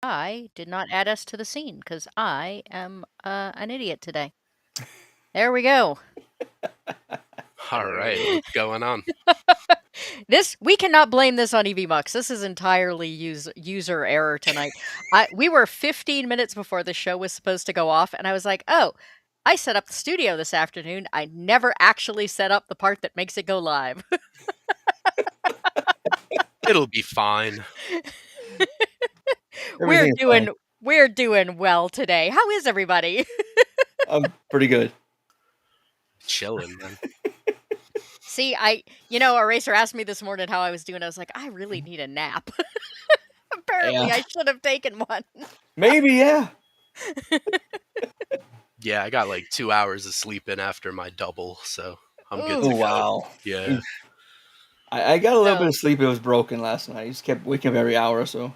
I did not add us to the scene because I am an idiot today. There we go. All right, what's going on? We cannot blame this on EVMux. This is entirely user error tonight. We were 15 minutes before the show was supposed to go off, and I was like, "Oh, I set up the studio this afternoon. I never actually set up the part that makes it go live." It'll be fine. we're Everything's fine. doing we're doing well today. How is everybody? I'm pretty good. Chilling, man. See, Eraser asked me this morning how I was doing. I was like, I really need a nap. Apparently, Yeah. I should have taken one. Maybe, yeah. Yeah, I got like 2 hours of sleep in after my double, so I'm good Ooh. to Oh, go. wow. Yeah. I got a little bit So- of sleep. It was broken last night. I just kept waking up every hour or so.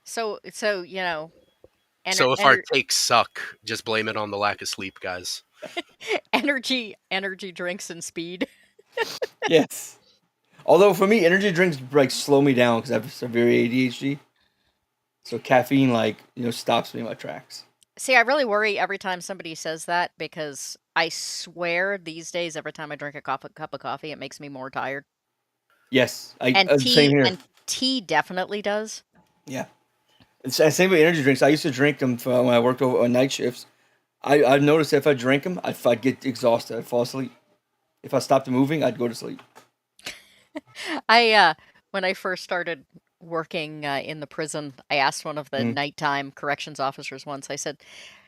So So if our takes suck, just blame it on the lack of sleep, guys. energy drinks and speed. Yes. Although for me, energy drinks like slow me down because I have severe ADHD. So caffeine, stops me in my tracks. See, I really worry every time somebody says that because I swear these days, every time I drink a cup of coffee, it makes me more tired. Yes, And same here. tea definitely does. Yeah, it's the same with energy drinks. I used to drink them when I worked on night shifts. I've noticed if I drank them, I'd get exhausted. I'd fall asleep. If I stopped moving, I'd go to sleep. When I first started working in the prison, I asked one of the nighttime corrections officers once. I said,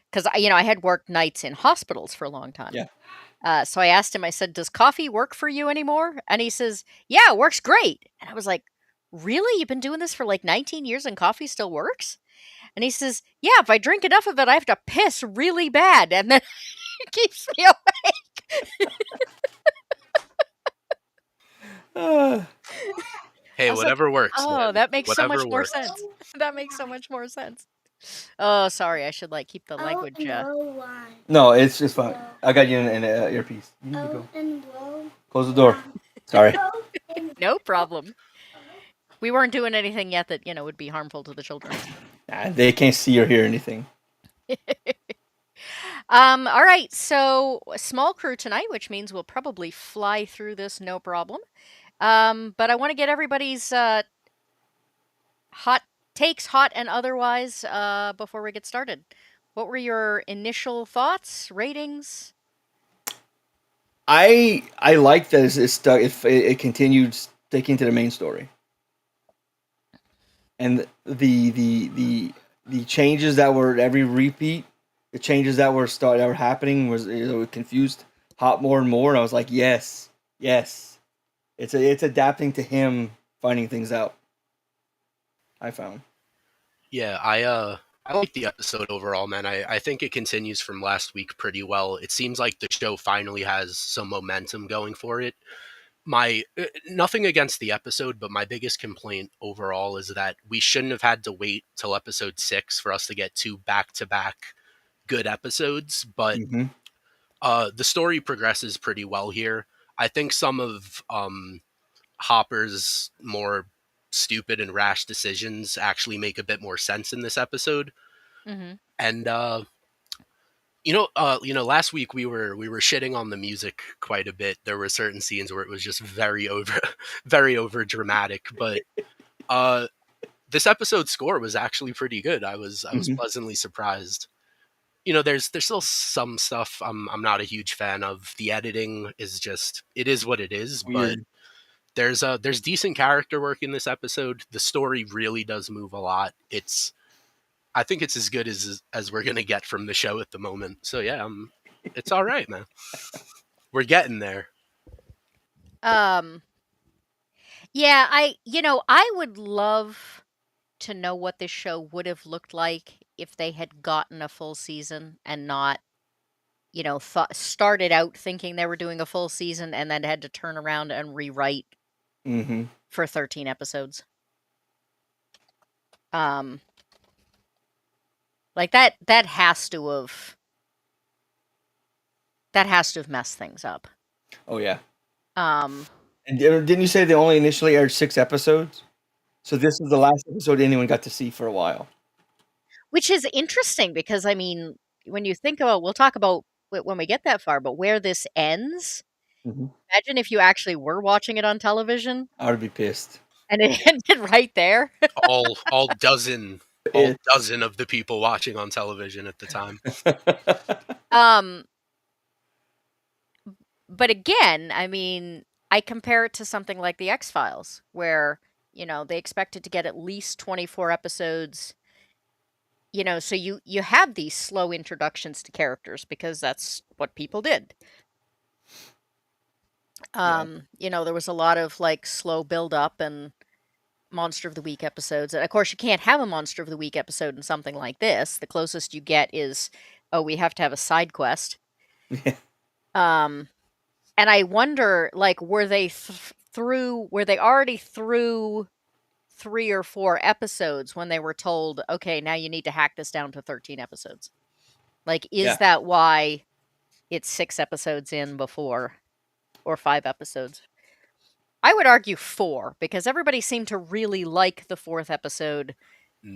because I had worked nights in hospitals for a long time. Yeah. So I asked him. I said, "Does coffee work for you anymore?" And he says, "Yeah, it works great." And I was like, "Really? You've been doing this for like 19 years and coffee still works?" And he says, "Yeah, if I drink enough of it, I have to piss really bad, and then it keeps me awake." Hey, whatever works. Oh, man. that makes so Whatever much more works. sense. That makes so much more sense. Oh, sorry. I should keep the language. No, it's just fine. I got you in an earpiece. You need to go. Close the door. Sorry. No problem. We weren't doing anything yet that would be harmful to the children. Nah, they can't see or hear anything. All right. So a small crew tonight, which means we'll probably fly through this no problem. But I want to get everybody's hot takes, hot and otherwise, before we get started. What were your initial thoughts, ratings? I like that it's stuck. If it continued sticking to the main story, and the changes that were every repeat, the changes that were happening was it confused Hot more and more, and I was like, yes, it's adapting to him finding things out. I found. Yeah, I like the episode overall, man. I think it continues from last week pretty well. It seems like the show finally has some momentum going for it. My nothing against the episode, but my biggest complaint overall is that we shouldn't have had to wait till episode 6 for us to get 2 back-to-back good episodes, but the story progresses pretty well here. I think some of Hopper's more stupid and rash decisions actually make a bit more sense in this episode. Mm-hmm. And last week we were shitting on the music quite a bit. There were certain scenes where it was just very over dramatic, but this episode's score was actually pretty good. I was pleasantly surprised. There's still some stuff I'm not a huge fan of. The editing is just, it is what it is. Weird. But there's decent character work in this episode. The story really does move a lot. I think it's as good as we're gonna get from the show at the moment. So yeah, it's all right, man. We're getting there. Yeah, I would love to know what this show would have looked like if they had gotten a full season and not, started out thinking they were doing a full season and then had to turn around and rewrite for 13 episodes. Like that has to have messed things up. Oh yeah. And didn't you say they only initially aired 6 episodes? So this is the last episode anyone got to see for a while. Which is interesting because, I mean, when you think about, we'll talk about when we get that far, but where this ends, Mhm. imagine if you actually were watching it on television I would be pissed. and it ended right there. All dozen all It- dozen of the people watching on television at the time. Um, but again, I mean, I compare it to something like The X-Files, where, they expected to get at least 24 episodes, so you have these slow introductions to characters because that's what people did. Yeah. There was a lot of like slow build up and Monster of the Week episodes. And of course, you can't have a Monster of the Week episode in something like this. The closest you get is, oh, we have to have a side quest. Um, and I wonder, like, were they already through 3 or 4 episodes when they were told, okay, now you need to hack this down to 13 episodes? Like, is Yeah. that why it's 6 episodes in before, or 5 episodes? I would argue 4, because everybody seemed to really like the 4th episode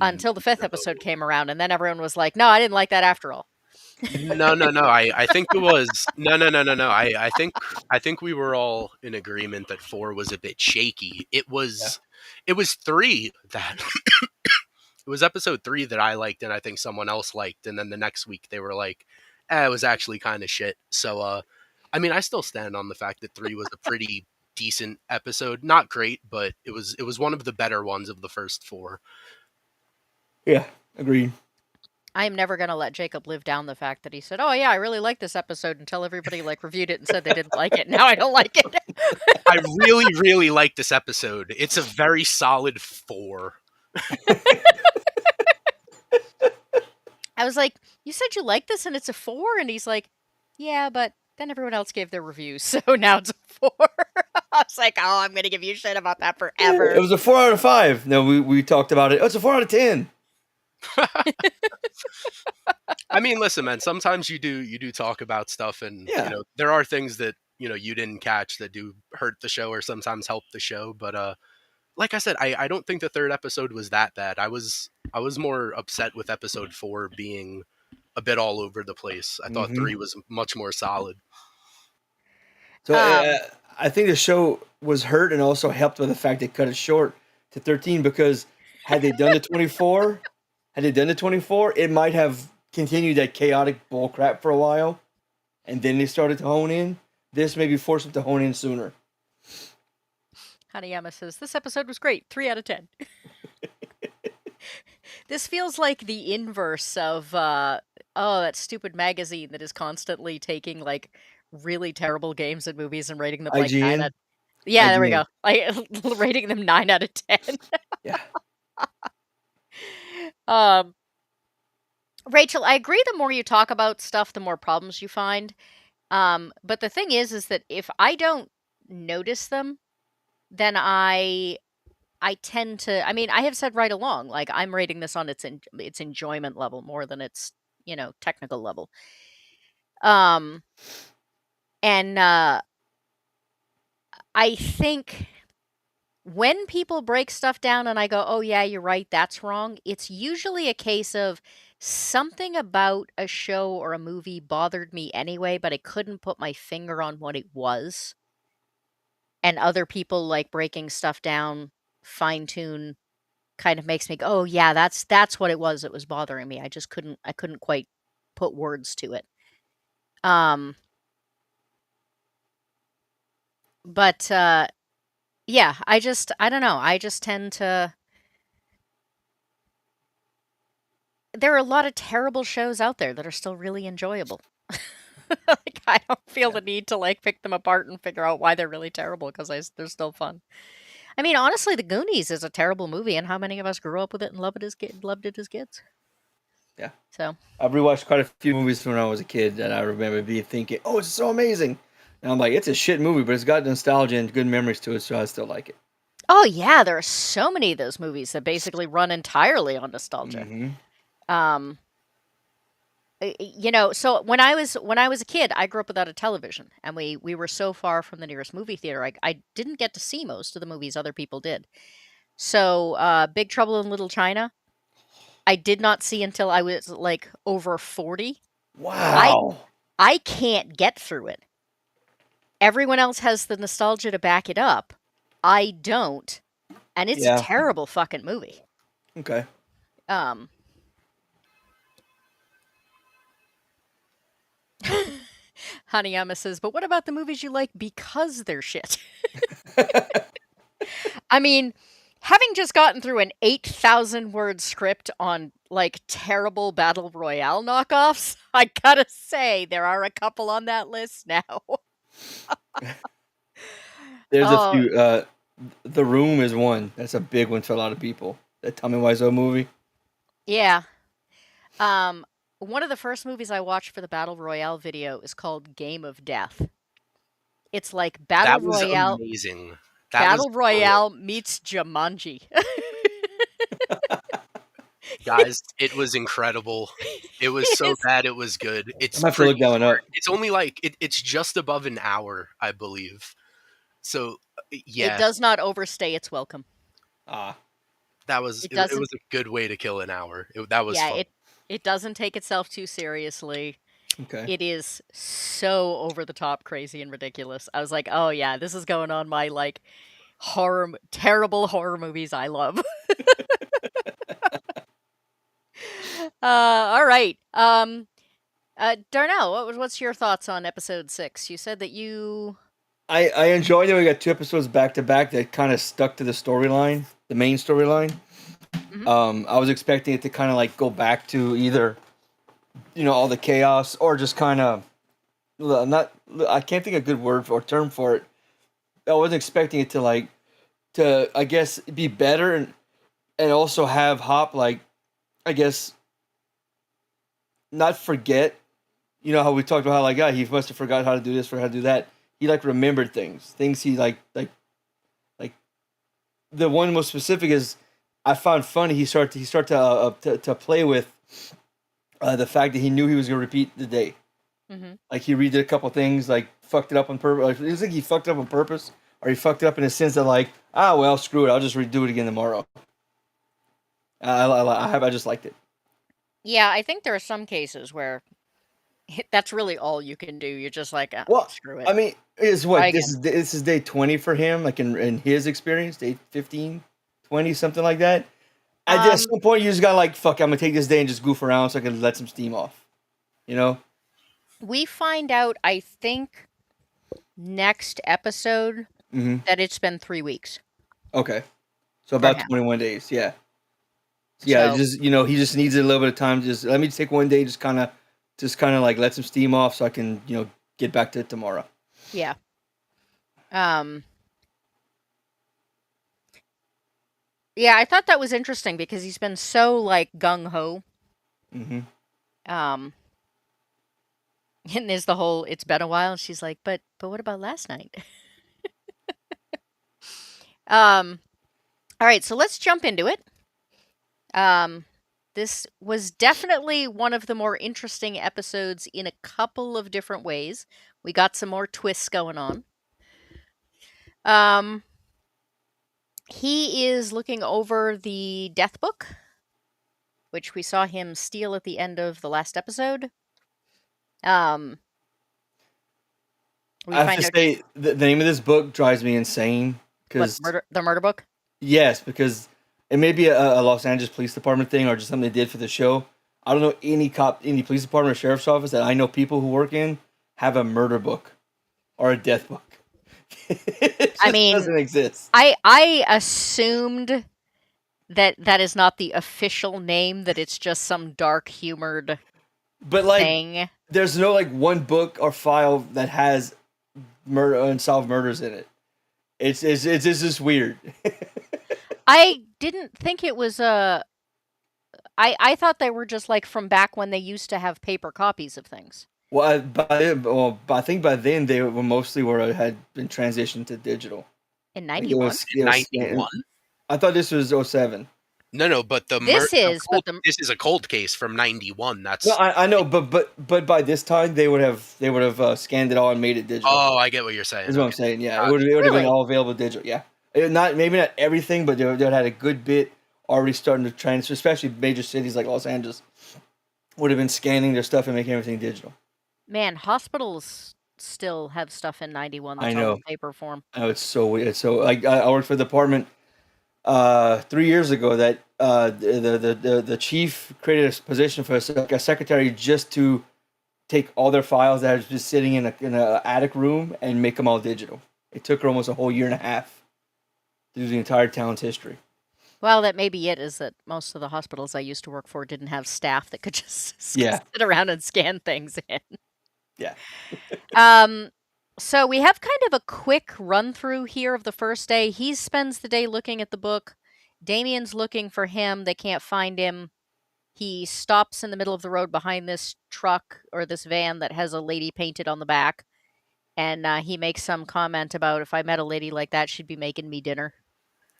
until the 5th episode No. came around, and then everyone was like, "No, I didn't like that after all." No, no, no. I think it was no, no, no, no, no. I think we were all in agreement that 4 was a bit shaky. Yeah. It was 3 that it was episode 3 that I liked and I think someone else liked, and then the next week they were like, it was actually kind of shit. So I mean, I still stand on the fact that 3 was a pretty decent episode. Not great, but it was one of the better ones of the first 4. Yeah. Agreed. I am never gonna let Jacob live down the fact that he said, "Oh yeah, I really like this episode," until everybody like reviewed it and said they didn't like it. Now I don't like it. I really, really like this episode. It's a very solid 4. I was like, "You said you liked this and it's a 4?" And he's like, "Yeah, but then everyone else gave their reviews, so now it's a 4." I was like, "Oh, I'm gonna give you shit about that forever." It was a 4 out of 5. No, we talked about it. Oh, it's a 4 out of 10. I mean, listen, man. Sometimes you do talk about stuff, and Yeah. there are things that you didn't catch that do hurt the show or sometimes help the show. But like I said, I don't think the third episode was that bad. I was more upset with episode 4 being a bit all over the place. I thought Mm-hmm. 3 was much more solid. So Um, I think the show was hurt and also helped by the fact they cut it short to 13 because had they done the 24, it might have continued that chaotic bull crap for a while, and then they started to hone in. This maybe forced them to hone in sooner. Hanayama says, "This episode was great. 3 out of 10." This feels like the inverse of, that stupid magazine that is constantly taking, like, really terrible games and movies and rating them, like, 9 IGN, out. Yeah, there we IGN, go. Like, rating them 9 out of 10. yeah, Um, Rachel, I agree the more you talk about stuff, the more problems you find. But the thing is that if I don't notice them, then I tend to, I mean, I have said right along, like, I'm rating this on its enjoyment level more than its, technical level. Um, and I think when people break stuff down and I go, "Oh yeah, you're right, that's wrong," it's usually a case of something about a show or a movie bothered me anyway, but I couldn't put my finger on what it was. And other people like breaking stuff down, fine tune, kind of makes me go, "Oh yeah, that's what it was that was bothering me. I couldn't quite put words to it." Um, but yeah, I don't know. I just tend to there are a lot of terrible shows out there that are still really enjoyable. Like, I don't feel yeah. the need to like pick them apart and figure out why they're really terrible because they're still fun. I mean, honestly, The Goonies is a terrible movie, and how many of us grew up with it and loved it as kids? Yeah. So, I've rewatched quite a few movies from when I was a kid, and I remember being thinking, "Oh, it's so amazing." And I'm like, "It's a shit movie, but it's got nostalgia and good memories to it, so I still like it." oh yeah, there are so many of those movies that basically run entirely on nostalgia. Mm-hmm. Um, so when I was a kid, I grew up without a television, and we were so far from the nearest movie theater. I didn't get to see most of the movies other people did. So, Big Trouble in Little China, I did not see until I was like over 40. I Wow. I can't get through it. Everyone else has the nostalgia to back it up. I don't, and it's a Yeah. terrible fucking movie. Okay. Um Hanayama says, "But what about the movies you like because they're shit?" I mean, having just gotten through an 8,000 word script on like terrible battle royale knockoffs, I gotta say there are a couple on that list now. There's a Oh, few. The Room is one. That's a big one for a lot of people. That Tommy Wiseau movie. yeah. Um, One of the first movies I watched for the battle royale video is called Game of Death. It's like That was amazing. That was Battle Royale meets Jumanji. guys, it was incredible. It was so It's bad it was good. I'm It's gonna have to look pretty that one up. short. It's only like it's just above an hour, I believe. So it yeah, does not overstay its welcome. Ah, that was It it doesn't was a good way to kill an hour. That was yeah, fun. it doesn't take itself too seriously. okay. It is so over the top crazy and ridiculous. I was like, "Oh yeah, this is going on my like terrible horror movies I love." All right. Darnell, what's your thoughts on episode 6? You said that you I enjoyed that we got 2 episodes back to back that kind of stuck to the storyline, the main storyline. Mhm. I was expecting it to kind of like go back to either, all the chaos or just kind of not. I can't think of a good word or term for it. I wasn't expecting it to I guess be better and also have Hop like I guess not forget. You know how we talked about how like he must have forgot how to do this, forgot how to do that. He like remembered things he like the one most specific is I found funny. He started to play with the fact that he knew he was gonna repeat the day. Mhm. Like he redid a couple things, like fucked it up on purpose. Like, it was like he fucked it up on purpose, or he fucked it up in a sense that like well screw it, I'll just redo it again tomorrow. I just liked it. Yeah, I think there are some cases where that's really all you can do. You're just like, Well, screw I it. mean, is Try what again. this is day 20 for him, like in his experience, day 15, 20, something like that. At Um, some point, you just got like, fuck, I'm gonna take this day and just goof around so I can let some steam off. You know? we find out, I think, next episode Mm-hmm. that it's been 3 weeks Okay. So for about him. 21 days, yeah. Yeah, So, just he just needs a little bit of time. Just let me take one day, just kind of like let some steam off so I can get back to it tomorrow. yeah. Um, yeah, I thought that was interesting because he's been so like gung ho. Mm-hmm. Um, and there's the whole it's been a while. And she's like, but what about last night? Um, all right, so let's jump into it. Um, this was definitely one of the more interesting episodes in a couple of different ways. We got some more twists going on. Um, he is looking over the death book, which we saw him steal at the end of the last episode. Um, we I have to find out say the name of this book drives me insane what because the murder book. yes, because it may be a Los Angeles Police Department thing or just something they did for the show. I don't know any police department or sheriff's office that I know people who work in have a murder book or a death book. It I just mean, doesn't exist. I assumed that that is not the official name. That it's just some dark humored But like, thing. there's no like one book or file that has murder unsolved murders in it. It's just weird. I didn't think it was a. I thought they were just like from back when they used to have paper copies of things I think by then they were mostly had been transitioned to digital. in Like it '91. was, In 91? I thought this was '07. No, but This is, but the this is a cold case from 91. No, That's I know, but by this time they would have scanned it all and made it digital. oh, I get what you're saying. Is what I'm Okay. saying. Yeah, it Gotcha. would have been really all available digital. Yeah. Not maybe not everything, but they had a good bit already starting to transfer, especially major cities like Los Angeles would have been scanning their stuff and making everything digital. Man, hospitals still have stuff in 91 I that's all know. in paper form. Oh, it's so weird. It's so like I worked for the department 3 years ago that the chief created a position for like a secretary just to take all their files that are just sitting in a attic room and make them all digital. It took her almost a whole year and a half to do the entire town's history. Well, that may be it, is that most of the hospitals I used to work for didn't have staff that could just Yeah, sit around and scan things in. yeah, So we have kind of a quick run through here of the first day. He spends the day looking at the book. Damien's looking for him. They can't find him. He stops in the middle of the road behind this truck or this van that has a lady painted on the back. And he makes some comment about if I met a lady like that, she'd be making me dinner.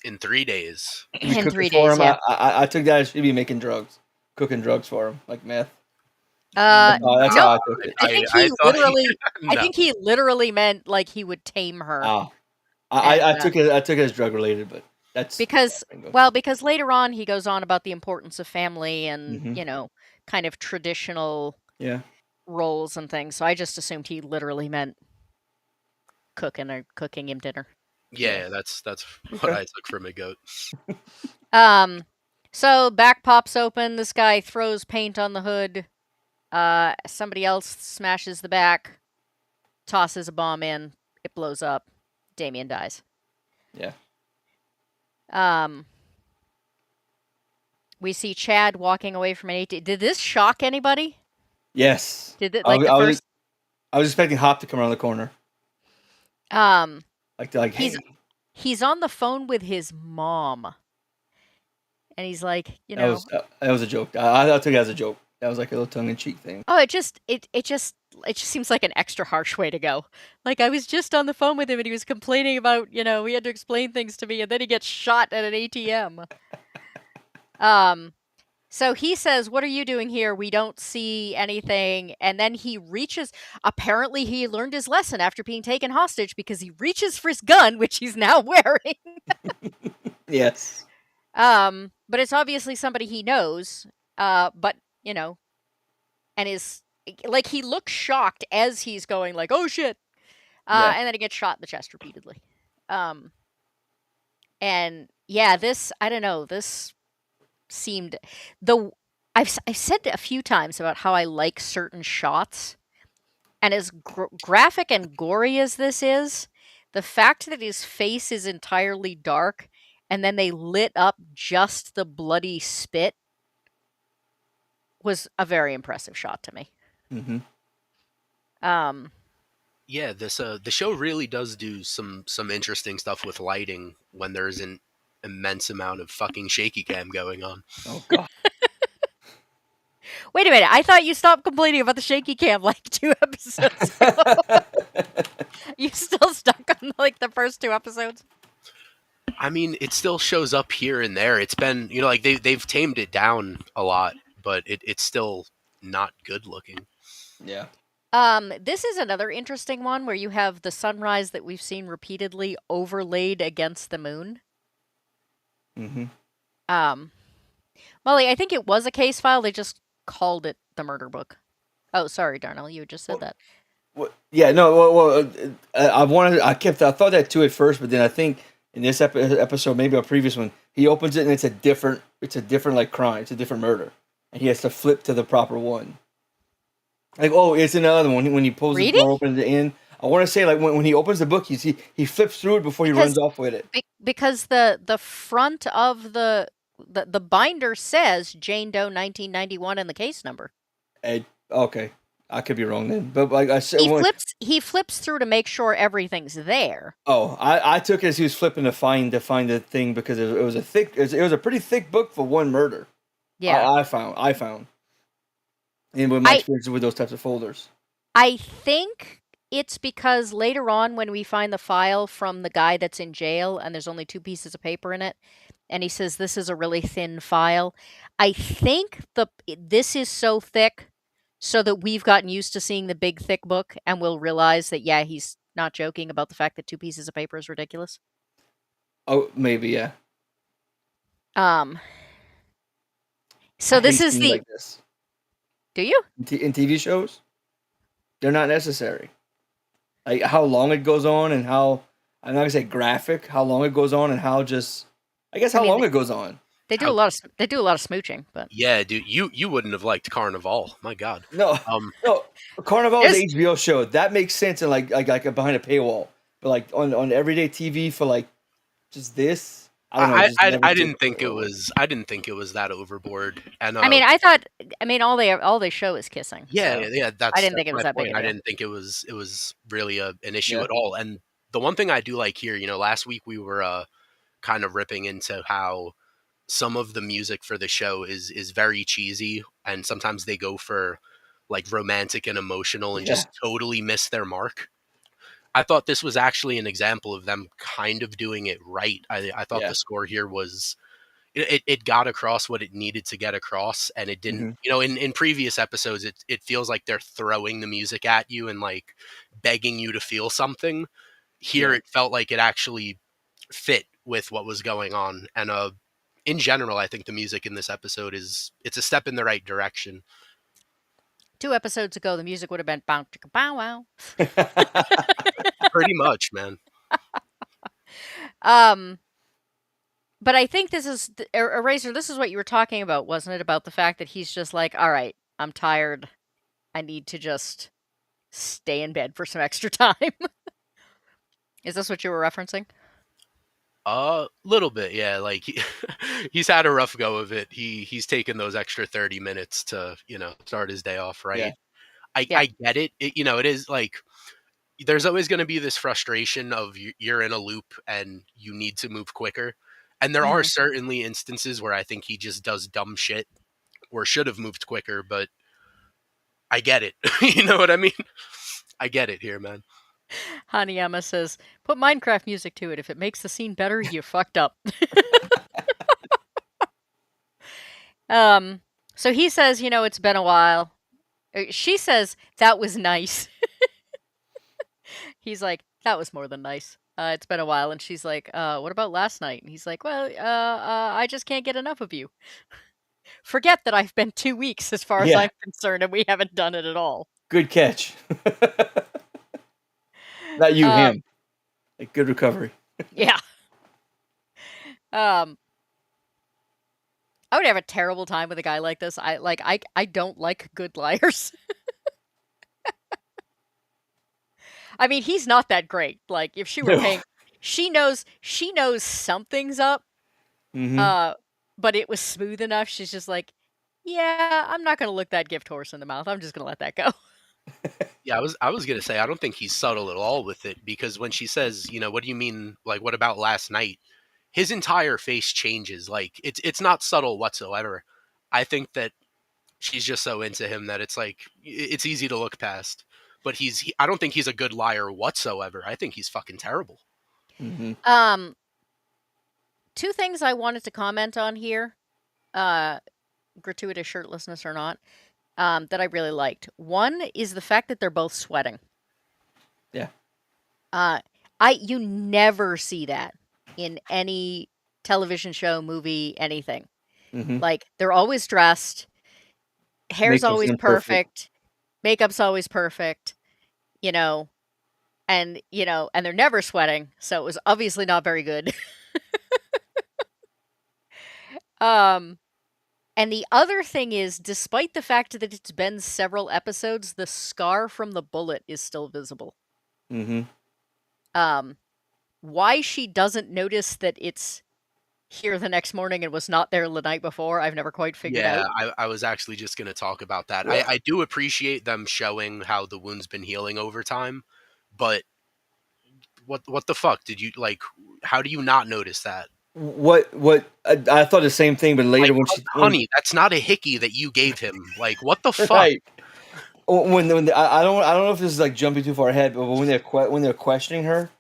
In 3 days. be In cooking 3 for days, him. yeah. I took that as she'd be making drugs, cooking drugs for him, like meth. That's No, how I took it. I thought I no. think he literally meant like he would tame her. Oh, And I took it. I took it as drug related, but that's because because later on he goes on about the importance of family and, hmm kind of traditional yeah, roles and things. So I just assumed he literally meant cooking him dinner. Yeah, that's what Okay. I took from a goat. So back pops open, this guy throws paint on the hood. Somebody else smashes the back, tosses a bomb in, it blows up. Damien dies. yeah. We see Chad walking away from an AT. Did this shock anybody? Yes. Did it I, like was- the I was first? I was expecting Hop to come around the corner, Um, like he's hey, he's on the phone with his mom, and he's like, that was a joke. I took it as a joke. That was like a little tongue in cheek thing. oh, it just seems like an extra harsh way to go. Like I was just on the phone with him, and he was complaining about, he had to explain things to me, and then he gets shot at an ATM. So he says, "What are you doing here? We don't see anything." And then he reaches. Apparently, he learned his lesson after being taken hostage because he reaches for his gun, which he's now wearing. Yes. But it's obviously somebody he knows. But and is like he looks shocked as he's going like, "Oh shit!" Yeah. And then he gets shot in the chest repeatedly. And yeah, this I don't know. This seemed the I've said a few times about how I like certain shots, and as graphic and gory as this is, the fact that his face is entirely dark and then they lit up just the bloody spit was a very impressive shot to me. hmm Um, Yeah, the show really does do some interesting stuff with lighting when there's an immense amount of fucking shaky cam going on. Oh god. Wait a minute, I thought you stopped complaining about the shaky cam like 2 episodes ago. You still stuck on like the first 2 episodes? I mean, it still shows up here and there. It's been, like they've tamed it down a lot, but it's still not good looking. Yeah. This is another interesting one where you have the sunrise that we've seen repeatedly overlaid against the moon. hmm Molly, I think it was a case file. They just called it the murder book. Oh, sorry, Darnell, you just said that. Yeah. No. I thought that too at first, but then I think in this episode, maybe a previous one, he opens it and it's a different like crime. It's a different murder, and he has to flip to the proper one. Like, oh, it's another one. When he pulls the Really? door open the end, I want to say like when he opens the book, he flips through it before he Because runs off with it. because the front of the binder says Jane Doe 1991 and the case number. Okay, I could be wrong then, but like I said, He flips through to make sure everything's there. oh, I took it as he was flipping to find the thing because it was a pretty thick book for one murder. Yeah. I found. And with my experience with those types of folders. I think it's because later on when we find the file from the guy that's in jail and there's only 2 pieces of paper in it and he says this is a really thin file, I think this is so thick so that we've gotten used to seeing the big thick book and we'll realize that yeah, he's not joking about the fact that 2 pieces of paper is ridiculous. Oh, maybe, yeah. Um, I so this hate is scenes the. like this Do you? in TV shows. They're not necessary. Like how long it goes on and how I'm not gonna say graphic, how long it goes on and how just I guess I how mean, long it goes on. they do a How lot of smooching, but Yeah, dude, you wouldn't have liked Carnival. My God. No, Um, no, Carnival is there's. an HBO show. That makes sense and like behind a paywall. But like on everyday TV for like just this, I don't know, it just never I took didn't think it over. was that overboard. And I mean, I thought. I mean, all they show is kissing, yeah, so yeah, I that's didn't think it was my that big point. a I deal. didn't think it was really an issue Yeah. at all. And the one thing I do like here, last week we were kind of ripping into how some of the music for the show is very cheesy, and sometimes they go for like romantic and emotional and Yeah. just totally miss their mark. I thought this was actually an example of them kind of doing it right. I thought Yeah. the score here was it got across what it needed to get across, and it didn't. Hmm. In previous episodes, it feels like they're throwing the music at you and like begging you to feel something. Here, Yeah. it felt like it actually fit with what was going on, and in general, I think the music in this episode it's a step in the right direction. 2 episodes ago, the music would have been bow chicka bow wow. Pretty much, man. Um, but I think this is Eraser. This is what you were talking about, wasn't it? About the fact that he's just like, all right, I'm tired. I need to just stay in bed for some extra time. Is this what you were referencing? A little bit, yeah. Like he's had a rough go of it. He's taken those extra 30 minutes to start his day off Yeah. right. I Yeah. I get it. It is like there's always going to be this frustration of you're in a loop and you need to move quicker. And there are Hmm. certainly instances where I think he just does dumb shit or should have moved quicker, but I get it. You know what I mean? I get it here, man. Hanayama says, put Minecraft music to it. If it makes the scene better, you fucked up. Um, so he says, it's been a while. She says, that was nice. He's like, that was more than nice. It's been a while. And she's like, what about last night? And he's like, well, I just can't get enough of you. Forget that I've been 2 weeks as far as Yeah. I'm concerned, and we haven't done it at all. Good catch. Not you, Um, him. Like, good recovery. yeah. Um, I would have a terrible time with a guy like this. I don't like good liars. I mean, he's not that great. Like if she were No. paying, she knows something's up. Hmm. Uh, but it was smooth enough. She's just like, yeah, I'm not gonna look that gift horse in the mouth. I'm just gonna let that go. Yeah, I was gonna say I don't think he's subtle at all with it because when she says, what do you mean? Like, what about last night? His entire face changes. Like, it's not subtle whatsoever. I think that she's just so into him that it's like it's easy to look past. But I don't think he's a good liar whatsoever. I think he's fucking terrible. Hmm. Um, two things I wanted to comment on here, uh, gratuitous shirtlessness or not, that I really liked. One is the fact that they're both sweating. Yeah. Uh, you never see that in any television show, movie, anything. Hmm. Like they're always dressed, hair's Makeup's always imperfect. perfect, makeup's always perfect, you know, and they're never sweating, so it was obviously not very good. um and the other thing is despite the fact that it's been several episodes, the scar from the bullet is still visible. Hmm. Um why she doesn't notice that it's here the next morning and was not there the night before, I've never quite figured Yeah, out. I was actually just going to talk about that. Well, I do appreciate them showing how the wound's been healing over time, but what the fuck did you like? How do you not notice that? what I thought the same thing, but later Like, when she when honey, that's not a hickey that you gave him. Like, what the fuck? right I don't know if this is like jumping too far ahead, but when they're questioning her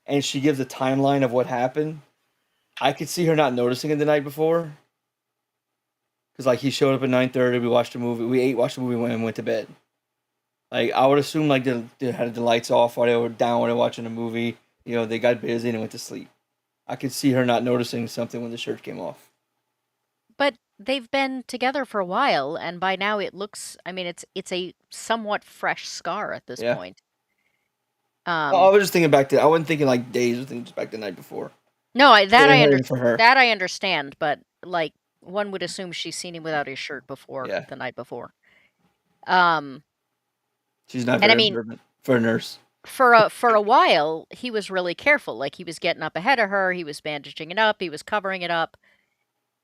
and she gives a timeline of what happened, I could see her not noticing it the night before because like he showed up at 9:30, we watched a movie, we ate, watched a movie, and went to bed. Like I would assume like they had the lights off while they were down while they were watching a movie. They got busy and went to sleep. I could see her not noticing something when the shirt came off. But they've been together for a while, and by now it looks. I mean, it's a somewhat fresh scar at this Yeah. point. I Um, was just thinking back to. I wasn't thinking like days. I was thinking just back the night before. no, Getting hurting for her. that I understand, but like one would assume she's seen him without his shirt before Yeah. the night before. Um, She's not and I very mean, observant for a nurse. for a while he was really careful. Like he was getting up ahead of her, he was bandaging it up, he was covering it up.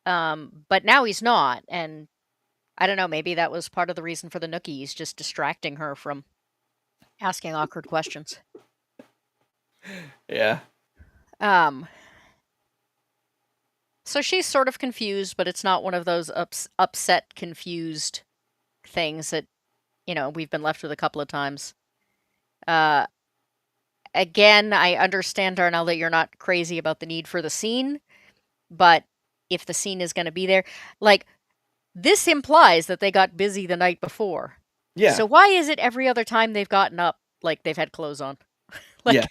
But now he's not, and I don't know, maybe that was part of the reason for the nookies, just distracting her from asking awkward questions. Yeah. Um, so she's sort of confused, but it's not one of those upset, confused things that, we've been left with a couple of times. Uh, Again, I understand, Darnell, that you're not crazy about the need for the scene, but if the scene is going to be there, like, this implies that they got busy the night before. Yeah. So why is it every other time they've gotten up, like, they've had clothes on? Yeah. Like,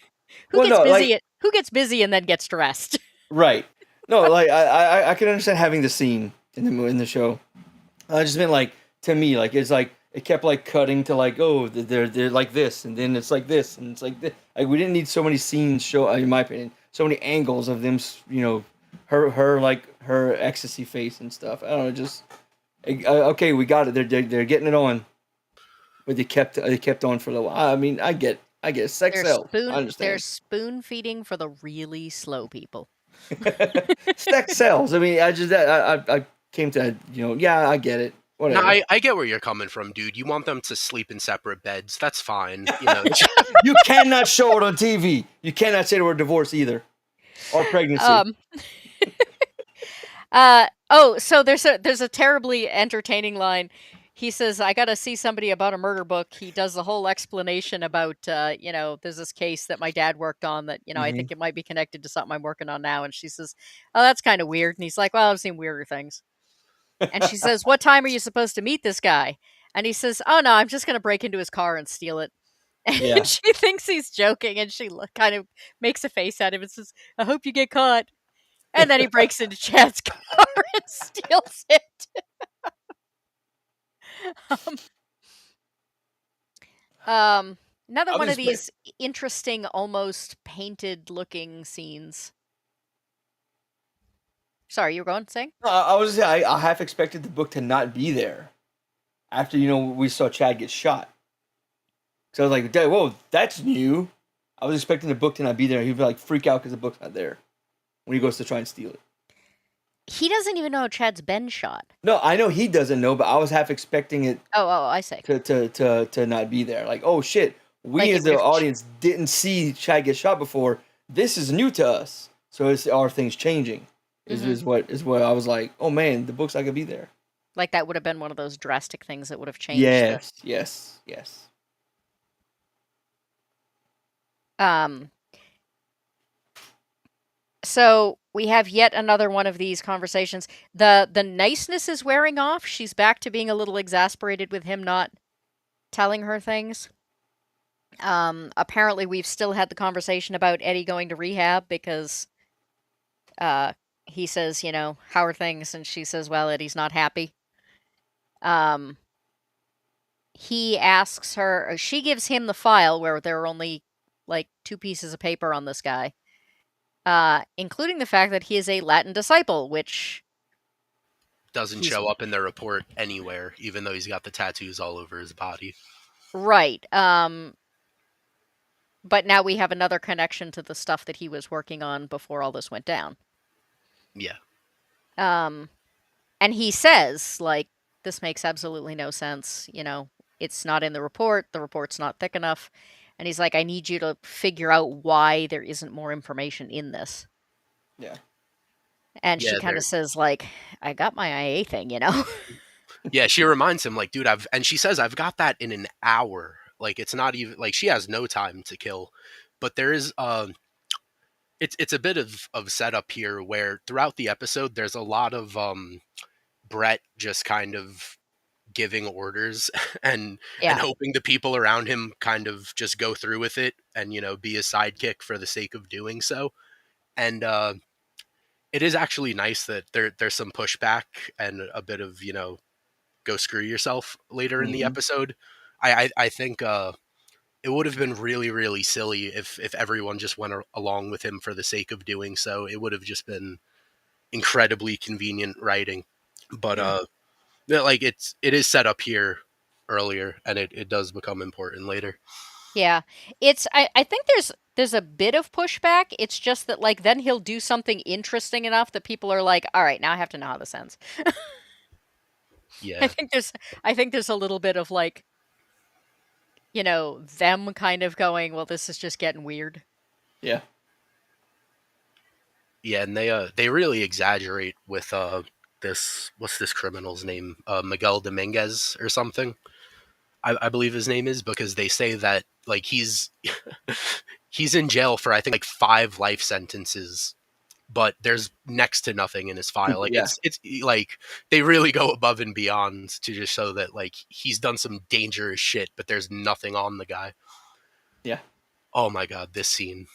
Well, no, like who gets busy and then gets dressed? right. No, like I can understand having the scene in the show. I just meant like to me, like it's like it kept like cutting to like they're like this, and then it's like this, and it's like this. Like we didn't need so many scenes show, in my opinion, so many angles of them, her like her ecstasy face and stuff. I don't know, just okay, we got it. They're getting it on, but they kept on for a little while. I mean, I get sex sells. I They're understand. spoon feeding for the really slow people. Sex sells. I mean, I came to yeah, I get it. No, Whatever. I get where you're coming from, dude. You want them to sleep in separate beds. That's fine. You cannot show it on TV. You cannot say the word divorce either, or pregnancy. Um, so there's a terribly entertaining line. He says, "I got to see somebody about a murder book." He does the whole explanation about, there's this case that my dad worked on that, I Hmm. think it might be connected to something I'm working on now. And she says, "Oh, that's kind of weird." And he's like, "Well, I've seen weirder things." And she says, "What time are you supposed to meet this guy?" And he says, "Oh no, I'm just going to break into his car and steal it." And Yeah. she thinks he's joking, and she kind of makes a face at him and says, "I hope you get caught." And then he breaks into Chad's car and steals it. Um, Another I'll one of just these interesting, almost painted looking scenes. Sorry, you were going saying? I was just saying, I half expected the book to not be there after we saw Chad get shot. So I was like, whoa, that's new. I was expecting the book to not be there. He'd be like freak out because the book's not there when he goes to try and steal it. He doesn't even know Chad's been shot. No, I know he doesn't know, but I was half expecting it Oh, I see. to not be there. Like, oh shit, we Like as it would the have. audience didn't see Chad get shot before. This is new to us. So are things changing? Is what I was like. Oh man, the book's not gonna be there. Like that would have been one of those drastic things that would have changed the. Yes. Um. So we have yet another one of these conversations. The niceness is wearing off. She's back to being a little exasperated with him not telling her things. Apparently we've still had the conversation about Eddie going to rehab because he says, how are things? And she says, well, Eddie's not happy. Um he asks her, she gives him the file where there are only like 2 pieces of paper on this guy. Including the fact that he is a Latin disciple, which Doesn't he's show up in the report anywhere, even though he's got the tattoos all over his body. right. But now we have another connection to the stuff that he was working on before all this went down. Yeah. And he says, like, this makes absolutely no sense. It's not in the report. The report's not thick enough. And he's like, I need you to figure out why there isn't more information in this. Yeah. And Yeah, she kind of says, like, I got my IA thing, Yeah, she reminds him, like, dude, and she says, I've got that in an hour. Like, it's not even, like, she has no time to kill. But there is, it's a bit of setup here where throughout the episode, there's a lot of, Brett just kind of giving orders and Yeah. hoping the people around him kind of just go through with it and be a sidekick for the sake of doing so. and it is actually nice that there's some pushback and a bit of go screw yourself later in the Hmm. episode. I think it would have been really really silly if everyone just went along with him for the sake of doing so. It would have just been incredibly convenient writing, but Yeah. yeah, like it is set up here earlier, and it does become important later. Yeah. I think there's a bit of pushback. It's just that like then he'll do something interesting enough that people are like, "All right, now I have to know how this ends." I Yeah, think there's I think there's a little bit of like, them kind of going, "Well, this is just getting weird." Yeah. yeah, and they really exaggerate with this what's this criminal's name, Miguel Dominguez or something. I believe his name is, because they say that like he's in jail for I think like 5 life sentences, but there's next to nothing in his file. Like Yeah. it's like they really go above and beyond to just show that like he's done some dangerous shit, but there's nothing on the guy. Yeah. Oh my god, this scene.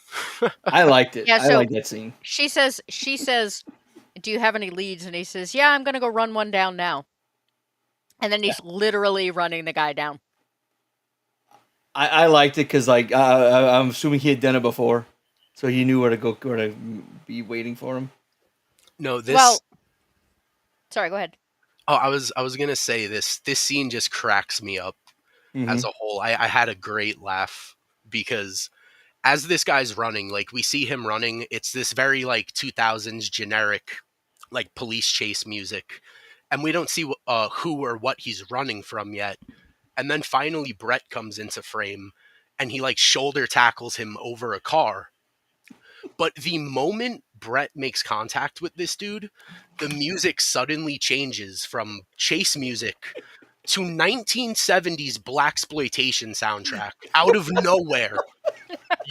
I liked it. Yeah, I so like that scene. she says, "Do you have any leads?" And he says, "Yeah, I'm going to go run one down now." And then Yeah. he's literally running the guy down. I liked it because like I'm assuming he had done it before, so he knew where to go, where to be waiting for him. No, this. Well, sorry, go ahead. Oh, I was gonna say this scene just cracks me up Hmm. as a whole. I had a great laugh because as this guy's running, like we see him running, it's this very like 2000s generic like police chase music, and we don't see who or what he's running from yet. And then finally Brett comes into frame, and he like shoulder tackles him over a car. But the moment Brett makes contact with this dude, the music suddenly changes from chase music to 1970s blaxploitation soundtrack out of nowhere.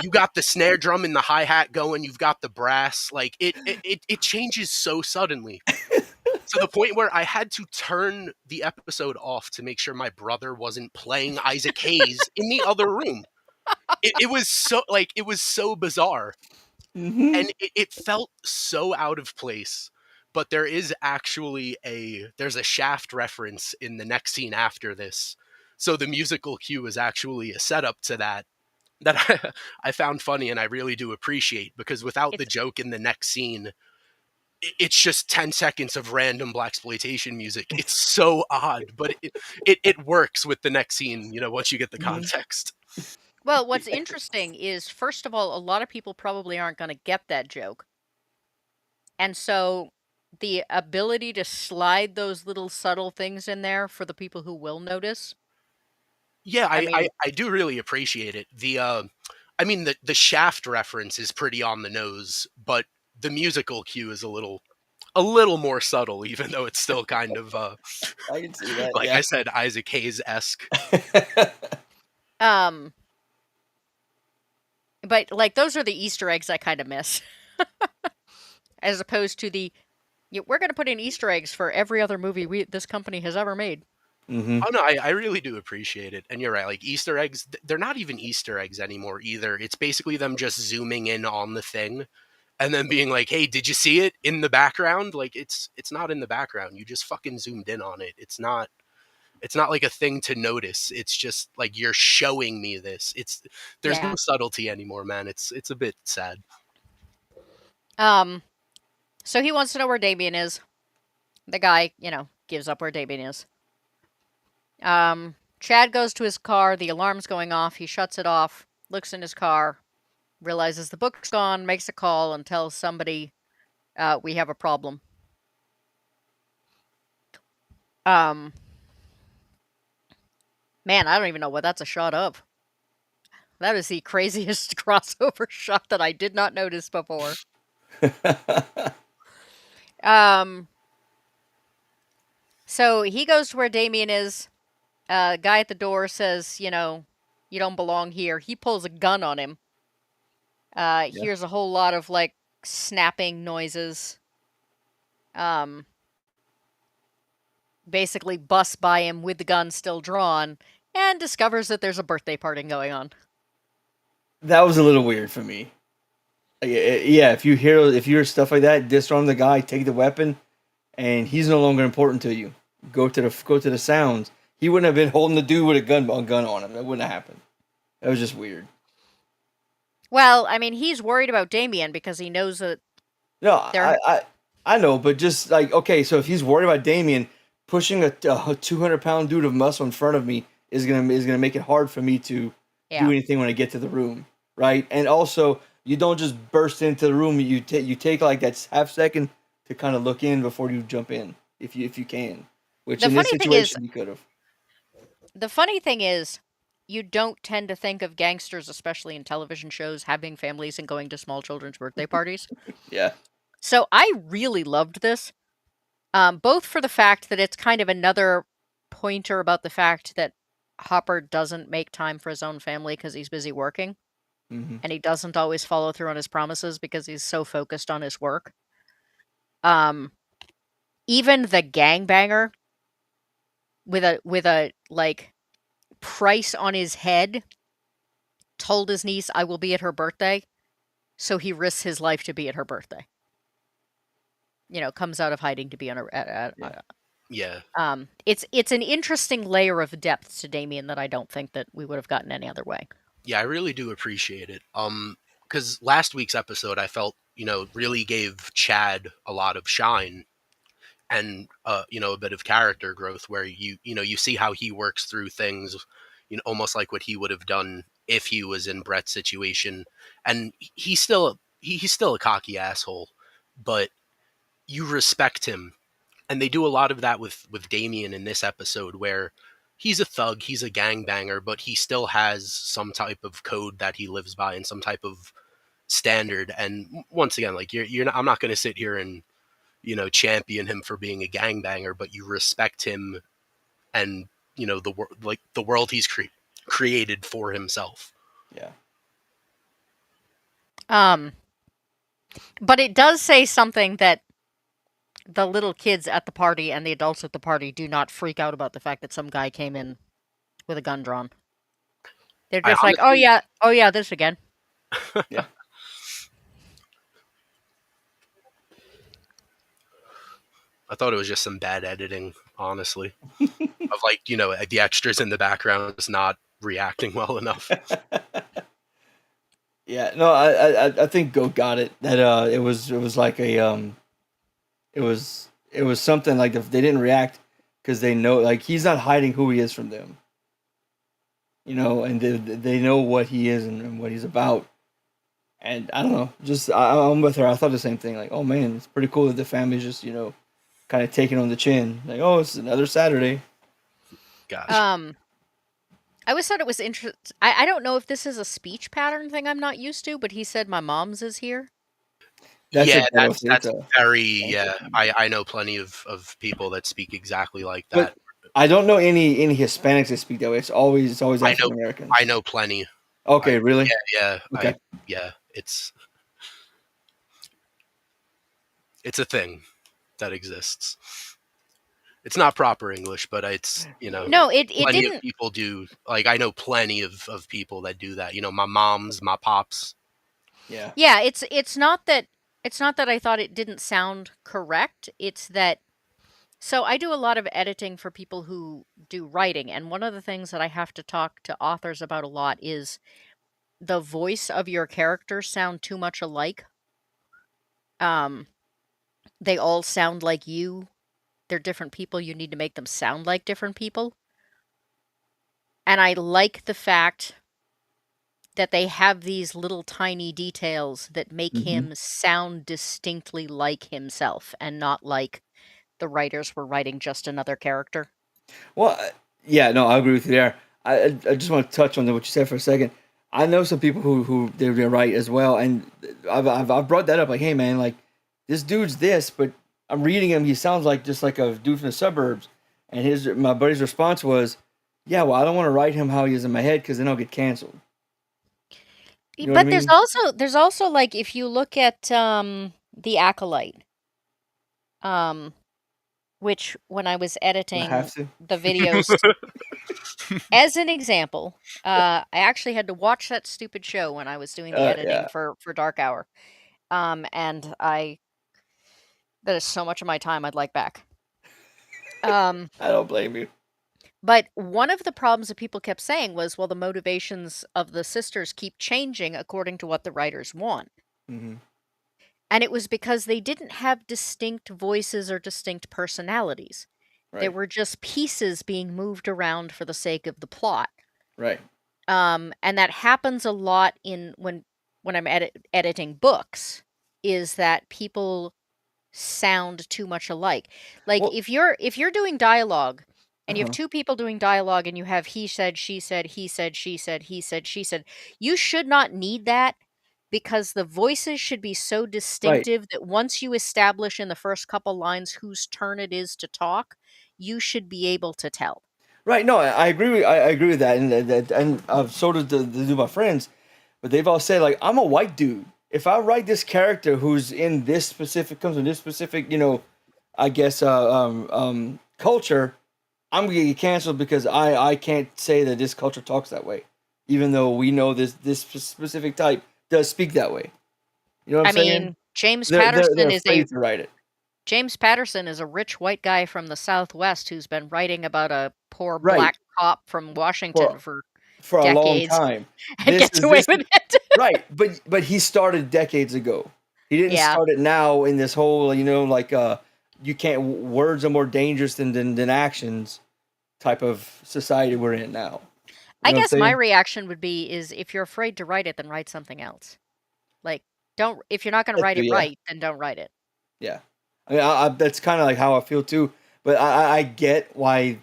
You got the snare drum and the hi-hat going, you've got the brass, like it changes so suddenly, to the point where I had to turn the episode off to make sure my brother wasn't playing Isaac Hayes in the other room. It was so like it was so bizarre, Hmm. and it felt so out of place. But there is actually there's a Shaft reference in the next scene after this, so the musical cue is actually a setup to that I found funny, and I really do appreciate, because without the It's joke in the next scene, it's just 10 seconds of random blaxploitation music. It's so odd, but it works with the next scene, once you get the Hmm. context. Well, what's interesting is, first of all, a lot of people probably aren't going to get that joke. And so the ability to slide those little subtle things in there for the people who will notice. Yeah, I I mean, do really appreciate it. I mean, the Shaft reference is pretty on the nose, but the musical cue is a little more subtle, even though it's still kind of I can see that. like I Yeah. said, Isaac Hayes esque. um, but like those are the Easter eggs I kind of miss, as opposed to we're going to put in Easter eggs for every other movie this company has ever made. Hmm. Oh no, I really do appreciate it, and you're right. Like Easter eggs, they're not even Easter eggs anymore either. It's basically them just zooming in on the thing, and then being like, "Hey, did you see it in the background?" Like it's not in the background. You just fucking zoomed in on it. It's not like a thing to notice. It's just like you're showing me this. There's no Yeah. subtlety anymore, man. It's a bit sad. Um, so he wants to know where Damien is. The guy, gives up where Damien is. Chad goes to his car. The alarm's going off. He shuts it off, looks in his car, realizes the book's gone, makes a call, and tells somebody, we have a problem. Um, Man, I don't even know what that's a shot of. That is the craziest crossover shot that I did not notice before. Um, so he goes to where Damien is. Guy at the door says, you don't belong here. He pulls a gun on him. Yeah. Hears a whole lot of like snapping noises. Um, Basically busts by him with the gun still drawn and discovers that there's a birthday party going on. That was a little weird for me. Yeah, if you hear stuff like that, disarm the guy, take the weapon, and he's no longer important to you. Go to the sounds. He wouldn't have been holding the dude with a gun on him. That wouldn't have happened. That was just weird. Well, I mean, he's worried about Damien because he knows that No, they're I know, but just like okay, so if he's worried about Damien pushing a 200-pound dude of muscle in front of me is gonna make it hard for me to do yeah. anything when I get to the room, right? And also, you don't just burst into the room. You take like that half second to kind of look in before you jump in, if you can. Which The in this funny thing is, situation you could have. the funny thing is, you don't tend to think of gangsters, especially in television shows, having families and going to small children's birthday parties. Yeah. So I really loved this, both for the fact that it's kind of another pointer about the fact that Hopper doesn't make time for his own family because he's busy working, Hmm. and he doesn't always follow through on his promises because he's so focused on his work. Um, Even the gangbanger with a like price on his head told his niece, "I will be at her birthday," so he risks his life to be at her birthday. Comes out of hiding to be on a. Yeah. Yeah. It's an interesting layer of depth to Damien that I don't think that we would have gotten any other way. Yeah, I really do appreciate it. Because last week's episode, I felt, really gave Chad a lot of shine and, a bit of character growth where you see how he works through things, almost like what he would have done if he was in Brett's situation. And he's still a cocky asshole, but you respect him. And they do a lot of that with Damien in this episode where he's a thug, he's a gangbanger, but he still has some type of code that he lives by and some type of standard. And once again, like you're not, I'm not going to sit here and champion him for being a gangbanger, but you respect him and the world he's created for himself. Yeah. Um, but it does say something that the little kids at the party and the adults at the party do not freak out about the fact that some guy came in with a gun drawn. They're I just like, honestly, oh yeah, this again. Yeah. I thought it was just some bad editing, honestly, of like the extras in the background is not reacting well enough. Yeah. No, I think Goat got it. That it was like a it was something like they didn't react because they know like he's not hiding who he is from them. And they know what he is and what he's about. And I don't know, just I'm with her. I thought the same thing. Like, oh man, it's pretty cool that the family's just kind of taking on the chin. Like, oh, it's another Saturday. Gosh. I always thought it was interesting. I don't know if this is a speech pattern thing I'm not used to, but he said, "My mom's is here." That's a Yeah, ghetto thing. that's very yeah. I know plenty of people that speak exactly like But that. I don't know any Hispanics that speak that way. It's always I know African Americans. I know plenty. Okay, really? Yeah, Okay. yeah. It's a thing that exists. It's not proper English, but it's No, it plenty of didn't. people do. Like I know plenty of people that do that. My mom's, my pops. Yeah. Yeah, it's not that I thought it didn't sound correct. It's that so I do a lot of editing for people who do writing, and one of the things that I have to talk to authors about a lot is the voice of your characters sound too much alike. Um, they all sound like you. They're different people. You need to make them sound like different people. And I like the fact that they have these little tiny details that make Hmm. him sound distinctly like himself and not like the writers were writing just another character. Well, yeah, no, I agree with you there. I just want to touch on what you said for a second. I know some people who they're right as well, and I've brought that up. Like, hey man, like this dude's this, but I'm reading him. He sounds like just like a dude from the suburbs. And my buddy's response was, "Yeah, well, I don't want to write him how he is in my head because then I'll get canceled." You know what I But there's mean? also there's also like if you look at the Acolyte, um which when I was I editing have to. the videos, as an example, I actually had to watch that stupid show when I was doing the editing Yeah. for Dark Hour. And I that is so much of my time I'd like back. Um, I don't blame you. but one of the problems that people kept saying was, well, the motivations of the sisters keep changing according to what the writers want. Hmm. And it was because they didn't have distinct voices or distinct personalities. They Right. were just pieces being moved around for the sake of the plot. Right. And that happens a lot in when I'm editing books, is that people sound too much alike. Like Well. if you're doing dialogue Uh and you have huh. two people doing dialogue and you have he said, she said, he said, she said, he said, she said, you should not need that because the voices should be so Right. distinctive that once you establish in the first couple lines whose turn it is to talk, you should be able to tell. Right. No, I agree. I agree with that, and so do my friends, but they've all said like I'm a white dude. If I write this character who's in this specific comes from this specific, I guess culture, I'm gonna get canceled because I can't say that this culture talks that way, even though we know this specific type does speak that way. You know what I'm I saying? mean, James They're Patterson is a afraid to write it. James Patterson is a rich white guy from the Southwest who's been writing about a poor Right. black cop from Washington For for for a long decades time. and This gets is away this with it. right, but he started decades ago. He didn't Yeah. start it now in this whole, like you can't words are more dangerous than actions type of society we're in now. You I know what I'm guess my saying? reaction would be is if you're afraid to write it, then write something else. Like, don't if you're not going to That write too, it yeah, right, then don't write it. yeah. I mean, that's kind of like how I feel too. But I get why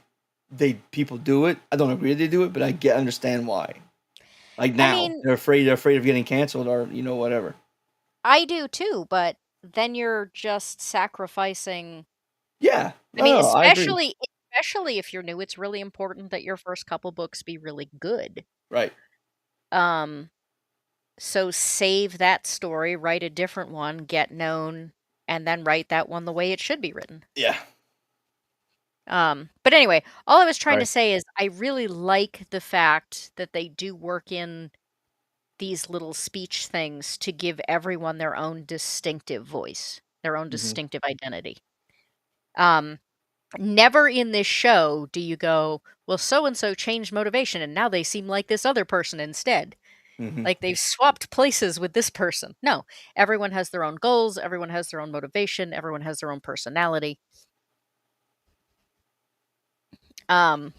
people do it. I don't agree they do it, but understand why. Like I now, mean, they're afraid of getting canceled or whatever. I do too, but then you're just sacrificing. Yeah, I mean, no, I agree. especially if you're new, it's really important that your first couple books be really good. Right. Um, so save that story, write a different one, get known, and then write that one the way it should be written. Yeah. But anyway, all I was trying to Right. say is I really like the fact that they do work in these little speech things to give everyone their own distinctive voice, their own Hmm. distinctive identity. Um, Never in this show do you go, well, so and so changed motivation and now they seem like this other person instead. Hmm. Like they've swapped places with this person. No, everyone has their own goals, everyone has their own motivation, everyone has their own personality. Um,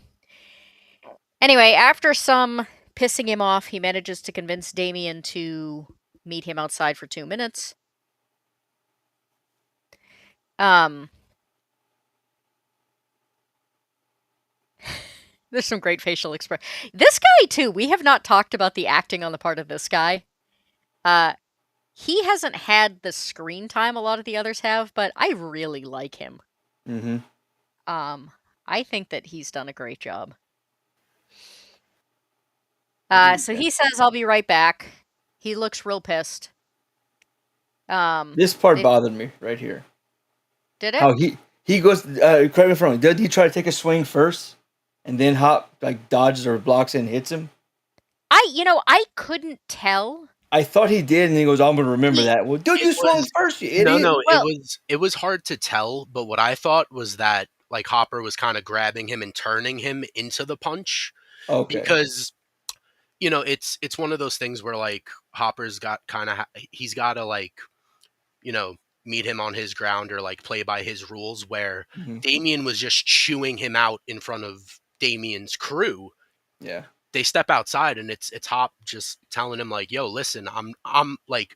Anyway, after some pissing him off, he manages to convince Damien to meet him outside for 2 minutes. Um, there's some great facial expression. This guy too. We have not talked about the acting on the part of this guy. Uh, he hasn't had the screen time a lot of the others have, but I really like him. Hmm. Um, I think that he's done a great job. I think So yeah. he says, "I'll be right back." He looks real pissed. This part It bothered me right here. did it? How he goes. Correct me if I'm wrong. Did he try to take a swing first, and then hop like dodges or blocks and hits him? I couldn't tell. I thought he did, and he goes, "I'm gonna remember He that." Well, dude, it you swung was first, you no, idiot. no, Well, it was hard to tell, but what I thought was that like Hopper was kind of grabbing him and turning him into the punch Okay. because it's one of those things where like Hopper's got kind of he's got to like you know meet him on his ground or like play by his rules where Hmm. Damien was just chewing him out in front of Damien's crew. Yeah. They step outside and it's Hop just telling him like, "Yo, listen, I'm like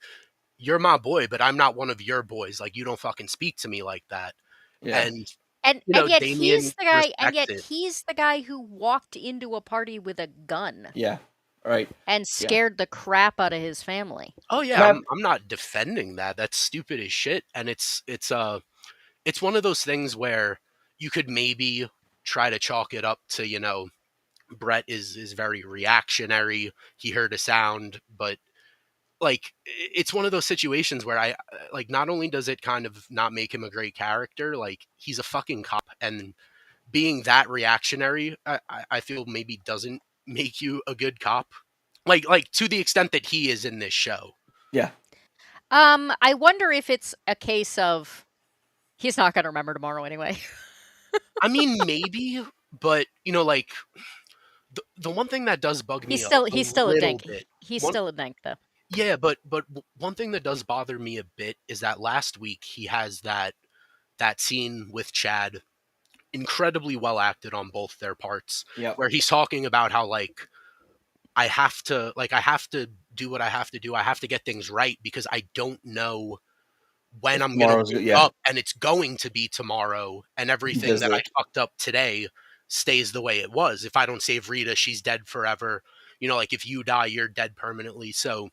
you're my boy, but I'm not one of your boys. Like you don't fucking speak to me like that." Yeah. And and yet Damien respects it. he's the guy who walked into a party with a gun Yeah. All right. and Yeah. scared the crap out of his family. Oh yeah, Map. I'm not defending that. That's stupid as shit. And it's one of those things where you could maybe try to chalk it up to, Brett is very reactionary. He heard a sound, but like it's one of those situations where I like not only does it kind of not make him a great character, like he's a fucking cop, and being that reactionary, I feel maybe doesn't make you a good cop. Like to the extent that he is in this show. Yeah. I wonder if it's a case of he's not going to remember tomorrow anyway. I mean, maybe, but like the one thing that does bug me He's a still he's still a little dink. bit. He's One, still a dink though. yeah, but one thing that does bother me a bit is that last week he has that scene with Chad, incredibly well acted on both their parts, Yeah. where he's talking about how like I have to do what I have to do. I have to get things right because I don't know when If I'm going to tomorrow's good, wake yeah. up, and it's going to be tomorrow, and He everything does that I that. fucked up today stays the way it was. If I don't save Rita, she's dead forever. Like if you die, you're dead permanently. So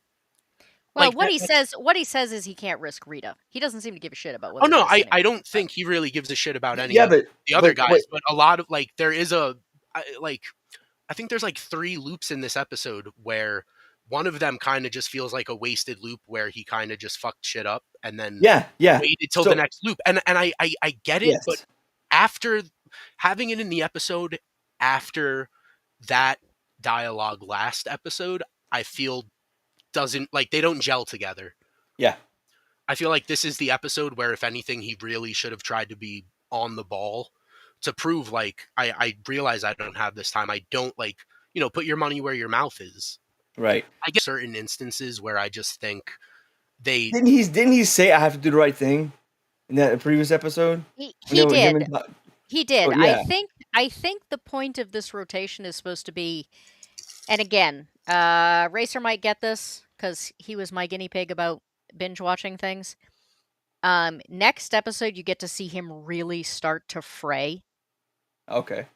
Well, like what he says is he can't risk Rita. He doesn't seem to give a shit about oh whether no, Rita's I anywhere. don't So. think he really gives a shit about any Yeah, of the other but wait. guys, but a lot of like there is like I think there's like 3 loops in this episode where one of them kind of just feels like a wasted loop where he kind of just fucked shit up and then Yeah, yeah. waited till the So next loop. And I get it, but yes, after having it in the episode after that dialogue last episode, I feel doesn't like they don't gel together. yeah, I feel like this is the episode where, if anything, he really should have tried to be on the ball to prove, like, I realize I don't have this time. I don't, like, put your money where your mouth is. right. I get certain instances where I just think they. Didn't he say I have to do the right thing in that previous episode? He Him did. and He did. oh yeah, I think the point of this rotation is supposed to be, and again, Racer might get this because he was my guinea pig about binge watching things. Next episode, you get to see him really start to fray. okay,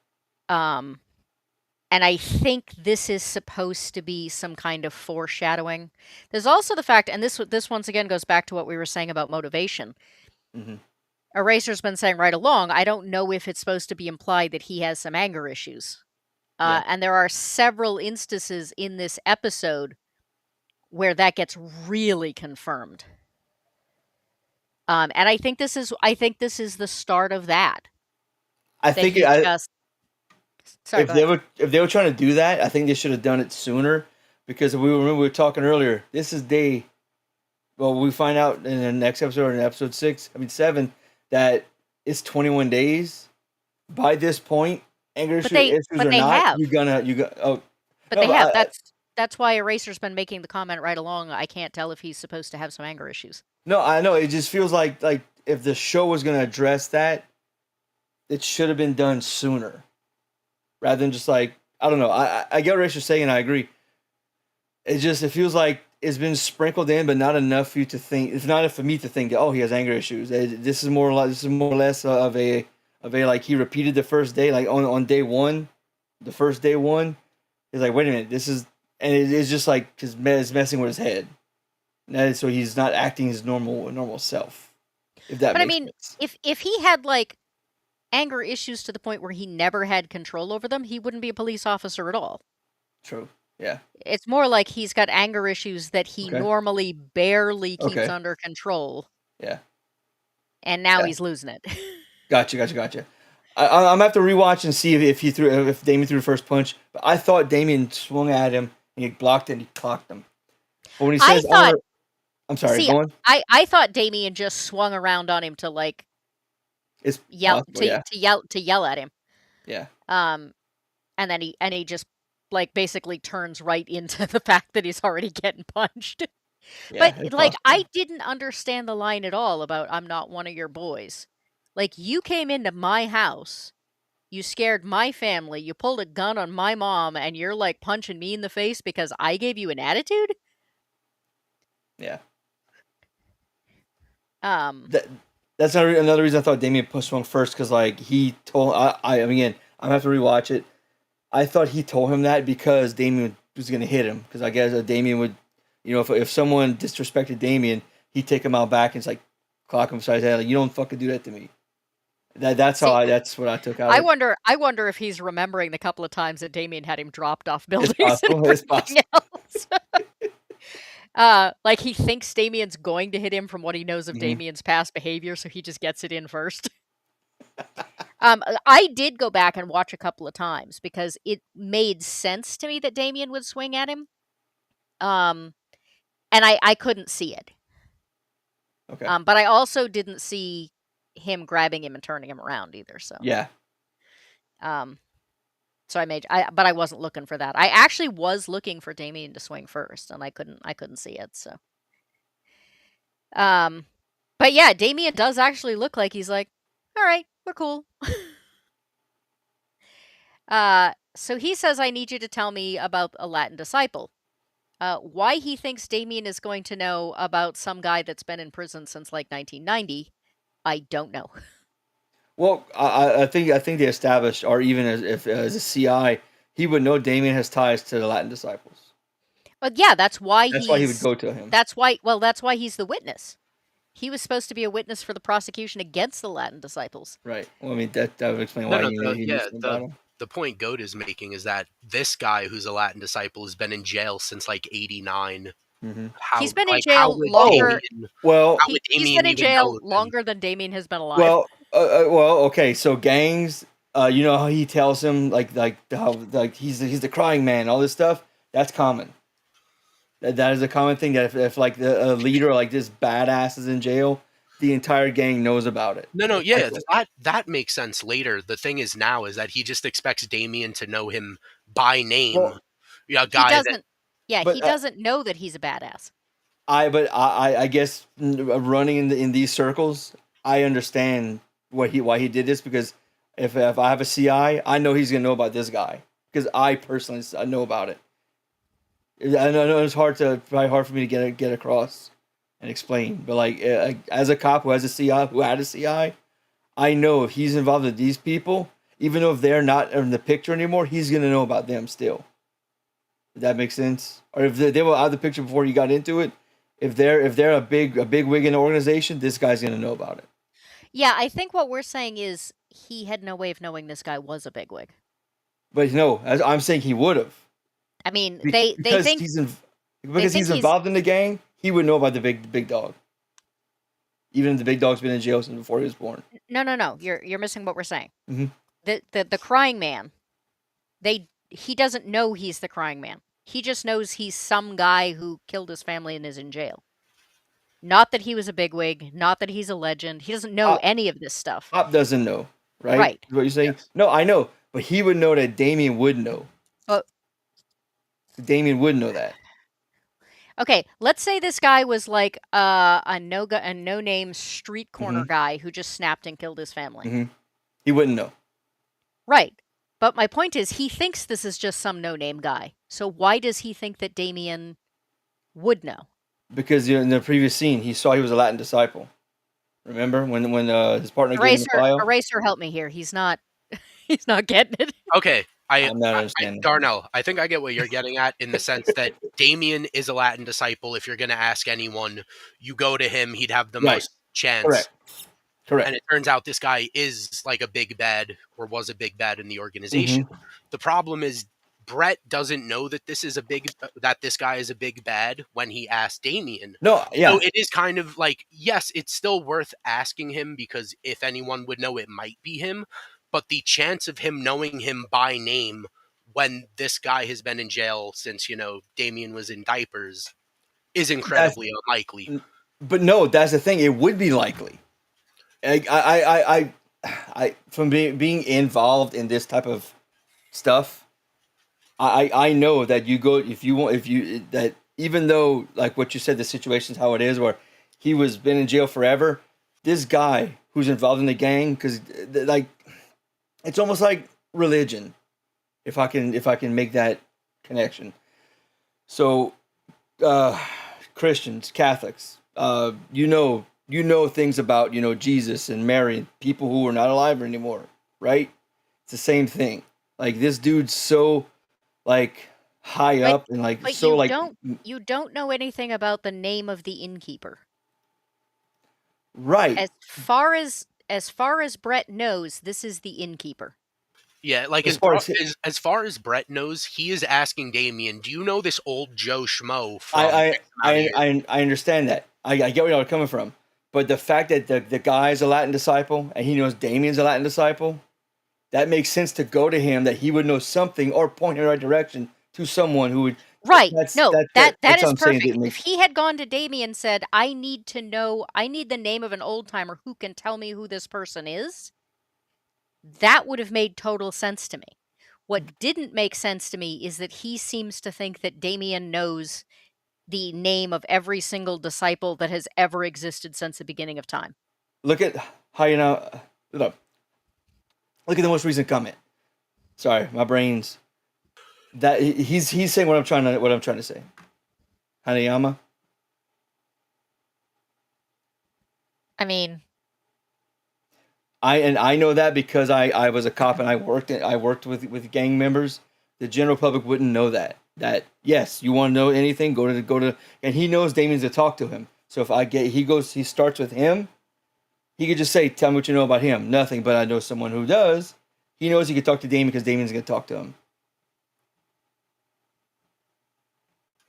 And I think this is supposed to be some kind of foreshadowing. There's also the fact, and this once again goes back to what we were saying about motivation. hmm Eraser's been saying right along, I don't know if it's supposed to be implied that he has some anger issues. yeah. And there are several instances in this episode where that gets really confirmed. And I think this is the start of that. I That think he just sorry. if they were trying to do that, I think they should have done it sooner because we were talking earlier. This is day. Well, we find out in the next episode, in episode 7, that it's 21 days. By this point, anger But issues but or they not, have. you got oh. But No, they have. I- That's why Eraser's been making the comment right along. I can't tell if he's supposed to have some anger issues. No, I know. It just feels like if the show was going to address that, it should have been done sooner, rather than just like I don't know. I get what Rachel's saying, and I agree. It feels like it's been sprinkled in, but not enough for you to think. It's not enough for me to think that he has anger issues. This is more or less of a like he repeated the first day, like on day one, the first day one. He's like, wait a minute, this is, and it's just like because it's messing with his head. So he's not acting his normal self. If that But I makes mean, sense. if he had like anger issues to the point where he never had control over them, he wouldn't be a police officer at all. True. Yeah. It's more like he's got anger issues that he Okay. normally barely keeps Okay. under control, Yeah. and now Yeah. he's losing it. Gotcha. I'm gonna have to rewatch and see if Damien threw the first punch. But I thought Damien swung at him and he blocked it and he clocked him. But when he I says thought. I'm sorry, See, go on. I thought Damien just swung around on him to like It's yell possible, yeah. to yell at him. Yeah. And then he just like basically turns right into the fact that he's already getting punched. Yeah, But it's like possible. I didn't understand the line at all about I'm not one of your boys. Like you came into my house, you scared my family, you pulled a gun on my mom, and you're like punching me in the face because I gave you an attitude? Yeah. That's another reason I thought Damien swung first because like he told again I'm gonna have to rewatch it. I thought he told him that because Damien was gonna hit him because I guess Damien would, if someone disrespected Damien, he'd take him out back and it's like clock him beside his head like you don't fucking do that to me. That's what I took out. I wonder if he's remembering the couple of times that Damien had him dropped off buildings. It's possible. And It's possible. everything else. Like he thinks Damien's going to hit him from what he knows of Mhm. Damien's past behavior, so he just gets it in first. I did go back and watch a couple of times because it made sense to me that Damien would swing at him. And I couldn't see it. Okay. But I also didn't see him grabbing him and turning him around either. So, Yeah. um, so but I wasn't looking for that. I actually was looking for Damien to swing first, and I couldn't see it. So, um, but yeah, Damien does actually look like he's like, all right, we're cool. So he says, I need you to tell me about a Latin disciple. Why he thinks Damien is going to know about some guy that's been in prison since like 1990, I don't know. Well, I think they established, or even as a CI, he would know Damien has ties to the Latin disciples. But yeah, that's why That's why he would go to him. that's why he's the witness. He was supposed to be a witness for the prosecution against the Latin disciples. Right. Well, I mean that would explain No, why no, he knew something about him. the point Goat is making is that this guy who's a Latin disciple has been in jail since like '89. Mm-hmm. He's been in How jail would longer. Well, He's been in Damien even jail know him? longer than Damien has been alive. Okay. So gangs, you know how he tells him how he's the crying man, all this stuff. That's common. That is a common thing that if like a leader like this badass is in jail, the entire gang knows about it. No, yeah, Like, that makes sense later. The thing is now is that he just expects Damien to know him by name. well, Yeah, a He guy that doesn't. Yeah, he but doesn't know that he's a badass. I guess running in these circles, I understand why he did this, because if I have a CI, I know he's gonna know about this guy because I personally know about it. I know it's probably hard for me to get across and explain, but like as a cop who has a CI, who had a CI, I know if he's involved with these people, even though if they're not in the picture anymore, he's gonna know about them still. If that makes sense, or if they were out of the picture before you got into it, if they're a big wig in the organization, this guy's gonna know about it. Yeah, I think what we're saying is he had no way of knowing this guy was a bigwig. But no, as I'm saying, he would have. I mean, Be- they because think he's in, they because think he's involved in the gang. He would know about the big dog, even if the big dog's been in jail since before he was born. no. You're missing what we're saying. Mhm. The crying man. He doesn't know he's the crying man. He just knows he's some guy who killed his family and is in jail. Not that he was a bigwig, not that he's a legend. He doesn't know Pop, any of this stuff. Pop doesn't know, right? Right. Is what you're saying? yes. No, I know, but he would know that Damien would know. But Damien would know that. okay, let's say this guy was like a no name street corner guy who just snapped and killed his family. Mm-hmm. He wouldn't know. Right. But my point is he thinks this is just some no name guy. So why does he think that Damien would know? Because in the previous scene, he saw he was a Latin disciple. Remember when his partner gave him the file? Eraser, help me here. He's not he's not getting it. Okay, I'm not understanding. Darnell, I think I get what you're getting at in the sense that Damien is a Latin disciple. If you're going to ask anyone, you go to him, he'd have the Right. most chance. Correct. And it turns out this guy is like a big bad, or was a big bad in the organization. Mm-hmm. The problem is Brett doesn't know that that this guy is a big bad when he asked Damien. No, yeah. So it is kind of like, yes, it's still worth asking him because if anyone would know, it might be him. But the chance of him knowing him by name when this guy has been in jail since, Damien was in diapers is incredibly unlikely. But no, that's the thing. It would be likely. I from being involved in this type of stuff, I know that you go that even though like what you said, the situation's how it is, where he was been in jail forever. This guy who's involved in the gang, because like it's almost like religion, if I can make that connection. So, Christians, Catholics, you know things about Jesus and Mary, people who are not alive anymore, right? It's the same thing. Like this dude's so like high up and like But so you like you don't know anything about the name of the innkeeper. right. As far as Brett knows, this is the innkeeper. Yeah, like As far as as far as Brett knows, he is asking Damien, "Do you know this old Joe Schmo from I X amount of years?" I understand that. I get where you're coming from, but the fact that the guy's a Latin disciple and he knows Damien's a Latin disciple, that makes sense to go to him, that he would know something or point in the right direction to someone who would. Right. No, that That's what is I'm saying. perfect. Didn't If make. he had gone to Damien and said, "I need to know, I need the name of an old timer who can tell me who this person is," that would have made total sense to me. What didn't make sense to me is that he seems to think that Damien knows the name of every single disciple that has ever existed since the beginning of time. Look at how you know. Look at the most recent comment. Sorry, my brain's that he's saying what I'm trying to say. Hanayama. I mean, I know that because I was a cop and I worked with gang members. The general public wouldn't know that. That yes, you want to know anything, go to, and he knows Damien's to talk to him. So if he starts with him, he could just say, "Tell me what you know about him." Nothing, but I know someone who does. He knows he could talk to Damien because Damien's going to talk to him.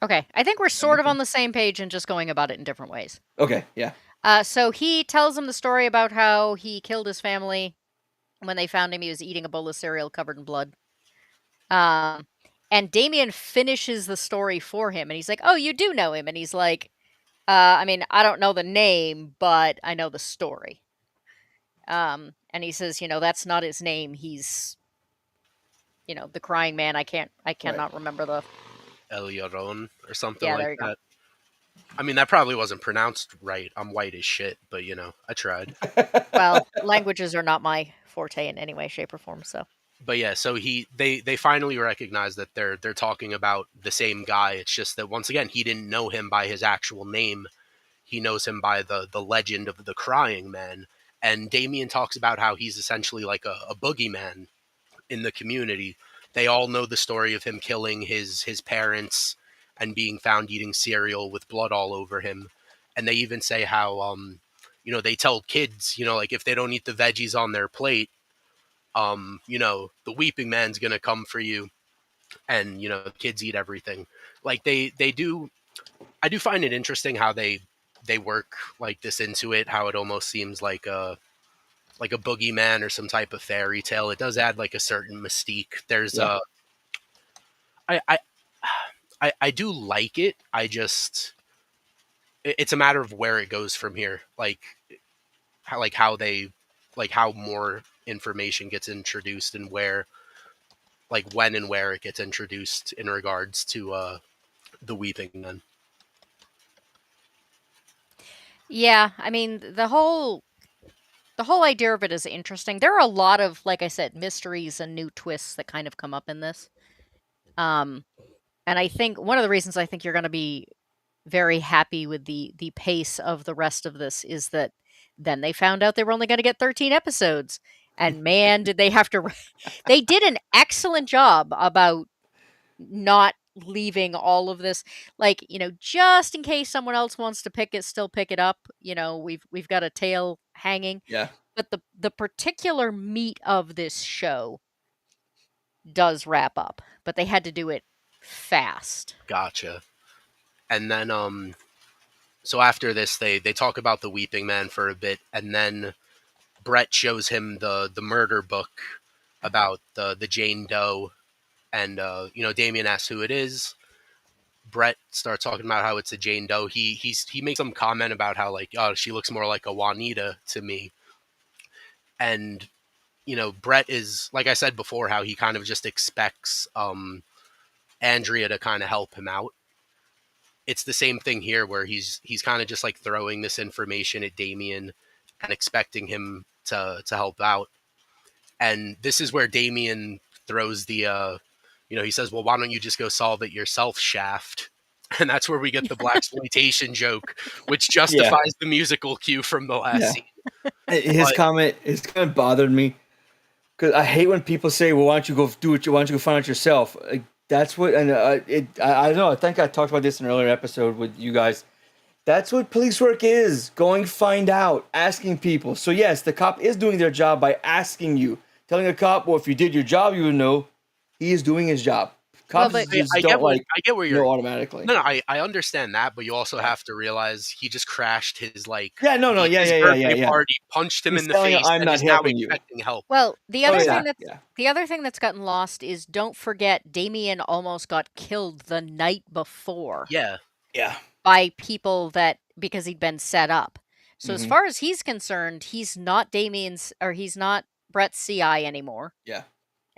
okay, I think we're sort of on the same page and just going about it in different ways. Okay, yeah. So he tells him the story about how he killed his family. When they found him, he was eating a bowl of cereal covered in blood. And Damien finishes the story for him, and he's like, "Oh, you do know him?" And he's like, I mean, I don't know the name, but I know the story." And he says, "That's not his name. He's, the crying man. I cannot remember the." El Llorón or something Yeah, like there you go. that. I mean, that probably wasn't pronounced right. I'm white as shit, but I tried. Well, languages are not my forte in any way, shape, or form. So. But yeah, so they finally recognize that they're talking about the same guy. It's just that once again, he didn't know him by his actual name. He knows him by the legend of the crying man. And Damien talks about how he's essentially like a boogeyman in the community. They all know the story of him killing his parents and being found eating cereal with blood all over him. And they even say how they tell kids, like if they don't eat the veggies on their plate, the weeping man's gonna come for you, and the kids eat everything. Like they do. I do find it interesting how they work like this into it. How it almost seems like a boogeyman or some type of fairy tale. It does add like a certain mystique. There's Yeah. I, I I do like it. It's a matter of where it goes from here. How they how more information gets introduced and where when and where it gets introduced in regards to the weeping men. Yeah, I mean the whole idea of it is interesting. There are a lot of, like I said, mysteries and new twists that kind of come up in this. And I think one of the reasons I think you're going to be very happy with the pace of the rest of this is that then they found out they were only going to get 13 episodes, and man, did they have to. They did an excellent job about not leaving all of this, just in case someone else wants to still pick it up. We've got a tail hanging. Yeah. But the particular meat of this show does wrap up, but they had to do it fast. Gotcha. And then so after this they talk about the weeping man for a bit, and then Brett shows him the murder book about the Jane Doe, and Damien asks who it is. Brett starts talking about how it's a Jane Doe. He makes some comment about how she looks more like a Juanita to me. And Brett is, like I said before, how he kind of just expects Andrea to kind of help him out. It's the same thing here where he's kind of just like throwing this information at Damien and expecting him to help out. And this is where Damien throws the he says, "Well, why don't you just go solve it yourself, Shaft?" And that's where we get the blaxploitation joke, which justifies the musical cue from the last scene. His comment bothered me because I hate when people say, "Well, why don't you go do it? Why don't you go find out yourself?" That's what, and I don't know. I think I talked about this in an earlier episode with you guys. That's what police work is: going find out, asking people. So yes, the cop is doing their job by asking you. telling a cop, well, if you did your job, you would know. He is doing his job. Well, Cops but just I don't get what like I get where you're. know automatically. No, I understand that, but you also Yeah. have to realize he just crashed his Yeah, no, yeah, his yeah, yeah, yeah, birthday yeah. party, punched him He's in the telling him, face, I'm and not is now helping you. expecting help. well, Oh yeah, yeah. the other thing that's gotten lost is don't forget Damien almost got killed the night before Yeah, Yeah. by people because he'd been set up. So as Mhm. far as he's concerned, he's not he's not Brett's CI anymore. Yeah.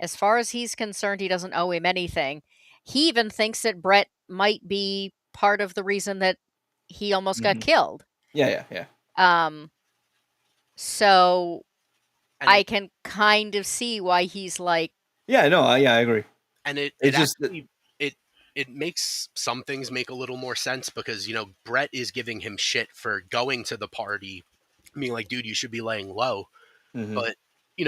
As far as he's concerned, he doesn't owe him anything. He even thinks that Brett might be part of the reason that he almost got Mhm. killed. Yeah, yeah. Um, so and I it can kind of see why he's like, Yeah, no, I agree. and it It's just that, actually it makes some things make a little more sense because Brett is giving him shit for going to the party, being like, dude, you should be laying low. mhm. But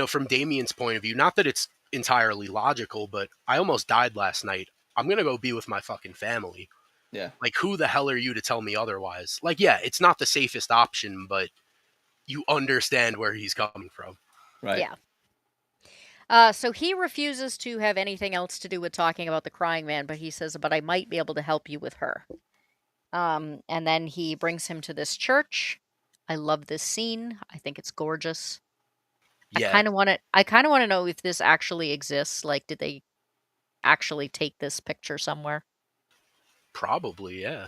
from Damien's point of view, not that it's entirely logical, but I almost died last night. I'm gonna go be with my fucking family. Yeah. Like, who the hell are you to tell me otherwise? Like, yeah, it's not the safest option, but you understand where he's coming from. Right. yeah. So he refuses to have anything else to do with talking about the crying man, but he says, but I might be able to help you with her. And then he brings him to this church. I love this scene. I think it's gorgeous. Yeah, I kind of want to know if this actually exists. Like, did they actually take this picture somewhere? probably, yeah.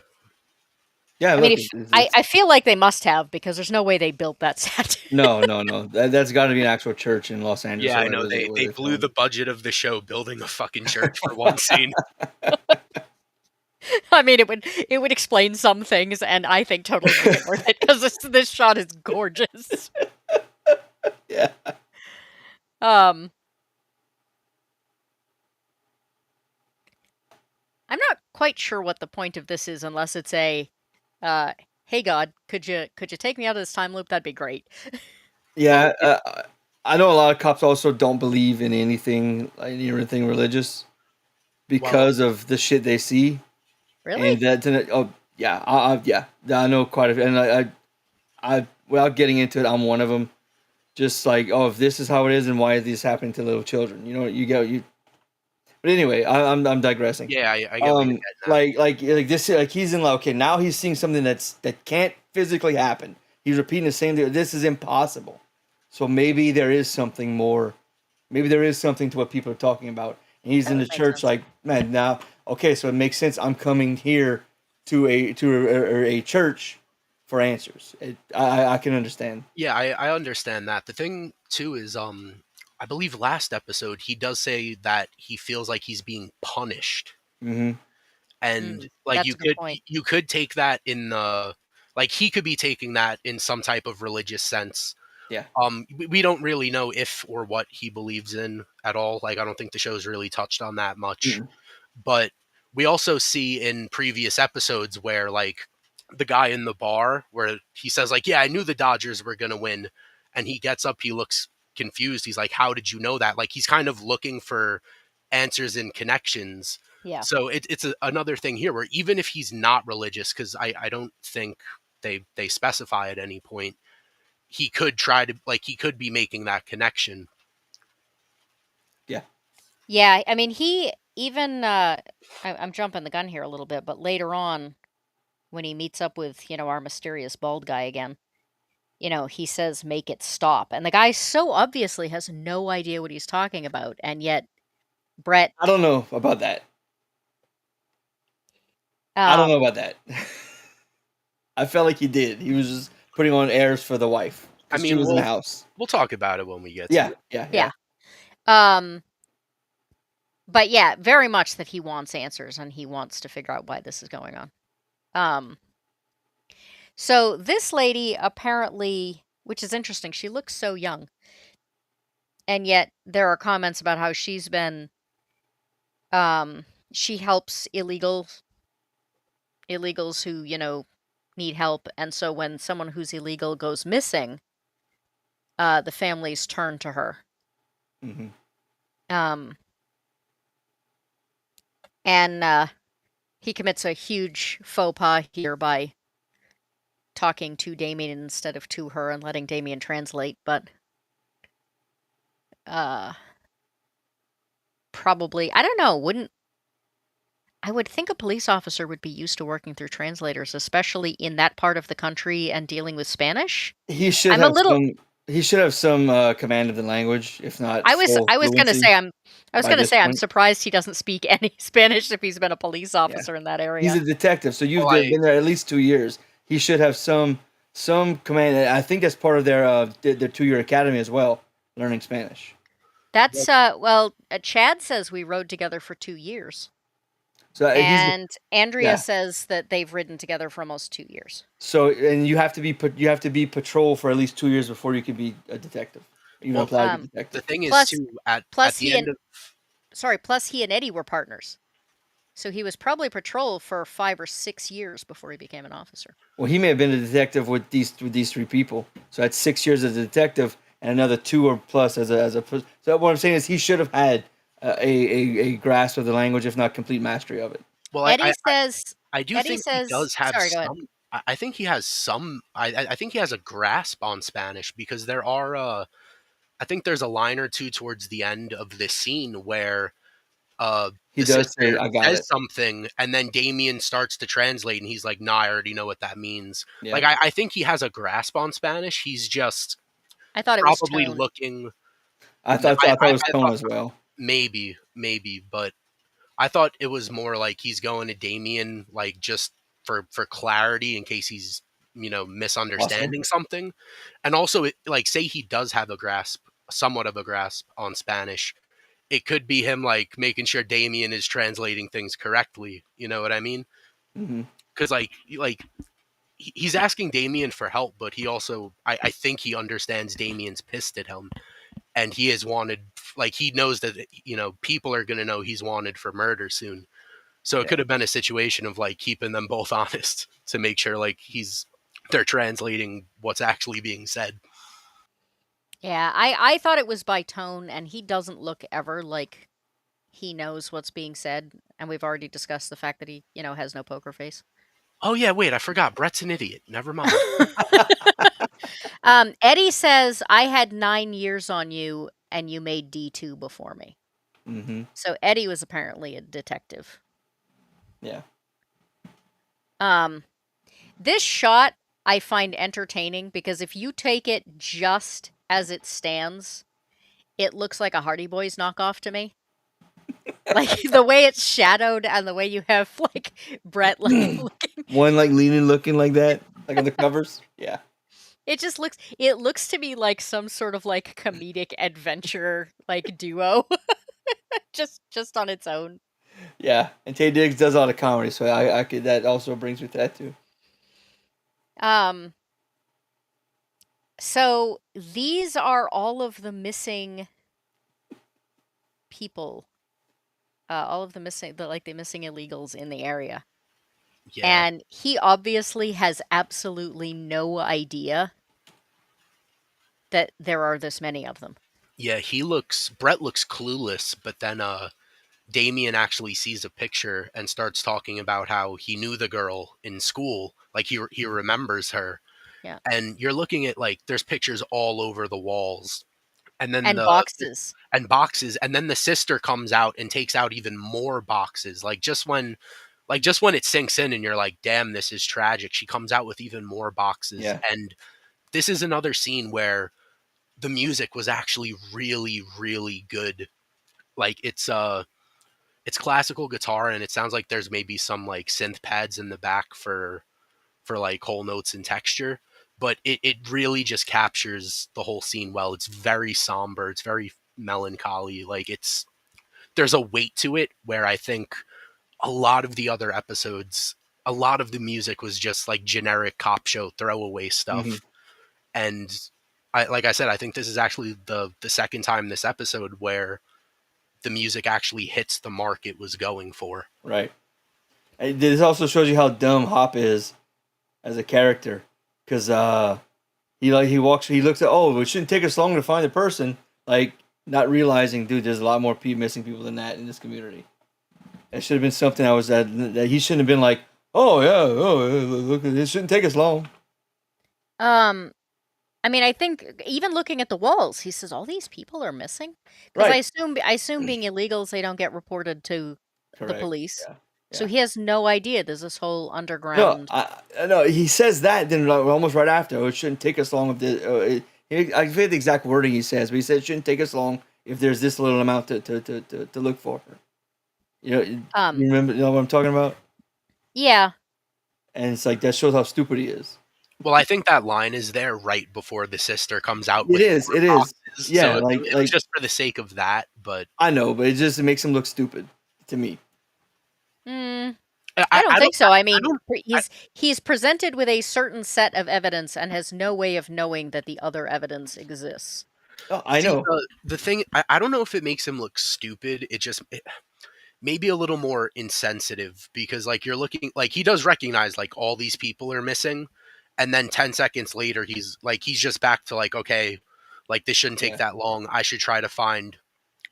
Yeah, I mean, look, if I feel like they must have because there's no way they built that set. no. That's got to be an actual church in Los Angeles Yeah, or I know. wherever They where they they blew filmed. the budget of the show building a fucking church for one scene. I mean, it would explain some things, and I think totally make it worth it because this shot is gorgeous. Yeah. Um, I'm not quite sure what the point of this is, unless it's hey God, could you take me out of this time loop? That'd be great. Yeah, Well, I know a lot of cops also don't believe in anything religious well, because of the shit they see, and Really? oh yeah, yeah, I know quite a few, and without getting into it, I'm one of them. Just like, oh, if this is how it is, and why is this happening to little children? You go you. But anyway, I'm digressing. yeah, I get what you're getting at. Like this, like he's in love. Okay, now he's seeing something that can't physically happen. He's repeating the same thing. This is impossible. So maybe there is something more. Maybe there is something to what people are talking about. And he's That in would the make church, sense. like, man, now okay, so it makes sense. I'm coming here to a church for answers. I can understand. Yeah, I understand that. The thing too is, I believe last episode he does say that he feels like he's being punished, Hmm. and like That's a good point. you could take that in the like he could be taking that in some type of religious sense. Yeah. We don't really know if or what he believes in at all. Like, I don't think the show's really touched on that much. Mm-mm. But we also see in previous episodes where, like, the guy in the bar where he says, like, yeah, I knew the Dodgers were gonna win, and he gets up, he looks confused. He's like, how did you know that? Like, he's kind of looking for answers and connections. Yeah. So it's another thing here where even if he's not religious, because I don't think they specify at any point, he could try to, like, he could be making that connection. Yeah. Yeah, I mean, he even I'm jumping the gun here a little bit, but later on, when he meets up with our mysterious bald guy again, he says, "Make it stop," and the guy so obviously has no idea what he's talking about, and yet Brett, I don't know about that. I don't know um, about that. I felt like he did. He was just putting on airs for the wife I because she mean, was in the house. we'll talk about it when we get to Yeah, it. yeah, yeah, yeah. um, but yeah, very much that he wants answers and he wants to figure out why this is going on. Um, so this lady apparently, which is interesting, she looks so young. And yet there are comments about how um she helps illegals who, need help. And so when someone who's illegal goes missing, the families turn to her. Hmm. Um and he commits a huge faux pas here by talking to Damien instead of to her and letting Damien translate, but uh, probably, I don't know, wouldn't I would think a police officer would be used to working through translators, especially in that part of the country and dealing with Spanish. He should I'm a have little some. He should have some command of the language, if not full I was gonna fluency say by this I'm point. surprised he doesn't speak any Spanish if he's been a police Yeah, officer in that he's area. a detective, so you've Well, been there at least 2 years. He should have some command. I think that's part of their 2 year academy as well, learning Spanish. That's Chad says we rode together for 2 years, So he's and Andrea yeah. says that they've ridden together for almost 2 years. So and you have to be patrol for at least 2 years before you can be a detective. Even well, apply to be Um, detective. the thing is plus too at plus the he end and of plus he and Eddie were partners. So he was probably patrol for 5 or 6 years before he became an officer. Well, he may have been a detective with these three people. So that's 6 years as a detective and another two or plus as a. So what I'm saying is he should have had a grasp of the language, if not complete mastery of it. well, Eddie says I do Eddie think he says does have sorry, go ahead. some. I think he has some. I think he has a grasp on Spanish because there are. I think there's a line or two towards the end of this scene where He the does say, sister "I got says it." something, and then Damien starts to translate, and he's like, "Nah, I already know what that means." Like, Yeah, I think he has a grasp on Spanish. He's just I thought it was probably tone. looking. I I thought it was tone thought as well. maybe, but I thought it was more like he's going to Damien like just for clarity in case he's Possible. misunderstanding something, and also like say he does have a grasp, somewhat of a grasp on Spanish. It could be him like making sure Damien is translating things correctly. You know what I mean? Hmm. Because he's asking Damien for help, but he also I think he understands Damien's pissed at him, and he is wanted. Like he knows that people are gonna know he's wanted for murder soon. So it Yeah. could have been a situation of like keeping them both honest to make sure like they're translating what's actually being said. Yeah, I thought it was by tone, and he doesn't look ever like he knows what's being said, and we've already discussed the fact that he, has no poker face. Oh yeah, wait, I forgot. Brett's an idiot. Never mind. Eddie says, I had 9 years on you, and you made D2 before me. Hmm. So Eddie was apparently a detective. Yeah. Um, this shot I find entertaining because if you take it just as it stands, it looks like a Hardy Boys knockoff to me. Like the way it's shadowed and the way you have like Brett like looking. One like leaning, looking like that, like on the covers. Yeah. It looks to me like some sort of like comedic adventure like duo. just on its own. Yeah, and Tay Diggs does all the comedy, so I could that also brings me to that too. Um so these are all of the missing people. All of the missing illegals in the area. Yeah. And he obviously has absolutely no idea that there are this many of them. Yeah, Brett looks clueless, but then Damien actually sees a picture and starts talking about how he knew the girl in school, like he remembers her. Yeah. And you're looking at like there's pictures all over the walls. And then And boxes. and boxes, and then the sister comes out and takes out even more boxes. Like just when it sinks in and you're like, "Damn, this is tragic." She comes out with even more boxes. Yeah. And this is another scene where the music was actually really really good. Like it's classical guitar, and it sounds like there's maybe some like synth pads in the back for like whole notes and texture, but it really just captures the whole scene well. It's very somber, it's very melancholy, like there's a weight to it where I think a lot of the other episodes, a lot of the music was just like generic cop show throwaway Hmm. stuff. And like I said, I think this is actually the second time this episode where the music actually hits the mark it was going for. Right. And this also shows you how dumb Hop is as a character, because he looks at, oh, it shouldn't take us long to find the person, like not realizing, dude, there's a lot more missing people than that in this community. It should have been something that he shouldn't have been like, oh yeah, oh look, it shouldn't take us long. Um I mean, I think even looking at the walls, he says all these people are missing because Right. I assume being illegals they don't get reported to the Correct. police. Yeah. So Yeah. he has no idea there's this whole No, underground. no. He says that then almost right after. Oh, it shouldn't take us long if I forget the exact wording he says, but he said it shouldn't take us long if there's this little amount to look for. You know, you Um, remember, you know what I'm talking about? yeah, And it's like that shows how stupid he is. Well, I think that line is there right before the sister comes out It with is. more It is. boxes, so Yeah. it was just for the sake of that. But I know, but it makes him look stupid to me. mm, I, I I don't I don't, think so. I I mean, don't. I, he's presented with a certain set of evidence and has no way of knowing that the other evidence exists. Oh, I See, know. the thing, I don't know if it makes him look stupid. Maybe a little more insensitive because, like, you're looking, like, he does recognize, like, all these people are missing. And then 10 seconds later, he's just back to, like, okay, like, this shouldn't take Yeah. that long. I should try to find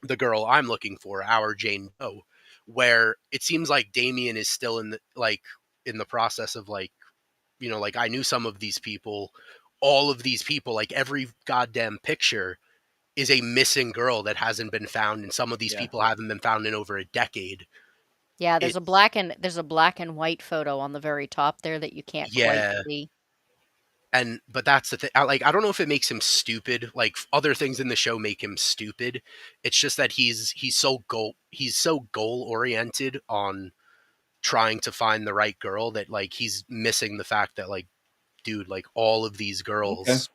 the girl I'm looking for, our Jane Doe. Where it seems like Damien is still in the process of, like, like, I knew some of these people, all of these people, like, every goddamn picture is a missing girl that hasn't been found, and some of these Yeah. people haven't been found in over a decade. Yeah, It there's a black and white photo on the very top there that you can't quite Yeah, see. but that's the thing. I don't know if it makes him stupid. Like, other things in the show make him stupid. It's just that he's so goal oriented on trying to find the right girl that, like, he's missing the fact that, like, dude, like, all of these Okay. girls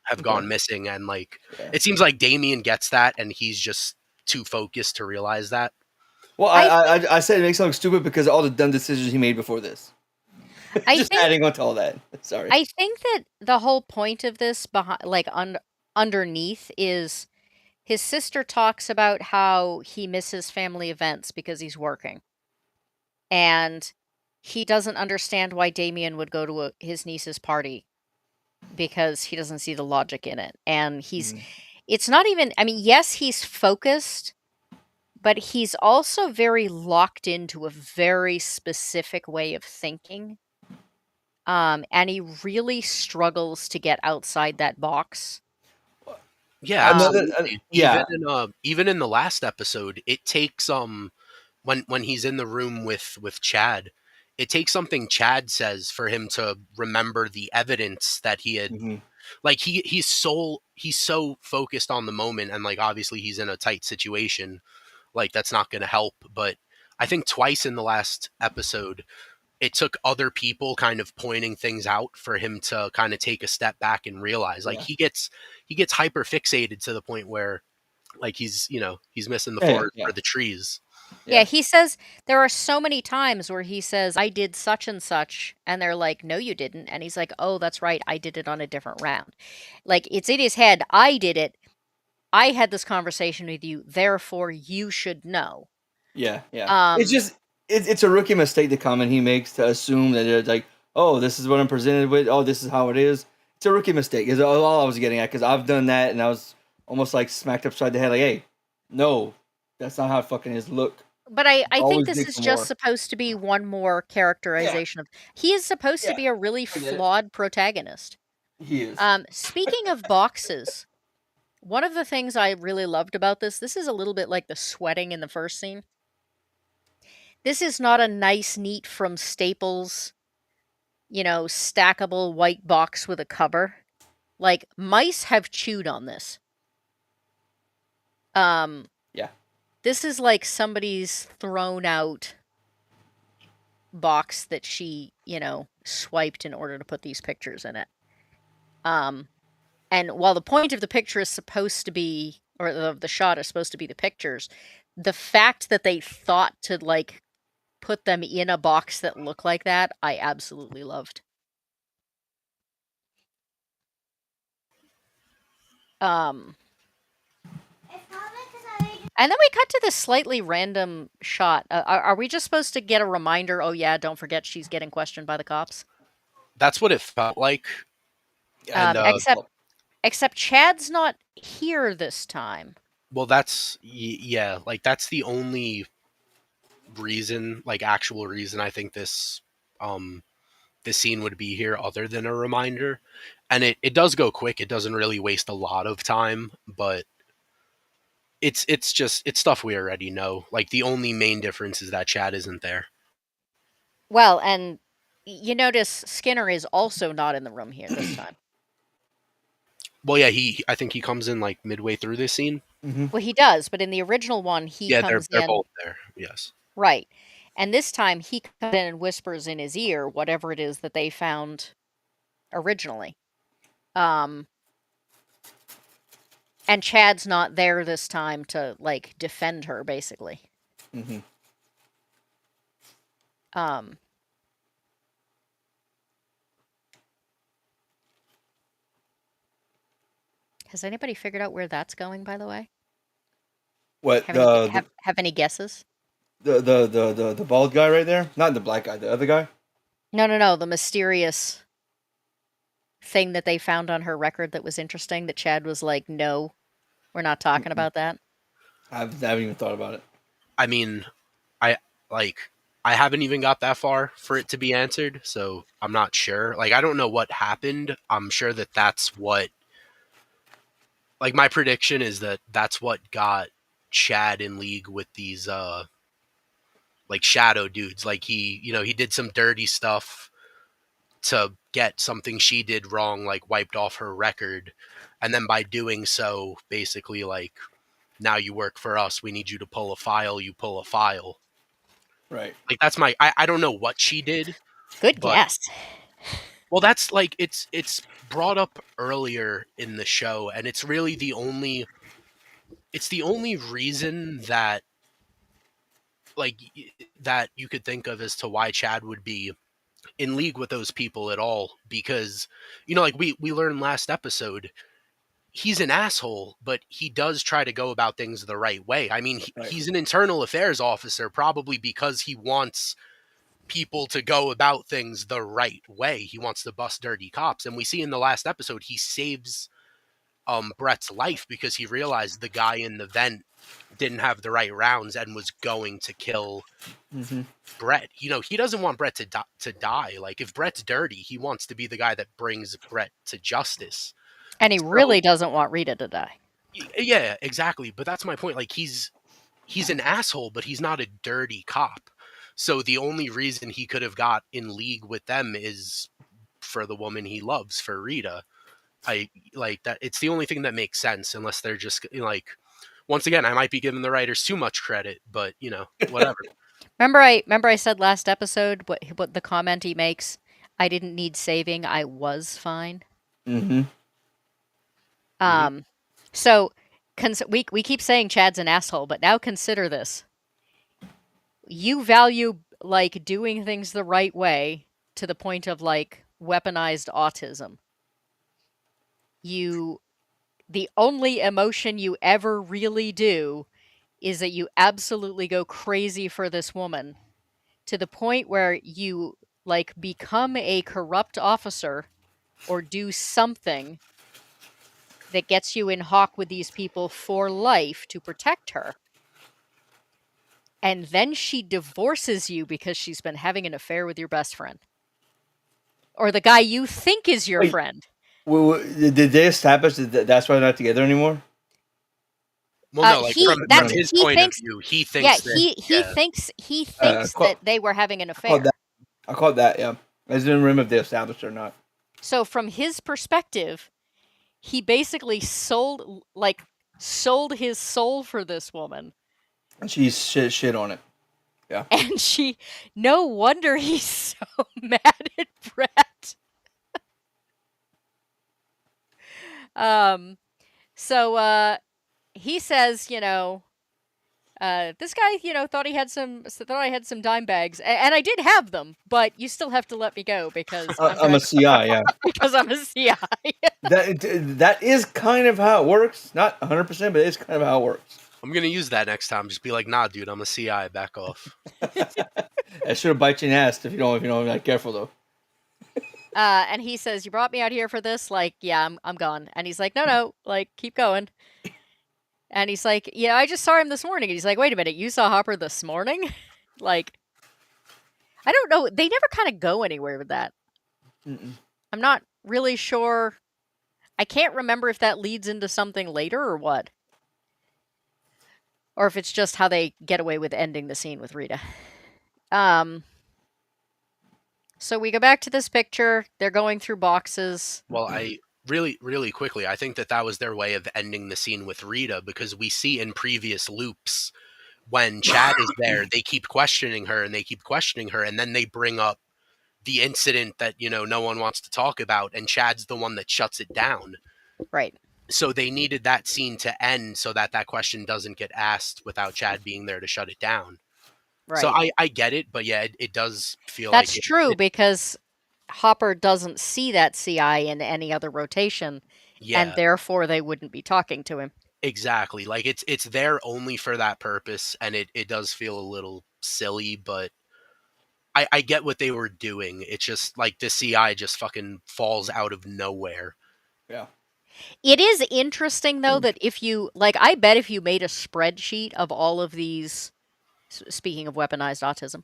have Okay. gone missing, and, like, Yeah. it seems like Damien gets that and he's just too focused to realize that. Well, I think I said it makes him look stupid because of all the dumb decisions he made before this. I Just think adding on to all that. Sorry. I think that the whole point of this behind underneath is his sister talks about how he misses family events because he's working. And he doesn't understand why Damien would go to his niece's party because he doesn't see the logic in it. And Mhm. it's not even, I mean, yes, he's focused, but he's also very locked into a very specific way of thinking. And he really struggles to get outside that box. Yeah, Another, absolutely. yeah. Even in the last episode, it takes when he's in the room with Chad, it takes something Chad says for him to remember the evidence that he had. Hmm. Like, he's so focused on the moment, and, like, obviously he's in a tight situation. Like, that's not going to help. But I think twice in the last episode, it took other people kind of pointing things out for him to kind of take a step back and realize, like, Yeah. he gets hyper fixated to the point where, like, he's missing the Yeah. forest Yeah. for the trees. Yeah, Yeah. he says there are so many times where he says, I did such and such. And they're like, no, you didn't. And he's like, oh, that's right. I did it on a different round. Like, it's in his head. I did it. I had this conversation with you. Therefore, you should know. Yeah. Yeah. It's Um, just it's a rookie mistake the comment he makes to assume that it's like, oh, this is what I'm presented with. Oh, this is how it is. It's a rookie mistake. Is all I was getting at because I've done that and I was almost like smacked upside the head. Like, hey, no, that's not how it fucking is. Look, but I think always this dig is for just more. supposed to be one more Yeah. characterization of he is supposed to Yeah. be a really I get it. flawed protagonist. He is. Speaking of boxes, one of the things I really loved about this is a little bit like the sweating in the first scene. This is not a nice, neat from Staples, stackable white box with a cover. Like, mice have chewed on this. Um, Yeah. this is like somebody's thrown out box that she, swiped in order to put these pictures in it. Um, and while the point of the picture is supposed to be, or the shot is supposed to be the pictures, the fact that they thought to, like, put them in a box that looked like that, I absolutely loved. Um, and then we cut to this slightly random shot. Are we just supposed to get a reminder? Oh yeah, don't forget she's getting questioned by the cops. That's what it felt like. And Um, except except Chad's not here this time. well, yeah, like, that's the only reason, like, actual reason I think this scene would be here, other than a reminder. And it does go quick. It doesn't really waste a lot of time, but it's stuff we already know. Like the only main difference is that Chad isn't there. Well, and you notice Skinner is also not in the room here this time. Well, yeah, I think he comes in like midway through this scene. Mm-hmm. Well, he does, but in the original one, he Yeah, comes they're in. both there. Yes. Right. And this time he comes in and whispers in his ear whatever it is that they found originally. And Chad's not there this time to like defend her, basically. Mm-hmm. Um Has anybody figured out where that's going, by the way? What Have any have any guesses? the bald guy right there? Not the black guy, the other guy. No. The mysterious thing that they found on her record that was interesting that Chad was like, no, we're not talking about that. I haven't even thought about it. I mean, I like I haven't even got that far for it to be answered, so I'm not sure. Like I don't know what happened. I'm sure that that's what like my prediction is that that's what got Chad in league with these like shadow dudes. Like he did some dirty stuff to get something she did wrong like wiped off her record, and then by doing so basically like now you work for us, we need you to pull a file, you pull a file. Right. Like that's I don't know what she did, Good but guess. well that's like it's brought up earlier in the show, and it's really the only reason that like that you could think of as to why Chad would be in league with those people at all, because like we learned last episode, he's an asshole, but he does try to go about things the right way. I mean, Right. he's an internal affairs officer probably because he wants people to go about things the right way. He wants to bust dirty cops, and we see in the last episode he saves Brett's life because he realized the guy in the vent didn't have the right rounds and was going to kill Mm-hmm. Brett. He doesn't want Brett to die. Like if Brett's dirty, he wants to be the guy that brings Brett to justice. And he So, really doesn't want Rita to die. yeah, exactly. But that's my point. Like he's an asshole, but he's not a dirty cop. So the only reason he could have got in league with them is for the woman he loves, for Rita. I like that. It's the only thing that makes sense, unless they're just like, once again, I might be giving the writers too much credit, but whatever. Remember I said last episode what the comment he makes, I didn't need saving, I was fine. Mm-hmm. So we keep saying Chad's an asshole, but now consider this. You value like doing things the right way to the point of like weaponized autism. The only emotion you ever really do is that you absolutely go crazy for this woman to the point where you like become a corrupt officer or do something that gets you in hock with these people for life to protect her. And then she divorces you because she's been having an affair with your best friend. Or the guy you think is your friend. Well, did they establish that that's why they're not together anymore? Well, no, like from his point of view, he thinks he thinks that they were having an affair. I called that. Yeah, I just didn't remember if they established it or not. So from his perspective, he basically sold his soul for this woman. And she's shit on it. Yeah. And no wonder he's so mad at Brett. So he says, this guy, thought I had some dime bags, and I did have them, but you still have to let me go because I'm a CI, yeah. because I'm a CI. that is kind of how it works. Not 100%, but it's kind of how it works. I'm gonna use that next time. Just be like, nah, dude, I'm a CI. Back off. That should have bite you in the ass if you don't not careful though. And he says, "You brought me out here for this? Like, yeah, I'm gone." And he's like, "No, like, keep going." And he's like, "Yeah, I just saw him this morning." And he's like, "Wait a minute, you saw Hopper this morning?" Like, I don't know. They never kind of go anywhere with that. Mm-mm. I'm not really sure. I can't remember if that leads into something later or what. Or if it's just how they get away with ending the scene with Rita. So we go back to this picture. They're going through boxes. Well, I really quickly, I think that was their way of ending the scene with Rita, because we see in previous loops when Chad is there, they keep questioning her and they keep questioning her, and then they bring up the incident that, no one wants to talk about, and Chad's the one that shuts it down. Right. So they needed that scene to end so that question doesn't get asked without Chad being there to shut it down. Right. So I get it, but yeah, it does feel That's like true because Hopper doesn't see that CI in any other rotation, and therefore they wouldn't be talking to him. Exactly. Like it's there only for that purpose, and it does feel a little silly, but I get what they were doing. It's just like the CI just fucking falls out of nowhere. Yeah. It is interesting though that if you I bet if you made a spreadsheet of all of these, speaking of weaponized autism,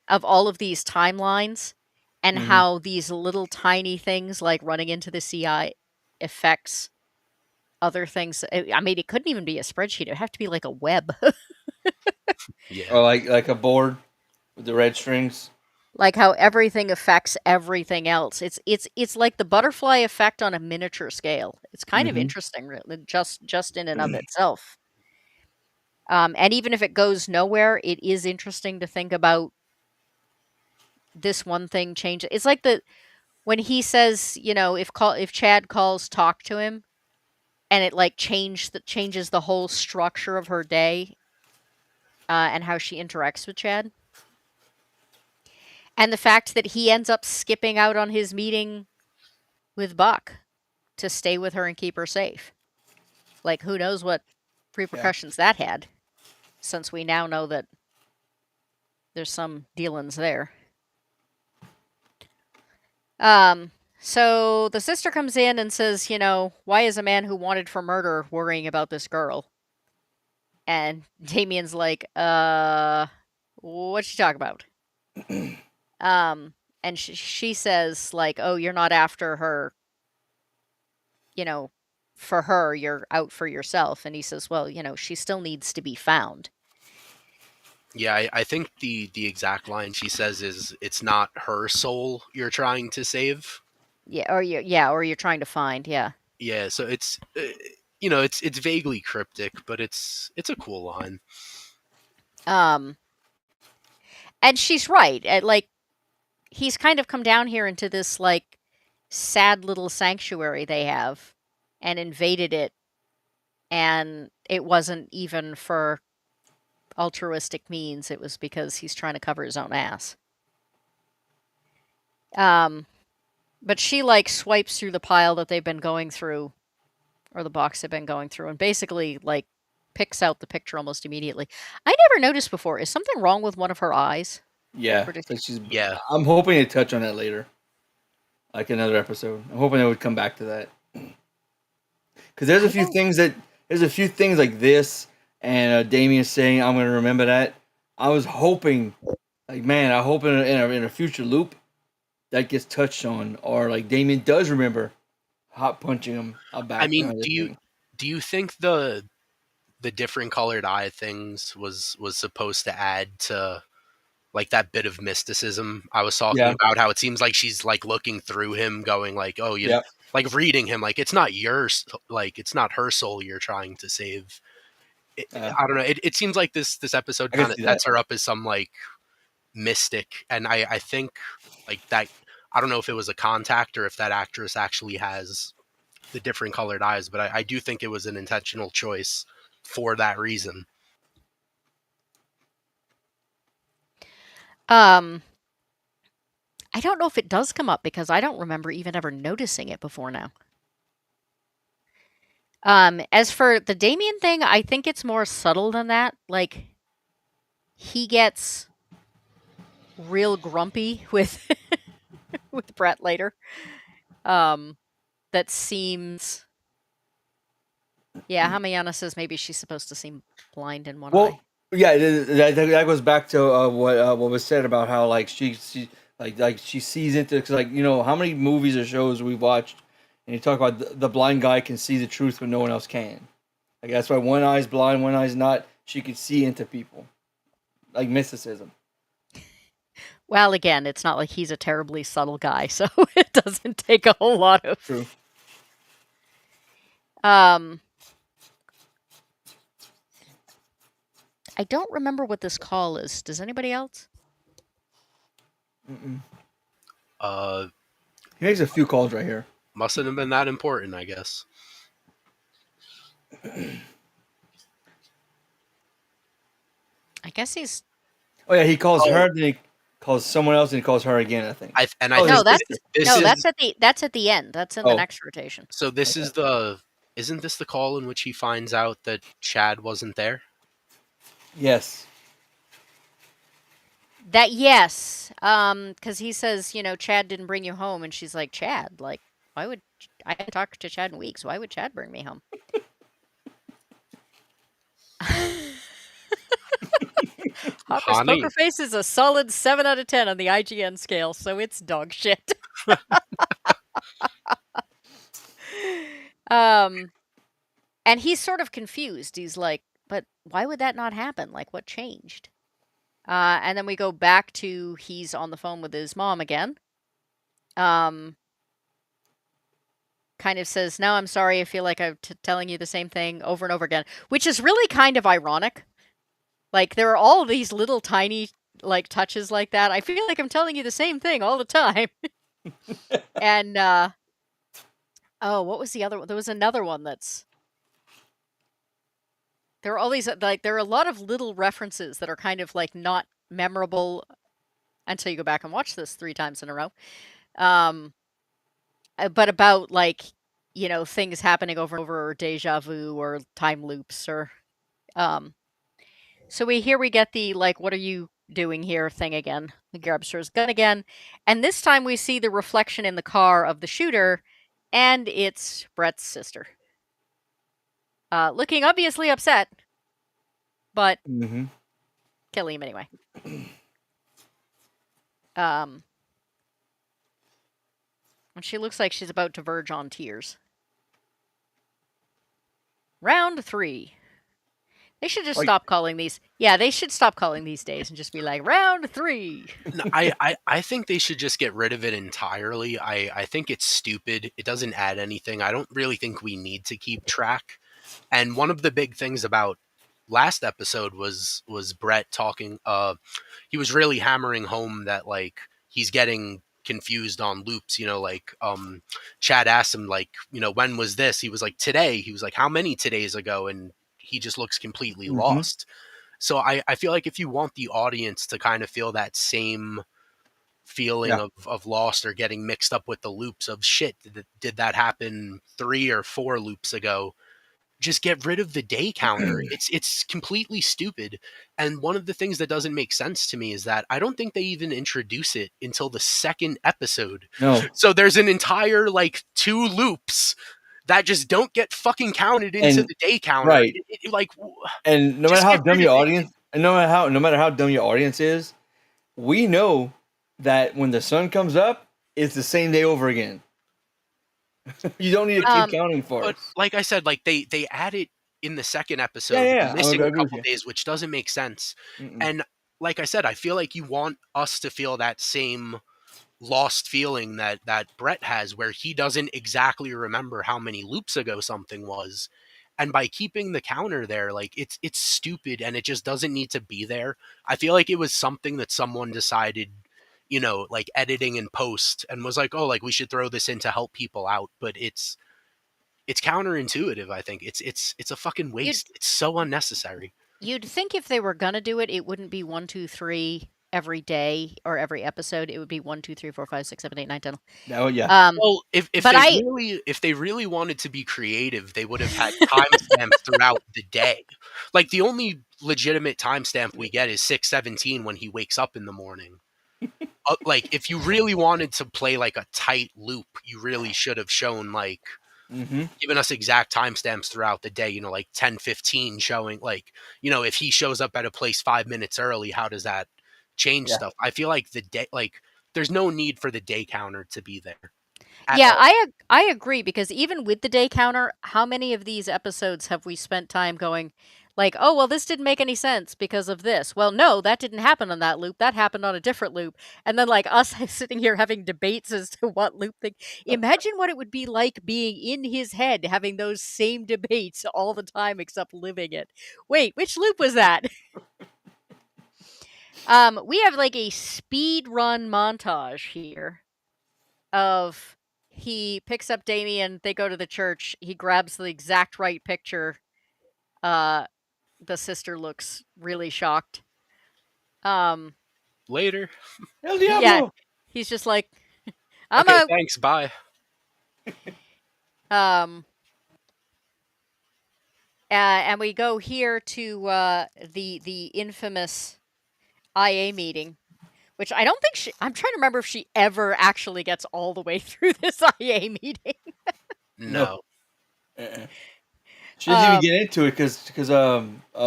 of all of these timelines and how these little tiny things like running into the CI affects other things. I mean, it couldn't even be a spreadsheet. It would have to be like a web. Yeah. Or like a board with the red strings. Like how everything affects everything else. It's like the butterfly effect on a miniature scale. It's kind of interesting, really, just in and of itself. And even if it goes nowhere, it is interesting to think about this one thing change. It's like when he says, if Chad calls, talk to him, and it like changes the whole structure of her day, and how she interacts with Chad. And the fact that he ends up skipping out on his meeting with Buck to stay with her and keep her safe. Like, who knows what repercussions that had, since we now know that there's some dealings there. So the sister comes in and says, why is a man who wanted for murder worrying about this girl? And Damien's like, what's she talking about? And she says, like, oh, you're not after her, for her, you're out for yourself. And he says, well, she still needs to be found. Yeah, I think the exact line she says is, it's not her soul you're trying to save. Yeah, or you're trying to find, yeah. Yeah, so it's it's vaguely cryptic, but it's a cool line. And she's right. Like, he's kind of come down here into this like sad little sanctuary they have and invaded it, and it wasn't even for altruistic means. It was because he's trying to cover his own ass. But she like swipes through the pile that they've been going through, or the box they've been going through, and basically like picks out the picture almost immediately. I never noticed before. Is something wrong with one of her eyes? Yeah. Yeah. I'm hoping to touch on that later. Like another episode. I'm hoping they would come back to that. Because there's a few things like this, and Damien saying, I'm going to remember that. I was hoping, I hope in a future loop that gets touched on, or like Damien does remember hot punching him back. I mean, do you think the different colored eye things was supposed to add to like that bit of mysticism I was talking about? How it seems like she's like looking through him, going like, oh, like reading him, like it's not yours, like it's not her soul you're trying to save. I don't know. It seems like this episode kind of sets her up as some like mystic, and I think like that. I don't know if it was a contact or if that actress actually has the different colored eyes, but I do think it was an intentional choice for that reason. I don't know if it does come up because I don't remember even ever noticing it before now. As for the Damien thing, I think it's more subtle than that. Like, he gets real grumpy with with Brett later. That seems. Yeah, Hamayana says maybe she's supposed to seem blind in one eye. Yeah, that goes back to what was said about how like she Like she sees into, cause like, how many movies or shows we've watched, and you talk about the blind guy can see the truth when no one else can. Like that's why one eye's blind, one eye's not. She could see into people, like mysticism. Well, again, it's not like he's a terribly subtle guy, so it doesn't take a whole lot of. True. I don't remember what this call is. Does anybody else? Mm-mm. Uh, He makes a few calls right here. Mustn't have been that important, I guess. I guess he's. Oh yeah, he calls her, then he calls someone else, and he calls her again. I think. I Oh, No, think that's this no, is that's at the end. That's in the Oh. next rotation. so. This Okay. is the. Isn't this the call in which he finds out that Chad wasn't there? Yes. That yes, because he says, Chad didn't bring you home, and she's like, Chad, like, why would I haven't talked to Chad in weeks? Why would Chad bring me home? Hopper's Honey. Poker Face is a solid 7 out of 10 on the IGN scale, so it's dog shit. And he's sort of confused. He's like, but why would that not happen? Like, what changed? And then we go back to he's on the phone with his mom again. Kind of says, no, I'm sorry. I feel like I'm telling you the same thing over and over again, which is really kind of ironic. Like, there are all these little tiny, like, touches like that. I feel like I'm telling you the same thing all the time. And, what was the other one? There was another one that's. There are all these, like, there are a lot of little references that are kind of, like, not memorable until you go back and watch this 3 times in a row. But about, like, things happening over and over, or deja vu, or time loops, or, so we get the, like, what are you doing here thing again. He grabs her gun again, and this time we see the reflection in the car of the shooter, and it's Brett's sister. Looking obviously upset, but killing him anyway. And she looks like she's about to verge on tears. Round 3. They should just stop calling these. Yeah, they should stop calling these days and just be like, round 3. No, I think they should just get rid of it entirely. I think it's stupid. It doesn't add anything. I don't really think we need to keep track. And one of the big things about last episode was Brett talking. He was really hammering home that, like, he's getting confused on loops. Chad asked him, like, when was this? He was like, today. He was like, how many todays ago? And he just looks completely lost. So I feel like if you want the audience to kind of feel that same feeling of lost or getting mixed up with the loops of shit, did that happen 3 or 4 loops ago? Just get rid of the day counter. It's completely stupid. And one of the things that doesn't make sense to me is that I don't think they even introduce it until the 2nd episode. No. So there's an entire, like, 2 loops that just don't get fucking counted into the day counter. Right. And no matter just how get dumb rid your of it. audience, and no matter how dumb your audience is, we know that when the sun comes up, it's the same day over again. You don't need to keep counting for But us. like I said, like they add it in the 2nd episode, Yeah. missing I a agree with couple you. days, which doesn't make sense. Mm-mm. And like I said, I feel like you want us to feel that same lost feeling that Brett has, where he doesn't exactly remember how many loops ago something was. And by keeping the counter there, like, it's stupid, and it just doesn't need to be there. I feel like it was something that someone decided, like, editing in post, and was like, oh, like, we should throw this in to help people out. But it's counterintuitive. I think it's a fucking waste. It's so unnecessary. You'd think if they were gonna do it, it wouldn't be 1, 2, 3 every day or every episode. It would be 1, 2, 3, 4, 5, 6, 7, 8, 9, 10. Oh yeah. Well, if they really wanted to be creative, they would have had timestamps throughout the day. Like, the only legitimate timestamp we get is 6:17 when he wakes up in the morning. Like, if you really wanted to play, like, a tight loop, you really should have shown, like, given us exact timestamps throughout the day, like 10:15 showing, like, if he shows up at a place 5 minutes early, how does that change stuff? I feel like the day, like, there's no need for the day counter to be there at Yeah, all. I agree because even with the day counter, how many of these episodes have we spent time going like, "Oh, well this didn't make any sense because of this." Well, no, that didn't happen on that loop. That happened on a different loop. And then like us sitting here having debates as to what loop thing. Imagine what it would be like being in his head having those same debates all the time except living it. Wait, which loop was that? We have like a speed run montage here of he picks up Damien, they go to the church, he grabs the exact right picture. Uh the sister looks really shocked. Um Later. El yeah, Diablo. he's just like I'm Okay, out. thanks. Bye. Um and we go here to the infamous IA meeting, which I don't think I'm trying to remember if she ever actually gets all the way through this IA meeting. No. No. Uh-uh. She doesn't even um get into it because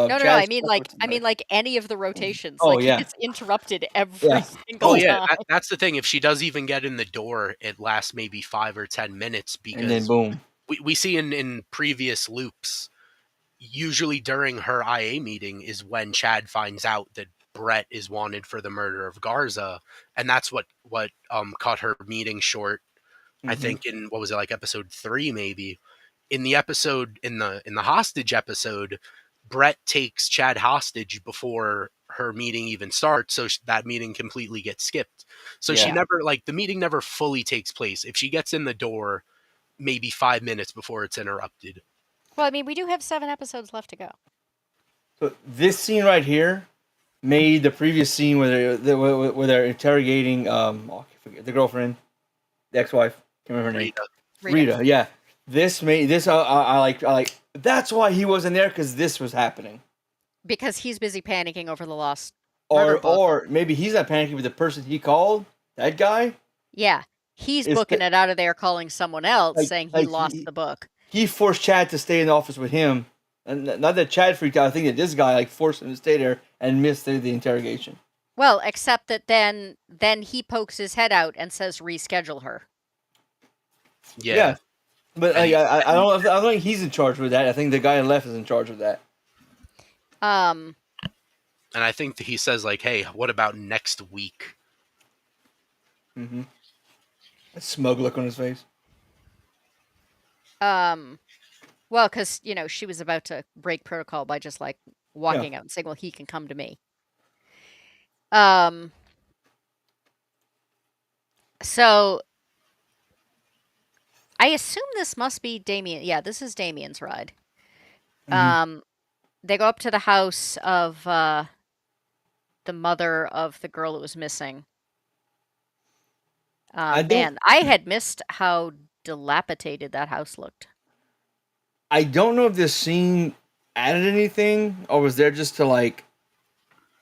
no, Chad's I mean like any of the rotations. Oh Like he yeah, gets interrupted every yeah. single Well, Oh, yeah, time. that's the thing. If she does even get in the door, it lasts maybe 5 or 10 minutes and then because boom. we see in previous loops, usually during her IA meeting is when Chad finds out that Brett is wanted for the murder of Garza, and that's what cut her meeting short. I Hmm. think in what was it, like episode 3 maybe. In the episode in the hostage episode, Brett takes Chad hostage before her meeting even starts, so that meeting completely gets skipped. So she Yeah. never, like, the meeting never fully takes place. If she gets in the door, maybe 5 minutes before it's interrupted. Well, I mean, we do have 7 episodes left to go. So this scene right here made the previous scene where they're interrogating I forget, the girlfriend, the ex-wife. Can't remember her name. Rita. Rita. Yeah. This made this. I like. That's why he wasn't there because this was happening. Because he's busy panicking over the lost murder Or book. or maybe he's not panicking, but the person he called, that guy, Yeah. He's is booking it out of there calling someone else like saying he like lost the book. he forced Chad to stay in the office with him, and not that Chad freaked out. I think that this guy like forced him to stay there and missed the interrogation. Well, except that then he pokes his head out and says reschedule her. Yeah, Yeah. but And like, he I don't think he's in charge with that. I think the guy left is in charge of that. Um and I think that he says, like, hey, what about next week? Mm-hmm. A smug look on his face. well, cuz she was about to break protocol by just like Yeah, walking out and saying, "Well, he can come to me." Um so I assume this must be Damien. Yeah, this is Damien's ride. mm-hmm. Um they go up to the house of the mother of the girl that was missing. I don't. Man, I had missed how dilapidated that house looked. I don't know if this scene added anything or was there just to like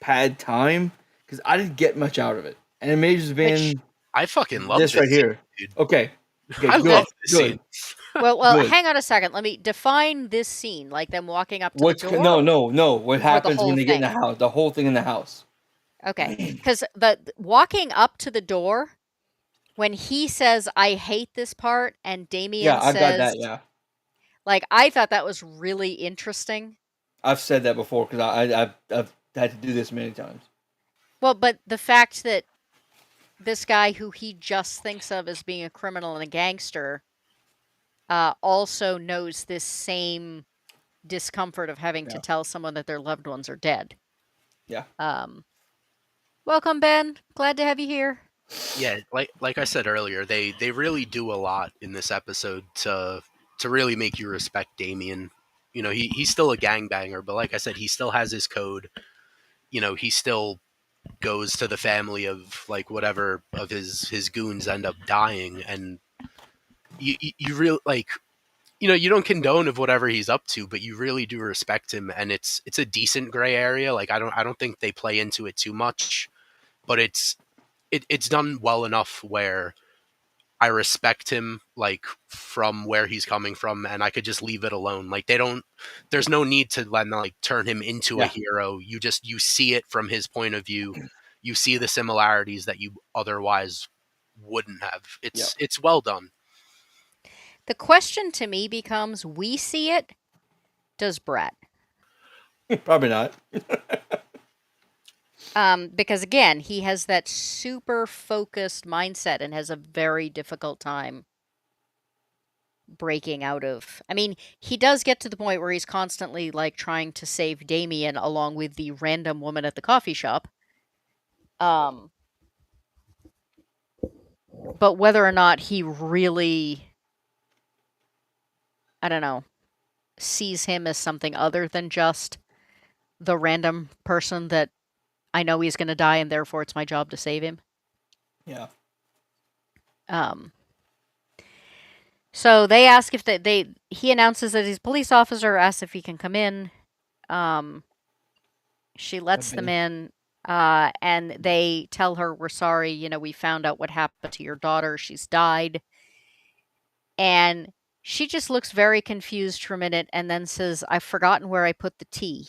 pad time because I didn't get much out of it, and it may have just Which, been I fucking love this this right scene, here. dude. Okay, okay, I good, love this good, scene. well, good. hang on a second. Let me define this scene, like them walking up to the No, door, no, no. What or the happens when whole they get in the thing. house? The whole thing in the house. Okay, because the walking up to the door when he says, "I hate this part," and Yeah, Damien I got says, that. Yeah, like, I thought that was really interesting. I've said that before because I've had to do this many times. Well, but the fact that this guy who he just thinks of as being a criminal and a gangster also knows this same discomfort of having to Yeah, tell someone that their loved ones are dead. yeah, Um, welcome, Ben. Glad to have you here. Yeah, like I said earlier, they really do a lot in this episode to really make you respect Damien. He's still a gangbanger, but like I said, he still has his code. He still goes to the family of, like, whatever of his goons end up dying, and you really, like, you don't condone of whatever he's up to, but you really do respect him, and it's a decent gray area. Like, I don't think they play into it too much, but it's done well enough where I respect him, like, from where he's coming from, and I could just leave it alone. Like, there's no need to, like, turn him into a yeah. hero. You see it from his point of view. you see the similarities that you otherwise wouldn't have. Yep. It's well done. The question to me becomes, we see it, does Brett? Probably not. Because again, he has that super focused mindset and has a very difficult time breaking out of. I mean, he does get to the point where he's constantly like trying to save Damien along with the random woman at the coffee shop. Um, but whether or not he really, I don't know, sees him as something other than just the random person that I know he's going to die and therefore it's my job to save him. Yeah. Um, so they ask if he announces that he's a police officer, asks if he can come in. She lets them in, and they tell her, "We're sorry, we found out what happened to your daughter. She's died." And she just looks very confused for a minute and then says, "I've forgotten where I put the tea."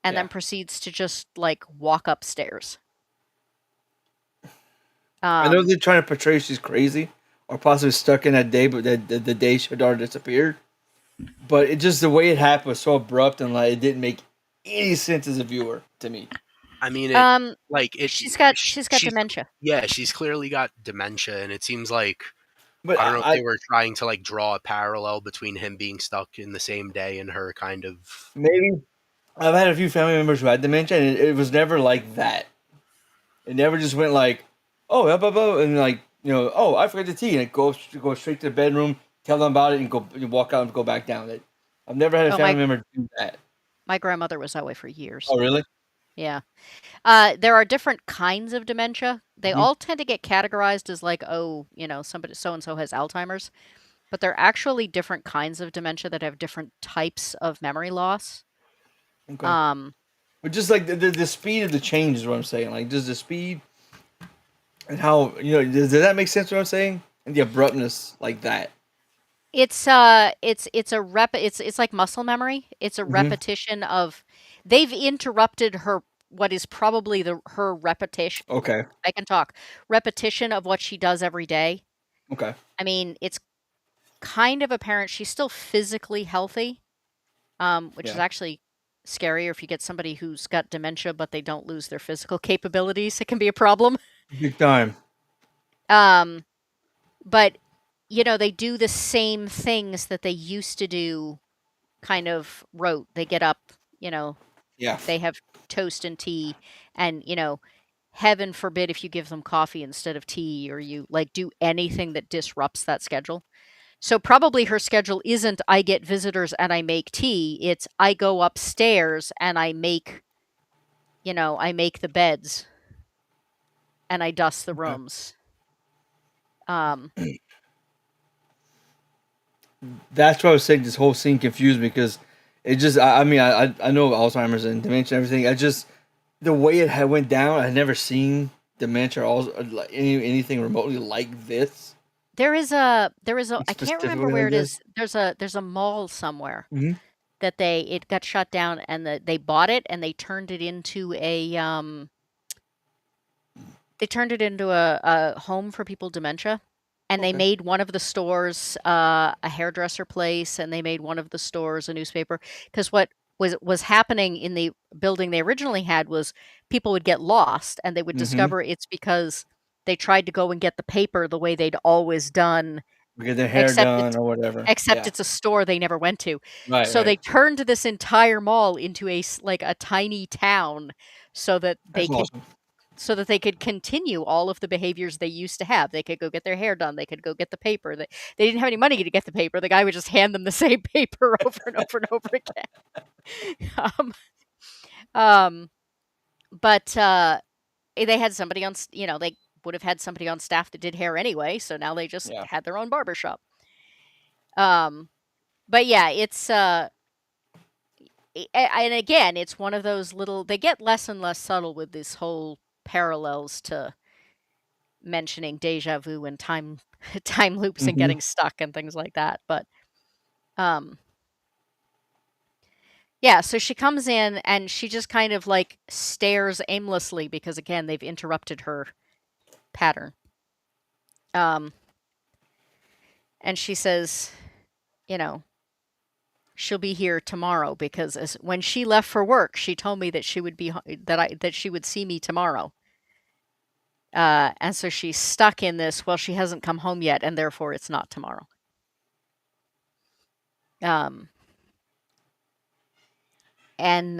And Yeah. then proceeds to just like walk upstairs. I know they're trying to portray she's crazy or possibly stuck in that day, but the day her daughter disappeared. But it just the way it happened was so abrupt and like it didn't make any sense as a viewer to me. I mean, she's got dementia. Yeah, she's clearly got dementia, and it seems like But I don't know if they were trying to like draw a parallel between him being stuck in the same day and her kind of. maybe I've had a few family members who had dementia, and it was never like that. It never just went like, oh, and like oh, I forgot the tea, and it go straight to the bedroom, tell them about it, and go walk out and go back down. I've never had a family member do that. My grandmother was that way for years. Oh, really? Yeah. There are different kinds of dementia. They all tend to get categorized as like, oh, somebody so and so has Alzheimer's, but they're actually different kinds of dementia that have different types of memory loss. Okay. But just like the speed of the change is what I'm saying. Like, does the speed and how does that make sense? What I'm saying, and the abruptness like that. It's like muscle memory. It's a repetition of. They've interrupted her. What is probably her repetition. Okay. I can talk. Repetition of what she does every day. Okay. I mean, it's kind of apparent she's still physically healthy, which is actually scarier if you get somebody who's got dementia but they don't lose their physical capabilities. It can be a problem. Big time. But they do the same things that they used to do, kind of rote. They get up, they have toast and tea, and heaven forbid if you give them coffee instead of tea, or you like do anything that disrupts that schedule. So probably her schedule isn't I get visitors and I make tea. It's I go upstairs and I make the beds and I dust the rooms. That's what I was saying. This whole scene confused me because it just. I mean, I know Alzheimer's and dementia and everything. I just the way it had went down. I'd never seen dementia or like anything remotely like this. There is a I can't remember where it is. There's a mall somewhere that it got shut down and they bought it and they turned it into a home for people with dementia. And they made one of the stores a hairdresser place, and they made one of the stores a newspaper. Because what was happening in the building they originally had was people would get lost, and they would discover it's because they tried to go and get the paper the way they'd always done, get their hair done or whatever. Except it's a store they never went to. Right. So they turned this entire mall into a tiny town, so that they could. Awesome. So that they could continue all of the behaviors they used to have. They could go get their hair done. They could go get the paper. They didn't have any money to get the paper. The guy would just hand them the same paper over and over and over again. But they had somebody on, they would have had somebody on staff that did hair anyway. So now they just had their own barbershop. But yeah, it's, and again, it's one of those little, they get less and less subtle with this whole parallels to mentioning deja vu and time loops and getting stuck and things like that. But Yeah, so she comes in and she just kind of like stares aimlessly because again they've interrupted her pattern. Um, and she says, you know, she'll be here tomorrow because when she left for work, she told me that she would be that she would see me tomorrow. And so she's stuck in this. Well, she hasn't come home yet, and therefore it's not tomorrow. Um, and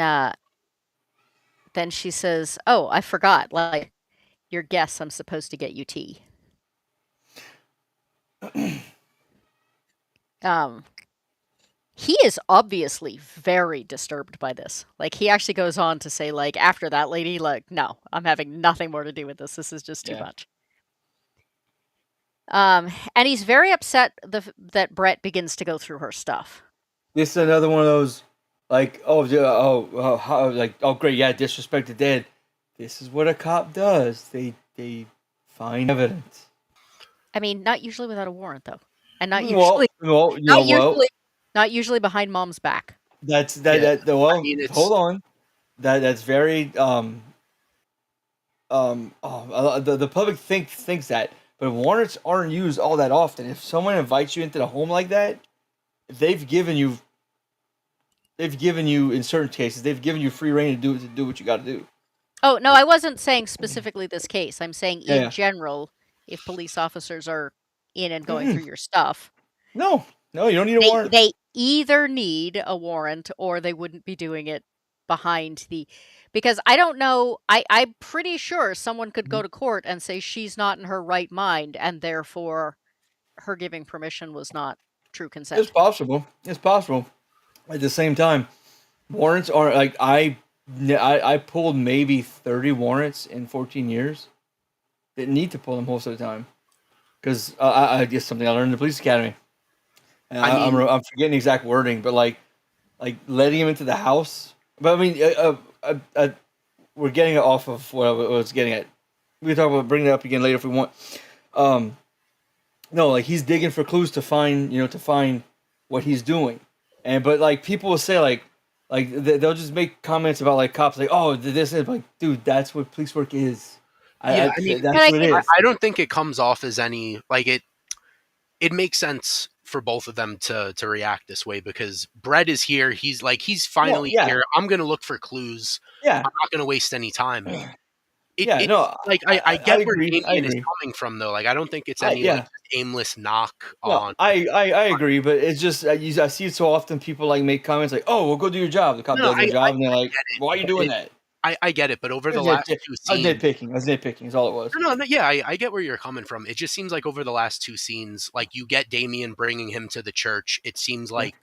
then she says, "Oh, I forgot. Like your guests, I'm supposed to get you tea." Um, he is obviously very disturbed by this. Like he actually goes on to say, like after that lady, like, no, I'm having nothing more to do with this. This is just too Yeah. much. And he's very upset that Brett begins to go through her stuff. This is another one of those, like, oh, yeah, like, oh, great, yeah, disrespect the dead. This is what a cop does. They find evidence. I mean, not usually without a warrant, though, and not Well, usually, well, you know, not well, usually, not usually behind mom's back. that's Yeah, I well, mean it's hold on. That's very the public thinks that, but warrants aren't used all that often. If someone invites you into the home like that, they've given you in certain cases they've given you free reign to do what you got to do. Oh no, I wasn't saying specifically this case. I'm saying in Yeah, general, if police officers are in and going yeah. through your stuff, No, no, you don't need a they warrant. they either need a warrant or they wouldn't be doing it behind the because I don't know, I'm pretty sure someone could go Mhm. to court and say she's not in her right mind and therefore her giving permission was not true It's consent. possible. It's possible. At the same time, warrants are like I pulled maybe 30 warrants in 14 years. Didn't need to pull them most of the time because I guess something I learned in the police academy. And I mean I'm forgetting the exact wording, but like letting him into the house. But I mean, we're getting it off of what I was getting at. We can talk about bringing it up again later if we want. Um, no, like he's digging for clues to find, to find what he's doing, and but like people will say they'll just make comments about like cops like, oh, this is like, dude, that's what police work is. yeah, I mean But That's what it is. I don't think it comes off as any like it makes sense for both of them to react this way because Brett is here. He's Well, finally yeah, here. I'm gonna look for clues. yeah, I'm not gonna waste any time. yeah. No, Like I I get where agree. I Damien is agree. coming from though. Like I don't think it's any like Yeah. aimless knock No, on. I agree, but it's just I see it so often. People like make comments like, "Oh, well, go do your job." The cop No, does their I job, and they're like, get it. "Why are you But doing that?" I get it. But over I the was last nitpick- two I was scenes, nitpicking. I was nitpicking. Is all it was. no, yeah, I get where you're coming from. It just seems like over the last two scenes, like you get Damien bringing him to the church. It seems Yeah. like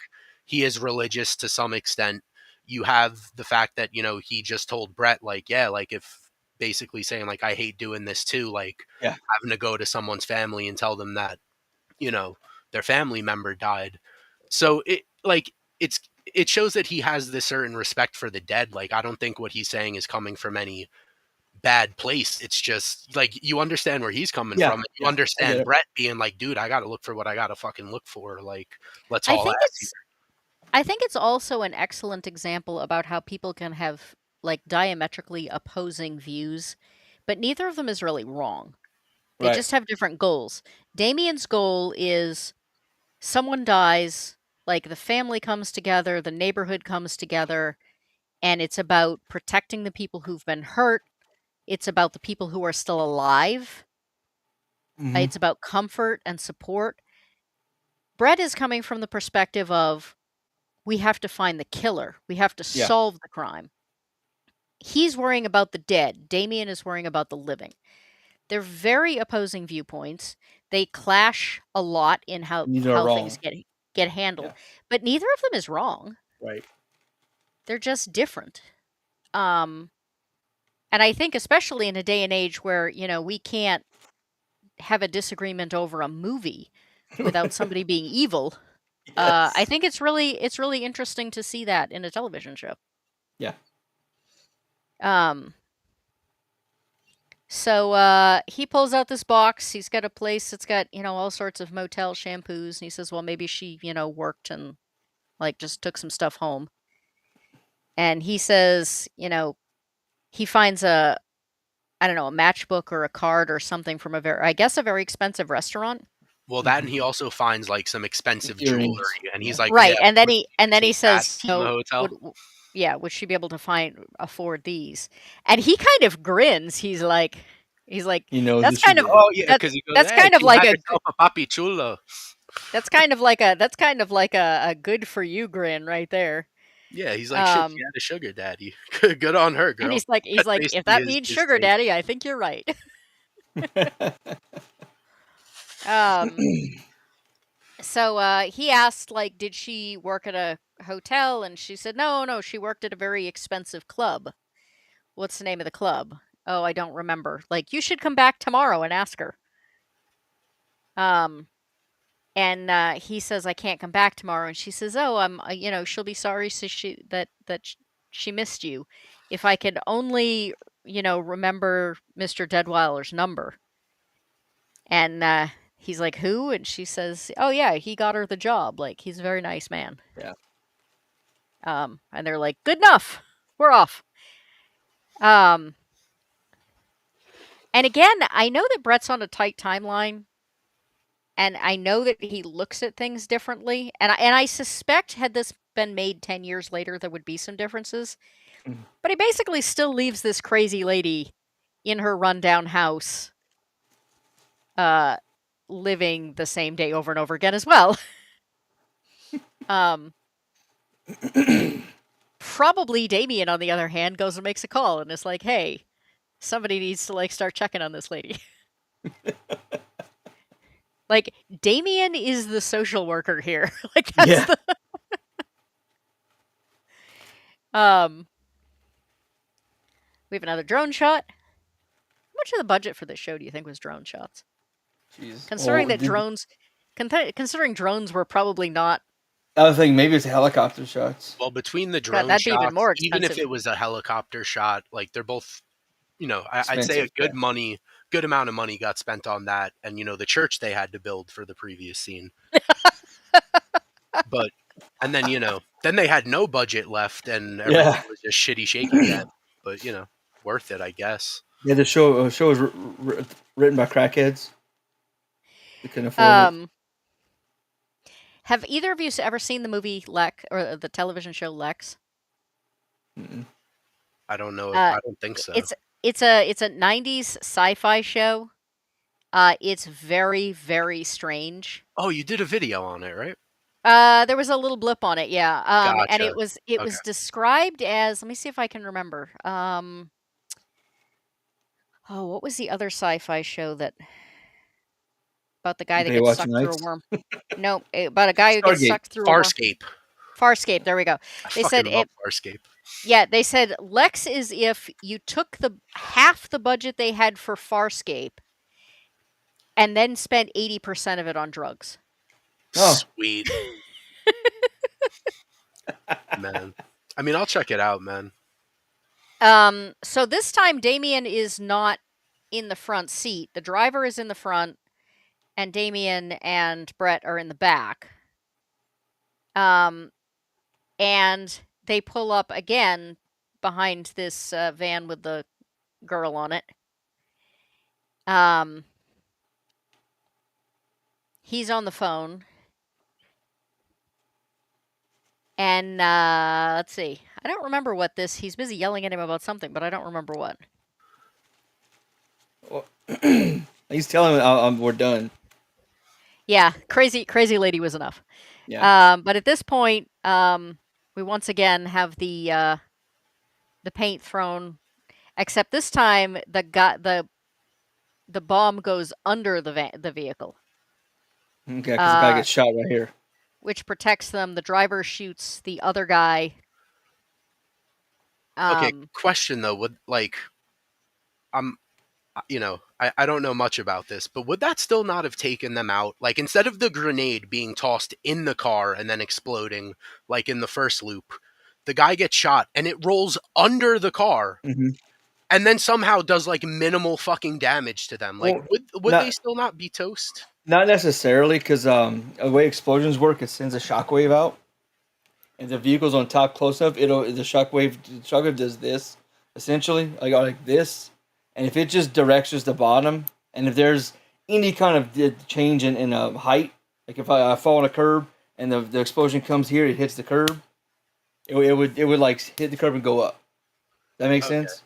he is religious to some extent. You have the fact that he just told Brett, like, yeah, like if basically saying like I hate doing this too, like Yeah. having to go to someone's family and tell them that you know their family member died. So it shows that he has this certain respect for the dead. Like I don't think what he's saying is coming from any bad place. It's just like you understand where he's coming Yeah. from. And you Yeah. I get understand it. Brett being like, dude, I gotta look for what I gotta fucking look for. Like, let's I haul think ass here. it's also an excellent example about how people can have like diametrically opposing views, but neither of them is really wrong. They Right. just have different goals. Damien's goal is someone dies, like the family comes together, the neighborhood comes together, and it's about protecting the people who've been hurt. It's about the people who are still alive. Hmm. It's about comfort and support. Brett is coming from the perspective of we have to find the killer. We have to Yeah. solve the crime. He's worrying about the dead. Damien is worrying about the living. They're very opposing viewpoints. They clash a lot in Neither are how things wrong. get handled, Yeah. but neither of them is wrong. Right. They're just different. Um, and I think especially in a day and age where, we can't have a disagreement over a movie without somebody being evil. I Yes. think it's really interesting to see that in a television show. Yeah. Um, so he pulls out this box. He's got a place that's got, all sorts of motel shampoos, and he says, "Well, maybe she, worked and like just took some stuff home." and he says, he finds a I don't know, a matchbook or a card or something from I guess a very expensive restaurant. Well, that and he also finds like some expensive Earrings. jewelry, and he's Yeah. like, Right. "Yeah, And then would he keep that says, in the hotel." would she be able to afford these? And he kind of grins. He's like, He knows that's what she kind of did. Oh yeah, that because he goes, that's "Hey, kind of you like had a yourself a papi chulo." a good for you grin right there. Yeah, he's like, "Shit, she Um, had a sugar daddy. Good on her, and girl." he's That's like, if basically that his means his sugar take. daddy, I think you're right. um, so he asked, like, did she work at a hotel? And she said, no, no, she worked at a very expensive club. What's the name of the club? Oh, I don't remember. Like, you should come back tomorrow and ask her. Um, and he says, I can't come back tomorrow. And she says, oh, she'll be sorry, so she missed you. If I could only, remember Mr. Deadweiler's number. And he's like, who? And she says, oh yeah, he got her the job. Like, he's a very nice man. Yeah. And they're like, good enough. We're off. Um, and again, I know that Brett's on a tight timeline, and I know that he looks at things differently. And I suspect had this been made 10 years later, there would be some differences. Mhm. But he basically still leaves this crazy lady in her rundown house, uh, living the same day over and over again as well. um, Probably Damien, on the other hand, goes and makes a call and is like, hey, somebody needs to like start checking on this lady. Like, Damien is the social worker here. Like, that's Yeah. um we have another drone shot. How much of the budget for this show do you think was drone shots? Jeez. Considering Well, that considering drones were probably not. I was thinking maybe it's helicopter shots. Well, between the God, drone that'd be even shots, more even if expensive. it was a helicopter shot, like they're both, I'd say a Expensive. Yeah. good amount of money got spent on that, and the church they had to build for the previous scene. But and then they had no budget left, and everything Yeah. was just shitty shaky cam. But worth it, I guess. Yeah. The show was written by crackheads. They couldn't afford it. Um, have either of you ever seen the movie Lex or the television show Lex? Mm-mm. I don't know. Uh, I don't think so. it's a 90s sci-fi show. It's very, very strange. Oh, you did a video on it, right? There was a little blip on it, yeah. And Gotcha. it was described as, let me see if I can remember. Oh, what was the other sci-fi show that about the guy that gets Baywatch sucked through a Nights. worm? No, about a guy who gets Stargate. sucked through a worm. Farscape. Farscape. There we go. I They said fucking love it. Farscape. Yeah, they said Lex is if you took the half the budget they had for Farscape and then spent 80% of it on drugs. Oh. Sweet. Man. I mean, I'll check it out, man. So this time Damien is not in the front seat. The driver is in the front, and Damien and Brett are in the back. And they pull up again behind this van with the girl on it. He's on the phone. And let's see. I don't remember what this. He's busy yelling at him about something, but I don't remember what. Well, he's telling me we're done. Yeah, crazy lady was enough. Yeah. But at this point, we once again have the paint thrown, except this time the bomb goes under the vehicle. Okay, because the guy gets shot right here. Which protects them. The driver shoots the other guy. Okay, question though, I'm I don't know much about this, but would that still not have taken them out? Like, instead of the grenade being tossed in the car and then exploding, like in the first loop, the guy gets shot and it rolls under the car and then somehow does like minimal fucking damage to them. Like, would they still not be toast? Not necessarily, because the way explosions work, it sends a shockwave out. and the vehicle's on top close enough, the shockwave does this essentially, like this, and if it just directs just the bottom, and if there's any kind of change in height, like if I fall on a curb and the explosion comes here, it hits the curb, it would like hit the curb and go up. That makes Okay. sense.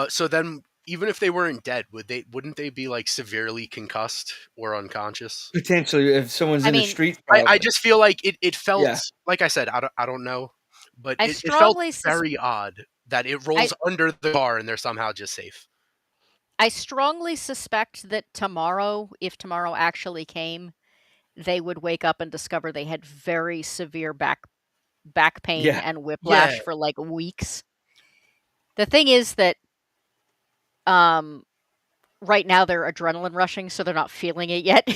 So then, even if they weren't dead, wouldn't they be like severely concussed or unconscious? Potentially, if someone's I in the mean, streets, I probably. just feel like it felt Yeah, like I said, I don't know, but I it felt strongly sus- very odd that it I rolls under the car and they're somehow just safe. I strongly suspect that tomorrow, if tomorrow actually came, they would wake up and discover they had very severe back pain yeah, and Yeah, whiplash for like weeks. The thing is that um right now they're adrenaline rushing, so they're not feeling it yet.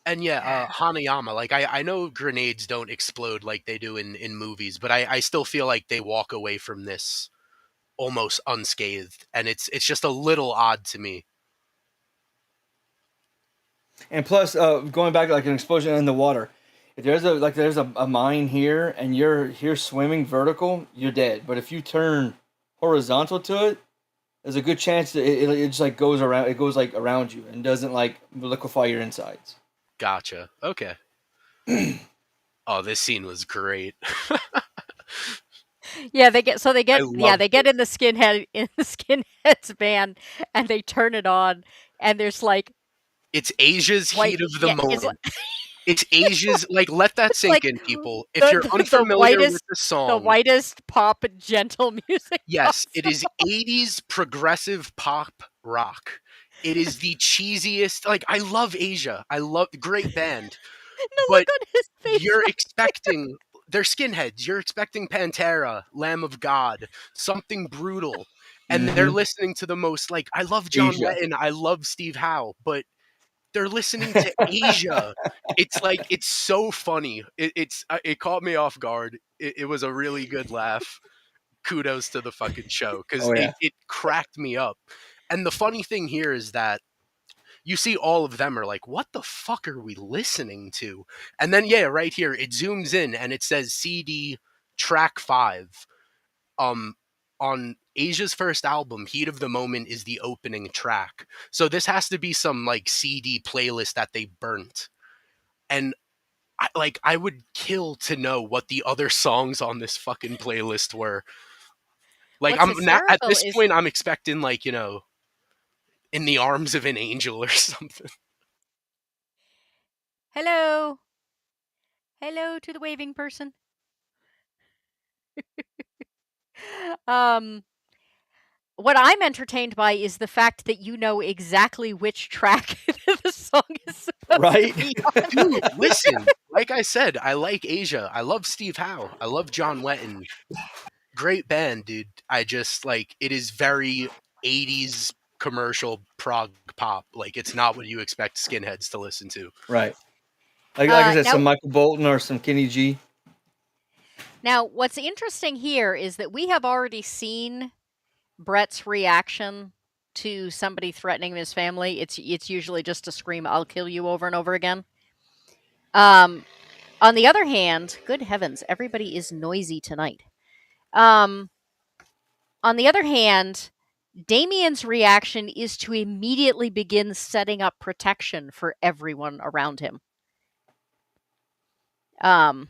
and yeah, Hanayama. Like I know grenades don't explode like they do in movies, but I still feel like they walk away from this almost unscathed, and it's just a little odd to me. and plus, going back like an explosion in the water. If there's a mine here and you're here swimming vertical, you're dead. But if you turn horizontal to it, there's a good chance that it just like goes around. It goes like around you and doesn't like liquefy your insides. Gotcha. Okay. Oh, this scene was great. Yeah, they get so they I get yeah, loved they get it. in the skinheads van and they turn it on and there's like It's Asia's white heat of the yeah, it's like moment. It's Asia's like let that it's sink like in, people. If the you're the, the unfamiliar with whitest the the song, whitest pop gentle music yes, it possible. is 80s progressive pop rock. It is the cheesiest. Like I love Asia. I love great band, The but look on his face you're right expecting they're skinheads. You're expecting Pantera, Lamb of God, something brutal. And they're Mm-hmm. listening to the most like I love John Asia. Wetton, I love Steve Howe, but they're listening to Asia. It's like it's so funny. It caught me off guard. It was a really good laugh. Kudos to the fucking show because Oh yeah. it cracked me up. And the funny thing here is that you see all of them are like, what the fuck are we listening to? And then yeah, right here it zooms in and it says CD track 5. Um on Asia's first album, Heat of the Moment is the opening track. So this has to be some like CD playlist that they burnt. And I would kill to know what the other songs on this fucking playlist were. Like What's I'm not at hysterical this is point I'm expecting like, in the arms of an angel or something. hello. Hello to the waving person. Um what I'm entertained by is the fact that you know exactly which track the song is supposed to Right. be on. Dude, listen. Like I said, I like Asia. I love Steve Howe. I love John Wetton. Great band, dude. I just like it is very 80s commercial prog pop. Like it's not what you expect skinheads to listen to. Right. Like I said, some Now Michael Bolton or some Kenny G. now what's interesting here is that we have already seen Brett's reaction to somebody threatening his family. It's usually just to scream "I'll kill you" over and over again. Um on the other hand, good heavens, everybody is noisy tonight. Um on the other hand, Damien's reaction is to immediately begin setting up protection for everyone around him. Um,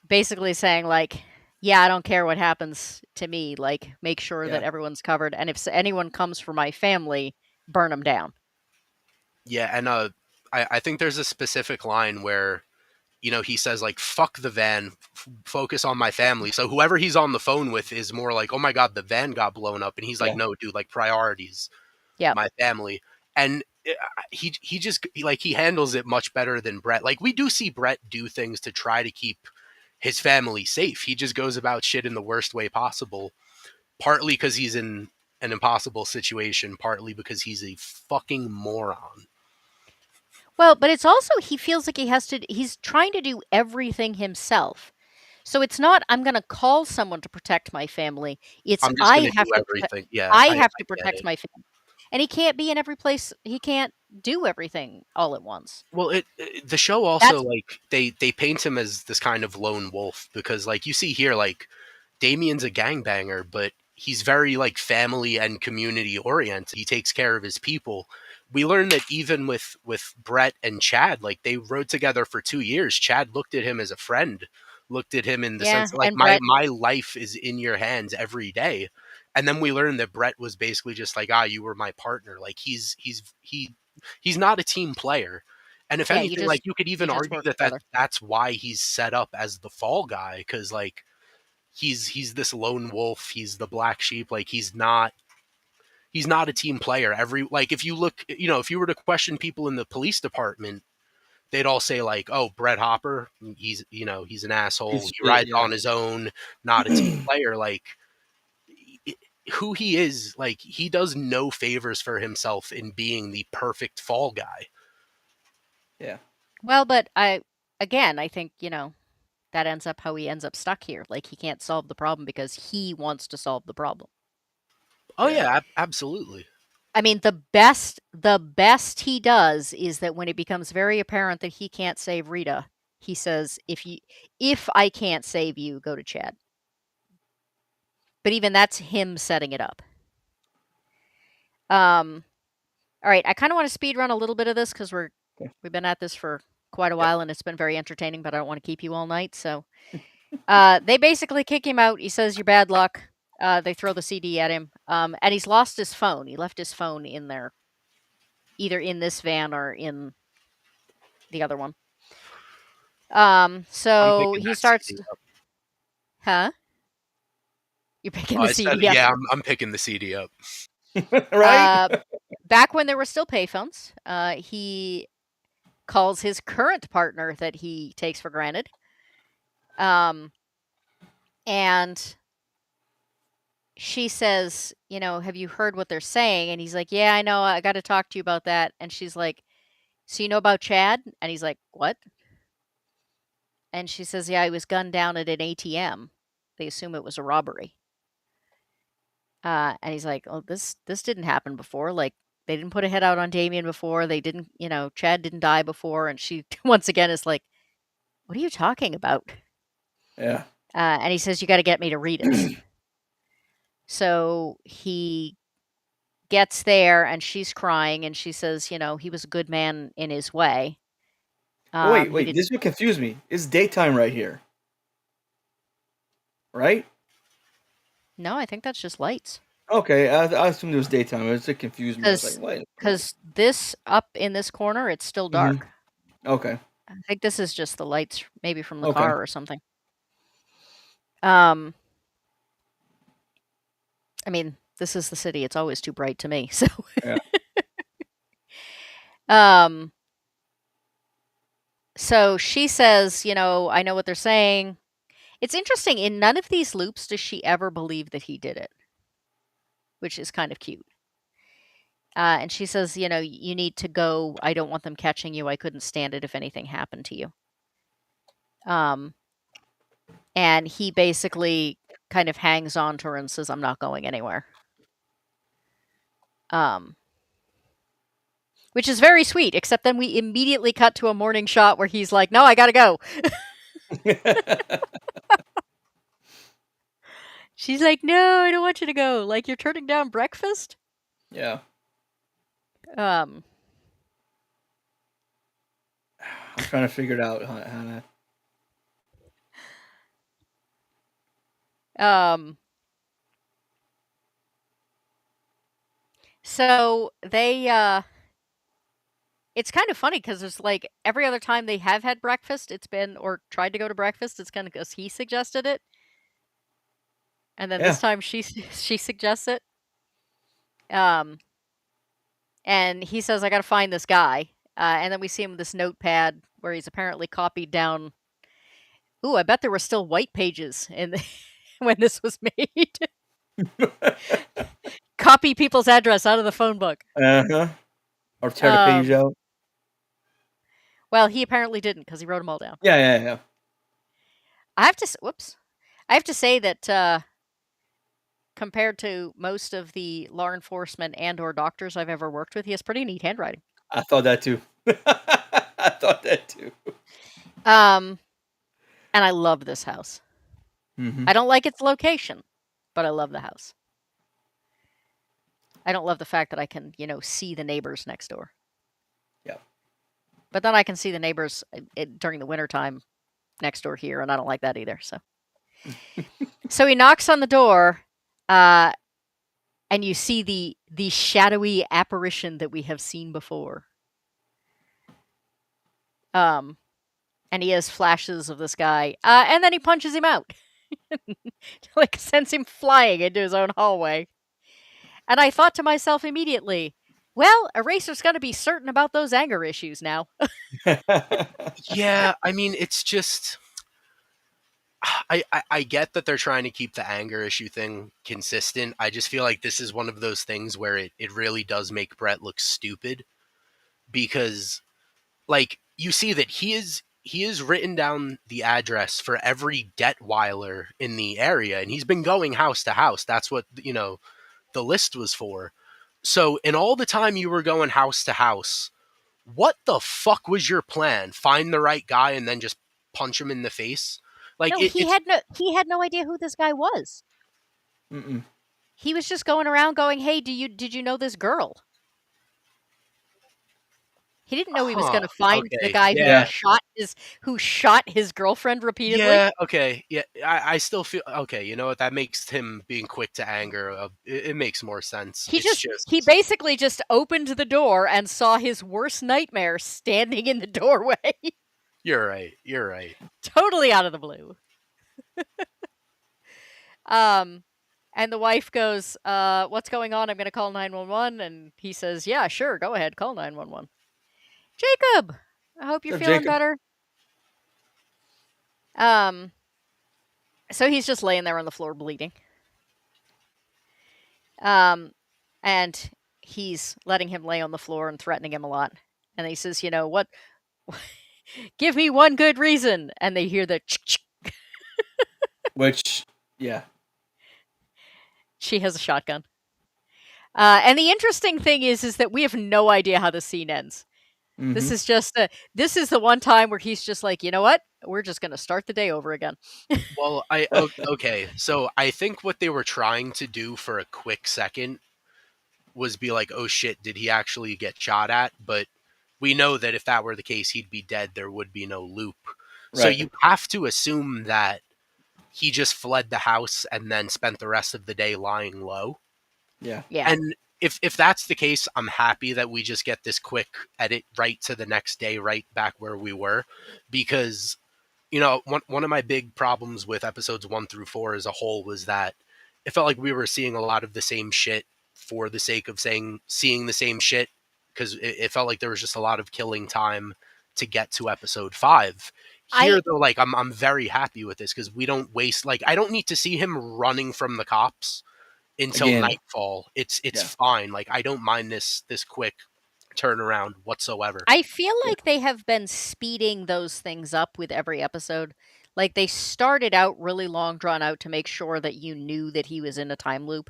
basically saying like, "Yeah, I don't care what happens to me. Like, make sure that Yeah. everyone's covered, and if anyone comes for my family, burn them down." Yeah, and I think there's a specific line where he says like fuck the van, focus on my family. So whoever he's on the phone with is more like, oh my god, the van got blown up, and he's like, Yeah. no dude, like priorities, Yeah. my family. And he handles it much better than Brett. Like we do see Brett do things to try to keep his family safe. He just goes about shit in the worst way possible, partly because he's in an impossible situation, partly because he's a fucking moron. Well, but it's also he feels like he's trying to do everything himself. So it's not I'm going to call someone to protect my family. It's I'm just gonna do everything. Yeah, I I have to get protect it. my family. And he can't be in every place. He can't do everything all at once. Well, the show also That's like they paint him as this kind of lone wolf because like you see here like Damien's a gangbanger, but he's very like family and community oriented. He takes care of his people. We learned that even with Brett and Chad, like they rode together for 2 years. Chad looked at him as a friend, looked at him in the yeah, sense like and my Brett. my life is in your hands every day. And then we learned that Brett was basically just like, you were my partner. Like he's not a team player. And if Yeah, anything, like you could you even just argue work that together. that's why he's set up as the fall guy because like he's this lone wolf. He's the black sheep. Like he's not a team player. Every like if you look, if you were to question people in the police department, they'd all say like, "Oh, Brett Hopper, he's an asshole. He's He rides yeah. on his own, not a team player." Like who he is, like he does no favors for himself in being the perfect fall guy. Yeah. Well, but I think that ends up how he ends up stuck here. Like he can't solve the problem because he wants to solve the problem. Oh Yeah. yeah, absolutely. I mean, the best he does is that when it becomes very apparent that he can't save Rita, he says, "If I can't save you, go to Chad." But even that's him setting it up. Um, all right, I kind of want to speed run a little bit of this because Okay. we've been at this for quite a Yep. while and it's been very entertaining, but I don't want to keep you all night. So, they basically kick him out. He says, "You're bad luck." They throw the CD at him, and he's lost his phone. He left his phone in there, either in this van or in the other one. I'm So picking he that starts, CD up. huh? You're picking Oh, the I said, CD up. yeah, I'm picking the CD up. Right? Uh, back when there were still payphones, he calls his current partner that he takes for granted. Um, and she says, "Have you heard what they're saying?" And he's like, "Yeah, I know. I got to talk to you about that." And she's like, "So you know about Chad?" And he's like, "What?" And she says, "Yeah, he was gunned down at an ATM. They assume it was a robbery." And he's like, "Oh, this didn't happen before. Like they didn't put a hit out on Damien before. They didn't, Chad didn't die before." And she once again is like, "What are you talking about?" Yeah. And he says, "You got to get me to read it." So he gets there, and she's crying, and she says, "He was a good man in his way. Oh, wait, He wait. didn't." This would confuse me. It's daytime right here, right? No, I think that's just lights. Okay, I assumed it was daytime. It confused me. I was like, Because wait. because this up in this corner, it's still Mm-hmm. dark. Okay. I think this is just the lights, maybe from the Okay. car or something. Um, I mean, this is the city. It's always too bright to me. So, Yeah. um, so she says, "I know what they're saying." It's interesting. In none of these loops does she ever believe that he did it, which is kind of cute. And she says, "You need to go. I don't want them catching you. I couldn't stand it if anything happened to you." Um, and he basically kind of hangs on to her and says, "I'm not going anywhere." Um, which is very sweet, except then we immediately cut to a morning shot where he's like, "No, I gotta go." She's like, "No, I don't want you to go. Like, you're turning down breakfast?" Yeah. Um, I'm trying to figure it out, Hannah. um, so it's kind of funny because it's like every other time they have had breakfast, it's been, or tried to go to breakfast, it's kind of because he suggested it. And then this Yeah. time she suggests it. Um, and he says, "I gotta find this guy." And then we see him with this notepad where he's apparently copied down. Ooh, I bet there were still white pages when this was made. Copy people's address out of the phone book. Uh-huh. Or tear the page Um, out. well, he apparently didn't because he wrote them all down. Yeah, yeah, yeah. I have to say that compared to most of the law enforcement and/or doctors I've ever worked with, he has pretty neat handwriting. I thought that too. I thought that too. And I love this house. Mm-hmm. I don't like its location, but I love the house. I don't love the fact that I can, see the neighbors next door. Yeah. But then I can see the neighbors during the wintertime next door here, and I don't like that either. So he knocks on the door, and you see the shadowy apparition that we have seen before. And he has flashes of this guy, and then he punches him out, like sends him flying into his own hallway. And I thought to myself immediately, well, Eraser's got to be certain about those anger issues now. Yeah, I mean, it's just. I get that they're trying to keep the anger issue thing consistent. I just feel like this is one of those things where it really does make Brett look stupid because, like, you see that he is written down the address for every Detweiler in the area, and he's been going house to house. That's what the list was for. So in all the time you were going house to house, what the fuck was your plan? Find the right guy and then just punch him in the face? Like No, he had no idea who this guy was. Mm-mm. He was just going around going, "Hey, did you know this girl?" He didn't know he was going to find the Okay. guy Yeah. who shot his girlfriend repeatedly. Yeah. Okay. Yeah. I still feel okay. You know what? That makes him being quick to anger. It makes more sense. He basically just opened the door and saw his worst nightmare standing in the doorway. You're right. You're right. Totally out of the blue. And the wife goes, "What's going on? I'm going to call 911." And he says, "Yeah, sure. Go ahead. Call 911." Jacob, I hope you're feeling better. So he's just laying there on the floor bleeding. And he's letting him lay on the floor and threatening him a lot. And he says, "What? Give me one good reason." And they hear the Which, yeah. She has a shotgun. And the interesting thing is that we have no idea how the scene ends. Mm-hmm. This is the one time where he's just like, you know what? We're just going to start the day over again. Well, okay. So I think what they were trying to do for a quick second was be like, oh shit, did he actually get shot at? But we know that if that were the case, he'd be dead. There would be no loop. Right. So you have to assume that he just fled the house and then spent the rest of the day lying low. Yeah. And if that's the case, I'm happy that we just get this quick edit right to the next day, right back where we were. Because, one of my big problems with episodes 1 through 4 as a whole was that it felt like we were seeing a lot of the same shit for the sake of seeing the same shit. Because it felt like there was just a lot of killing time to get to episode 5. Here, though, like, I'm very happy with this because we don't waste, like, I don't need to see him running from the cops until nightfall. It's fine. Like, I don't mind this quick turnaround whatsoever. I feel like they have been speeding those things up with every episode. Like, they started out really long, drawn out to make sure that you knew that he was in a time loop.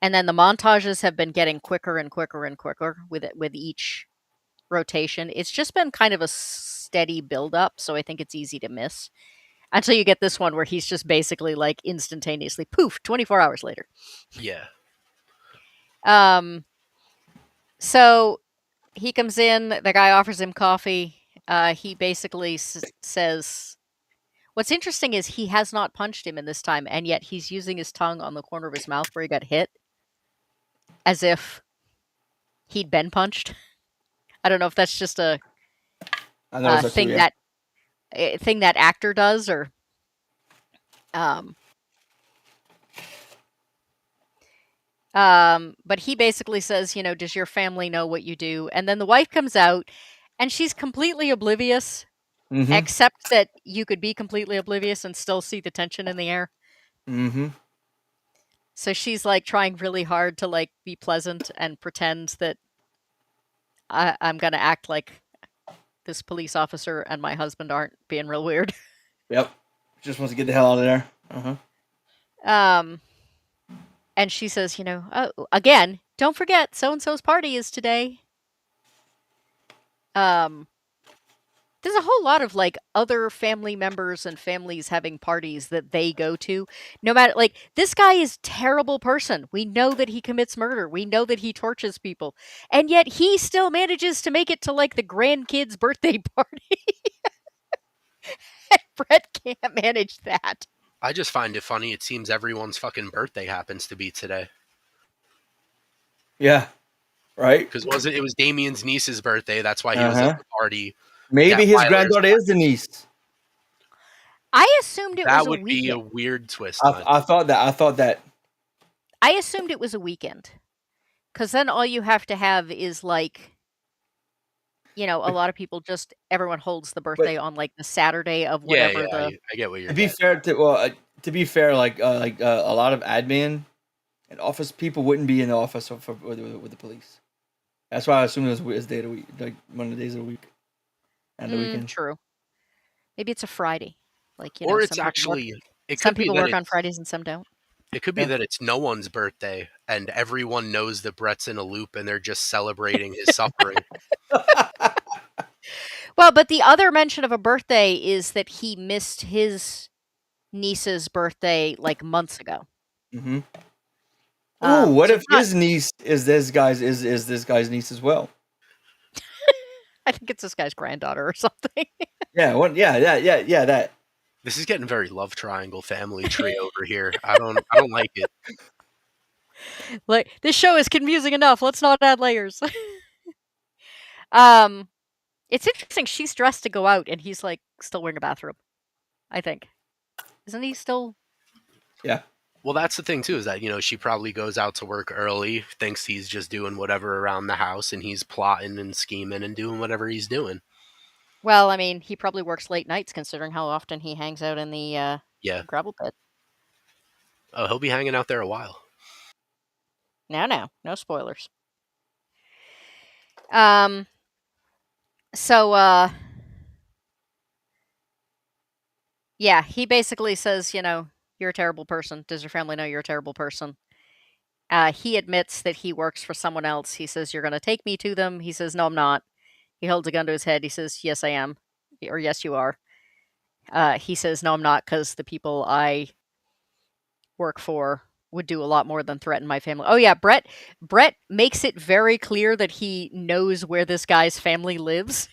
And then the montages have been getting quicker and quicker and quicker with each rotation. It's just been kind of a steady build up, so I think it's easy to miss. Until you get this one where he's just basically like instantaneously poof, 24 hours later. Yeah. So he comes in, the guy offers him coffee. He basically says, what's interesting is he has not punched him in this time, and yet he's using his tongue on the corner of his mouth where he got hit as if he'd been punched. I don't know if that's just a thing that actor does, or but he basically says, does your family know what you do? And then the wife comes out, and she's completely oblivious, except that you could be completely oblivious and still see the tension in the air. Mm-hmm. So she's like trying really hard to like be pleasant and pretend that I'm going to act like this police officer and my husband aren't being real weird. Yep. Just wants to get the hell out of there. Uh-huh. And she says, oh, again, don't forget, so-and-so's party is today. Um, there's a whole lot of like other family members and families having parties that they go to. No matter, like, this guy is a terrible person. We know that he commits murder. We know that he tortures people. And yet he still manages to make it to like the grandkid's birthday party. And Brett can't manage that. I just find it funny. It seems everyone's fucking birthday happens to be today. Yeah. Right? Because it was Damien's niece's birthday. That's why he was at the party. Maybe That his Tyler's granddaughter is the niece. I assumed it was That a would be a weekend. weird twist. I thought that. I assumed it was a weekend. Because then all you have to have is like, a lot of people everyone holds the birthday on like the Saturday of whatever I get what you're to be getting. to be fair, like a lot of admin and office people wouldn't be in the office with the police. That's why I assumed it was day of the week, like one of the days of the week, and the weekend. True. Maybe it's a Friday. Like, Or it's actually, it some could be people that work on Fridays and some don't. It could be that it's no one's birthday and everyone knows that Brett's in a loop and they're just celebrating his suffering. Well, but the other mention of a birthday is that he missed his niece's birthday like months ago. Mm-hmm. Oh, what so if his niece is this guy's niece as well? I think it's this guy's granddaughter or something. Yeah, that. This is getting very love triangle family tree over here. I don't like it. Like, this show is confusing enough. Let's not add layers. It's interesting. She's dressed to go out, and he's like still wearing a bathrobe. I think, isn't he still? Yeah. Well, that's the thing too, is that she probably goes out to work early, thinks he's just doing whatever around the house, and he's plotting and scheming and doing whatever he's doing. Well, I mean, he probably works late nights, considering how often he hangs out in the gravel pit. Oh, he'll be hanging out there a while. No spoilers. So, yeah, he basically says, you're a terrible person. Does your family know you're a terrible person? He admits that he works for someone else. He says, you're going to take me to them. He says, no, I'm not. He holds a gun to his head. He says, yes, I am. Or yes, you are. He says, no, I'm not, because the people I work for would do a lot more than threaten my family. Oh, yeah, Brett makes it very clear that he knows where this guy's family lives.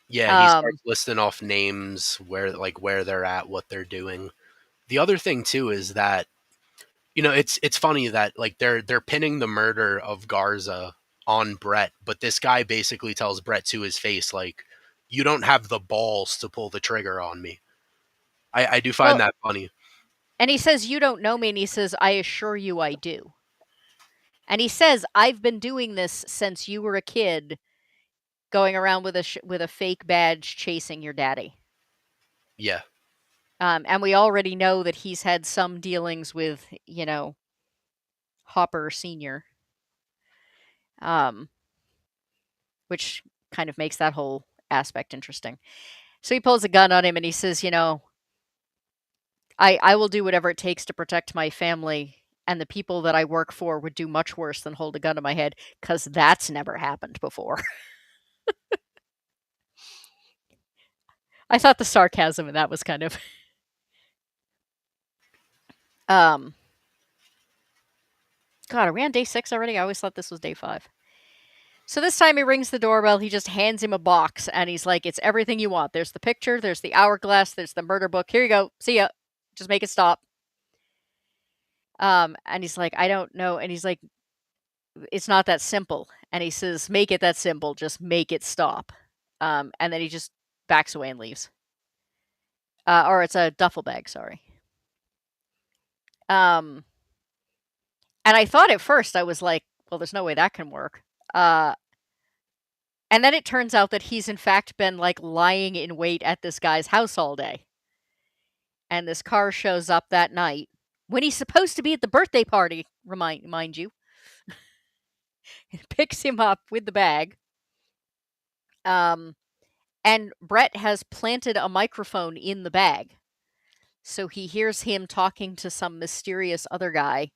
Yeah, he starts listing off names, where they're at, what they're doing. The other thing too is that it's funny that like they're pinning the murder of Garza on Brett, but this guy basically tells Brett to his face, like, you don't have the balls to pull the trigger on me. I do find that funny. And he says, you don't know me, and he says, I assure you I do. And he says, I've been doing this since you were a kid, going around with a fake badge chasing your daddy. Yeah. And we already know that he's had some dealings with, Hopper Sr. Which kind of makes that whole aspect interesting. So he pulls a gun on him and he says, I will do whatever it takes to protect my family, and the people that I work for would do much worse than hold a gun to my head, because that's never happened before. I thought the sarcasm in that was kind of... God, are we on day 6 already? I always thought this was day 5. So this time he rings the doorbell, he just hands him a box, and he's like, it's everything you want. There's the picture, there's the hourglass, there's the murder book. Here you go. See ya. Just make it stop. And he's like, I don't know. And he's like, it's not that simple. And he says, make it that simple. Just make it stop. And then he just backs away and leaves. Or it's a duffel bag, sorry. And I thought at first, I was like, well, there's no way that can work. And then it turns out that he's in fact been like lying in wait at this guy's house all day. And this car shows up that night when he's supposed to be at the birthday party, mind you. It picks him up with the bag. And Brett has planted a microphone in the bag. So he hears him talking to some mysterious other guy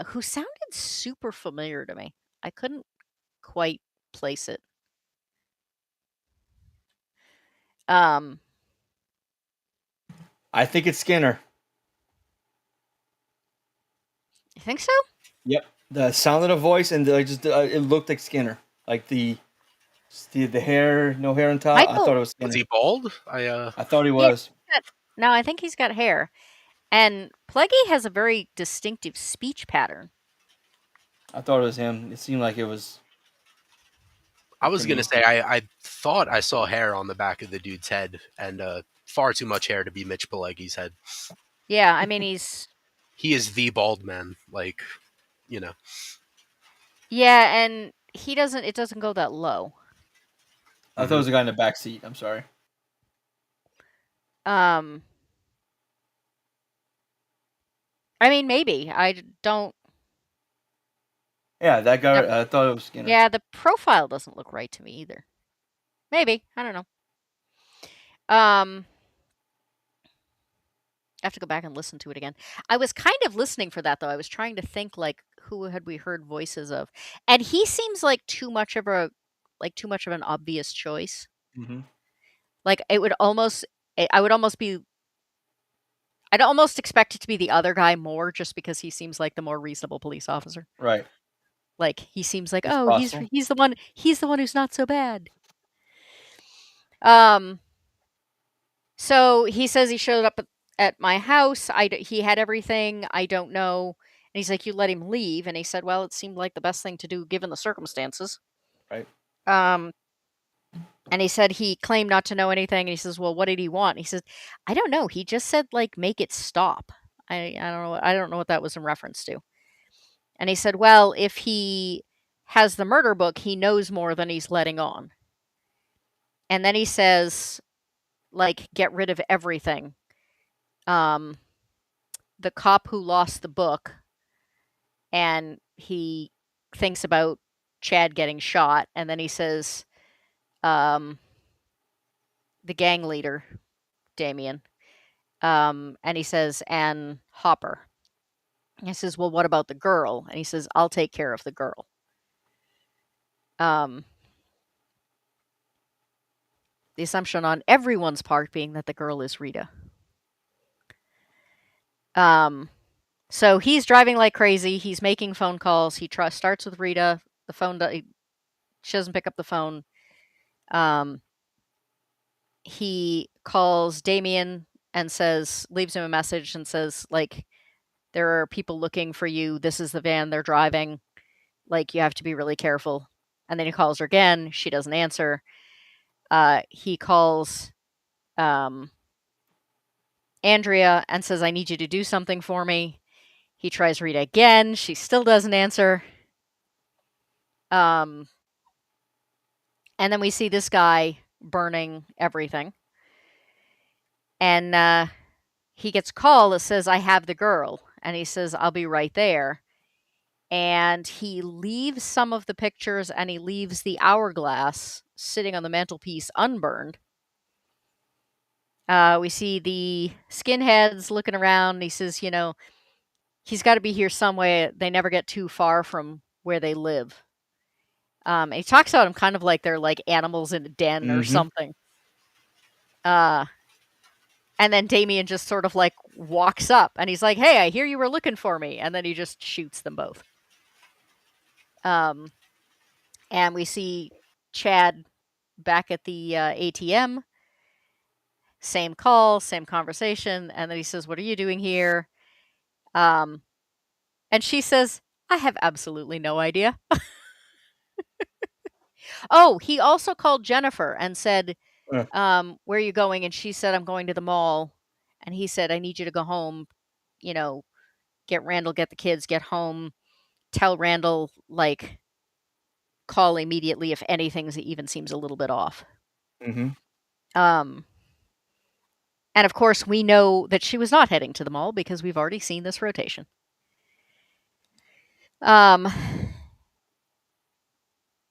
who sounded super familiar to me. I couldn't quite place it. Um, I think it's Skinner. you think so? Yep. The sound of the voice and it looked like Skinner. Like the hair, no hair on top. I Michael, thought it was Was Skinner. he bald? I thought he yeah, was. no, I think he's got hair. And Pleggy has a very distinctive speech pattern. I thought it was him. It seemed like it was I to was gonna me. say I thought I saw hair on the back of the dude's head, and far too much hair to be Mitch Pileggi's head. Yeah, I mean he's He is the bald man, like, you know. yeah, and he doesn't. It doesn't go that low. I thought it was the guy in the back seat. I'm sorry. Um, I mean maybe don't. Yeah, that No, guy. I thought it was Skinner. yeah, the profile doesn't look right to me either. Maybe I don't know. I have to go back and listen to it again. I was kind of listening for that though. I was trying to think like who had we heard voices of, and he seems like too much of an obvious choice. Mm-hmm. Like it would almost, I would almost be, I'd almost expect it to be the other guy more, just because he seems like the more reasonable police officer. Right. Like he seems like, It's oh, possible. he's the one who's not so bad. Um, so he says he showed up at my house. He had everything. I don't know. And he's like, you let him leave. And he said, well, it seemed like the best thing to do given the circumstances. Right. Um, and he said he claimed not to know anything. And he says, well, what did he want? And he says, I don't know. He just said like, make it stop. I don't know. I don't know what that was in reference to. And he said, well, if he has the murder book, he knows more than he's letting on. And then he says, like, get rid of everything. The cop who lost the book, and he thinks about Chad getting shot, and then he says, the gang leader, Damien, and he says, and Hopper. He says, well, what about the girl? And he says, I'll take care of the girl. The assumption on everyone's part being that the girl is Rita. So he's driving like crazy. He's making phone calls. He starts with Rita. The phone, she doesn't pick up the phone. He calls Damien and leaves him a message and says, like, there are people looking for you. This is the van they're driving. Like, you have to be really careful. And then he calls her again. She doesn't answer. He calls Andrea and says, I need you to do something for me. He tries Rita again. She still doesn't answer. And then we see this guy burning everything. And he gets a call that says, I have the girl. And he says, I'll be right there. And he leaves some of the pictures and he leaves the hourglass sitting on the mantelpiece unburned. We see the skinheads looking around. He says, he's got to be here some way. They never get too far from where they live. He talks about them kind of like they're like animals in a den or something. And then Damien just sort of like walks up and he's like, hey, I hear you were looking for me. And then he just shoots them both. And we see Chad back at the ATM. Same call, same conversation. And then he says, what are you doing here? And she says, I have absolutely no idea. Oh, he also called Jennifer and said, where are you going? And she said, I'm going to the mall. And he said, I need you to go home, get Randall, get the kids, get home, tell Randall, like, call immediately if anything even seems a little bit off. Mm-hmm. And of course, we know that she was not heading to the mall because we've already seen this rotation.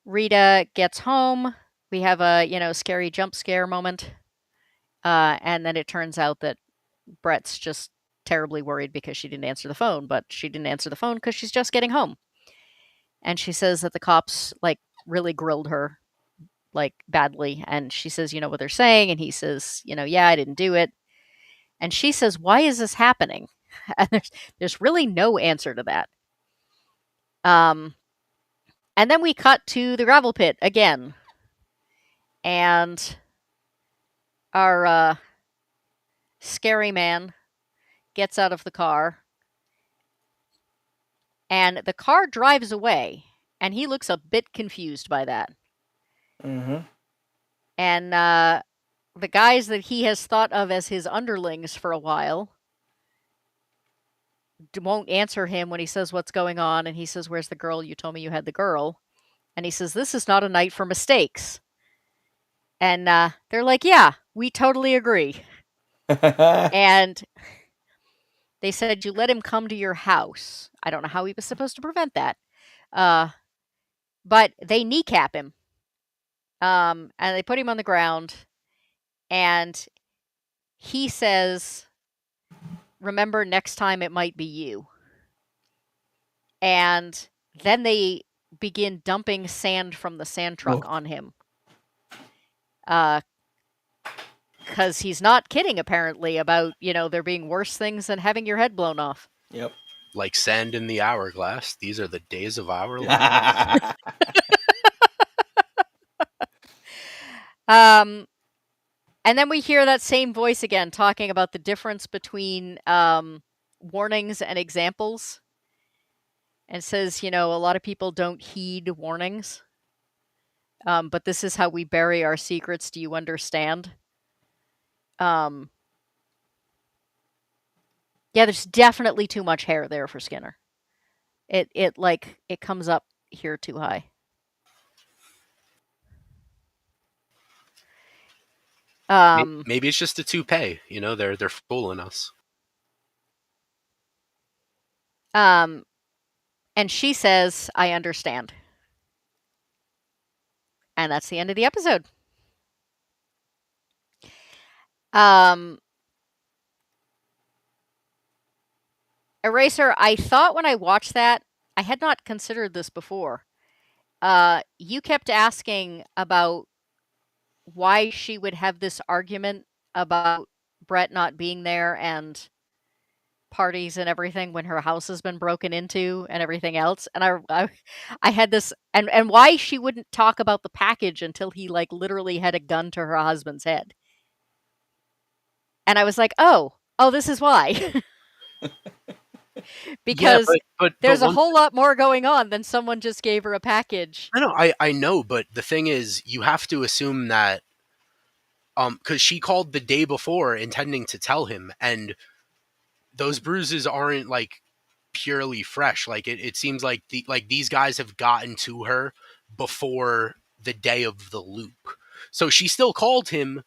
Rita gets home. We have a, scary jump scare moment. And then it turns out that Brett's just terribly worried because she didn't answer the phone, but she didn't answer the phone because she's just getting home. And she says that the cops like really grilled her like badly. And she says, you know what they're saying? And he says, yeah, I didn't do it. And she says, why is this happening? And there's really no answer to that. Um, and then we cut to the gravel pit again. And our scary man gets out of the car. And the car drives away. And he looks a bit confused by that. Mm-hmm. And the guys that he has thought of as his underlings for a while won't answer him when he says what's going on. And he says, where's the girl? You told me you had the girl. And he says, this is not a night for mistakes. And they're like, yeah, we totally agree. And they said, you let him come to your house. I don't know how he was supposed to prevent that. But they kneecap him. And they put him on the ground. And he says, remember, next time it might be you. And then they begin dumping sand from the sand truck on him. Because he's not kidding, apparently, about, there being worse things than having your head blown off. Yep. Like sand in the hourglass. These are the days of our lives. And then we hear that same voice again talking about the difference between warnings and examples. And says, a lot of people don't heed warnings. But this is how we bury our secrets. Do you understand? Yeah, there's definitely too much hair there for Skinner. It comes up here too high. Maybe it's just a toupee. They're fooling us. And she says, I understand. And that's the end of the episode. Eraser, I thought when I watched that, I had not considered this before. You kept asking about why she would have this argument about Brett not being there and parties and everything when her house has been broken into and everything else. And I had this, and why she wouldn't talk about the package until he like literally had a gun to her husband's head. And I was like, oh, this is why. Because but there's a whole lot more going on than someone just gave her a package. I know, but the thing is, you have to assume that because she called the day before intending to tell him, and those bruises aren't like purely fresh. Like it seems like these guys have gotten to her before the day of the loop. So she still called him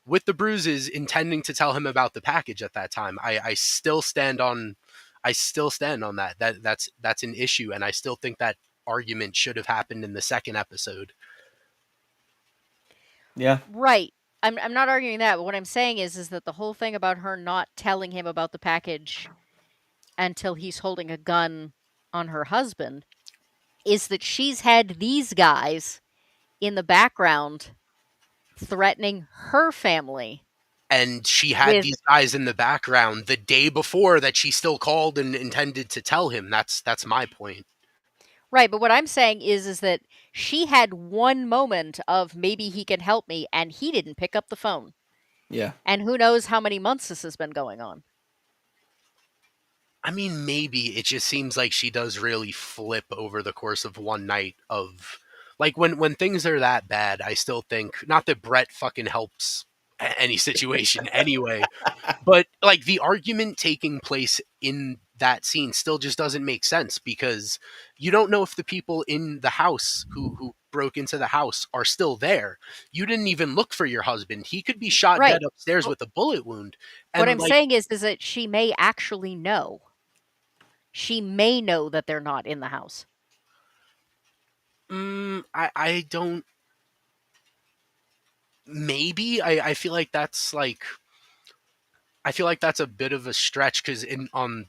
with the bruises intending to tell him about the package at that time. I still stand on that. That's an issue, and I still think that argument should have happened in the second episode. Yeah. Right. I'm not arguing that, but what I'm saying is that the whole thing about her not telling him about the package until he's holding a gun on her husband is that she's had these guys in the background threatening her family. And she had these guys in the background the day before that she still called and intended to tell him. That's my point. Right, but what I'm saying is that she had one moment of maybe he can help me, and he didn't pick up the phone. Yeah. And who knows how many months this has been going on. I mean, maybe it just seems like she does really flip over the course of one night of like when things are that bad. I still think not that Brett fucking helps any situation anyway, but like the argument taking place in that scene still just doesn't make sense because you don't know if the people in the house who broke into the house are still there. You didn't even look for your husband. He could be shot dead upstairs with a bullet wound. And what I'm saying is that she may actually know. She may know that they're not in the house. I don't. Maybe I feel like that's like I feel like that's a bit of a stretch because on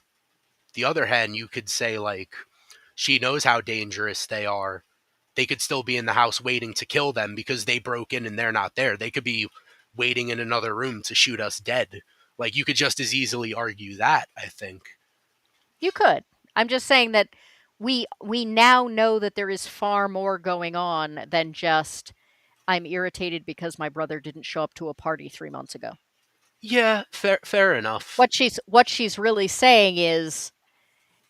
the other hand, you could say like she knows how dangerous they are. They could still be in the house waiting to kill them because they broke in and they're not there. They could be waiting in another room to shoot us dead. Like you could just as easily argue that, I think. You could. I'm just saying that we now know that there is far more going on than just I'm irritated because my brother didn't show up to a party 3 months ago. Yeah, fair enough. What she's really saying is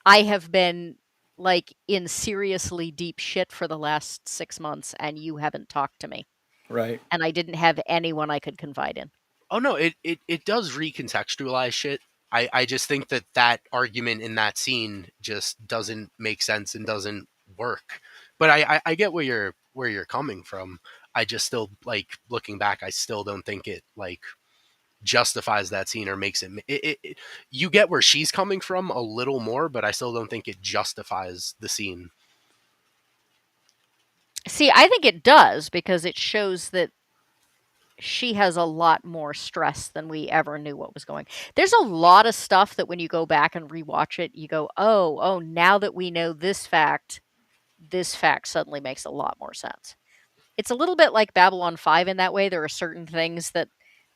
I have been like in seriously deep shit for the last 6 months and you haven't talked to me. Right. And I didn't have anyone I could confide in. Oh no, it does recontextualize shit. I just think that that argument in that scene just doesn't make sense and doesn't work. But I get where you're coming from. I just still like looking back. I still don't think it like justifies that scene or makes it. You get where she's coming from a little more, but I still don't think it justifies the scene. See, I think it does because it shows that she has a lot more stress than we ever knew what was going. There's a lot of stuff that when you go back and rewatch it, you go, "Oh, now that we know this fact suddenly makes a lot more sense." It's a little bit like Babylon 5 in that way. There are certain things that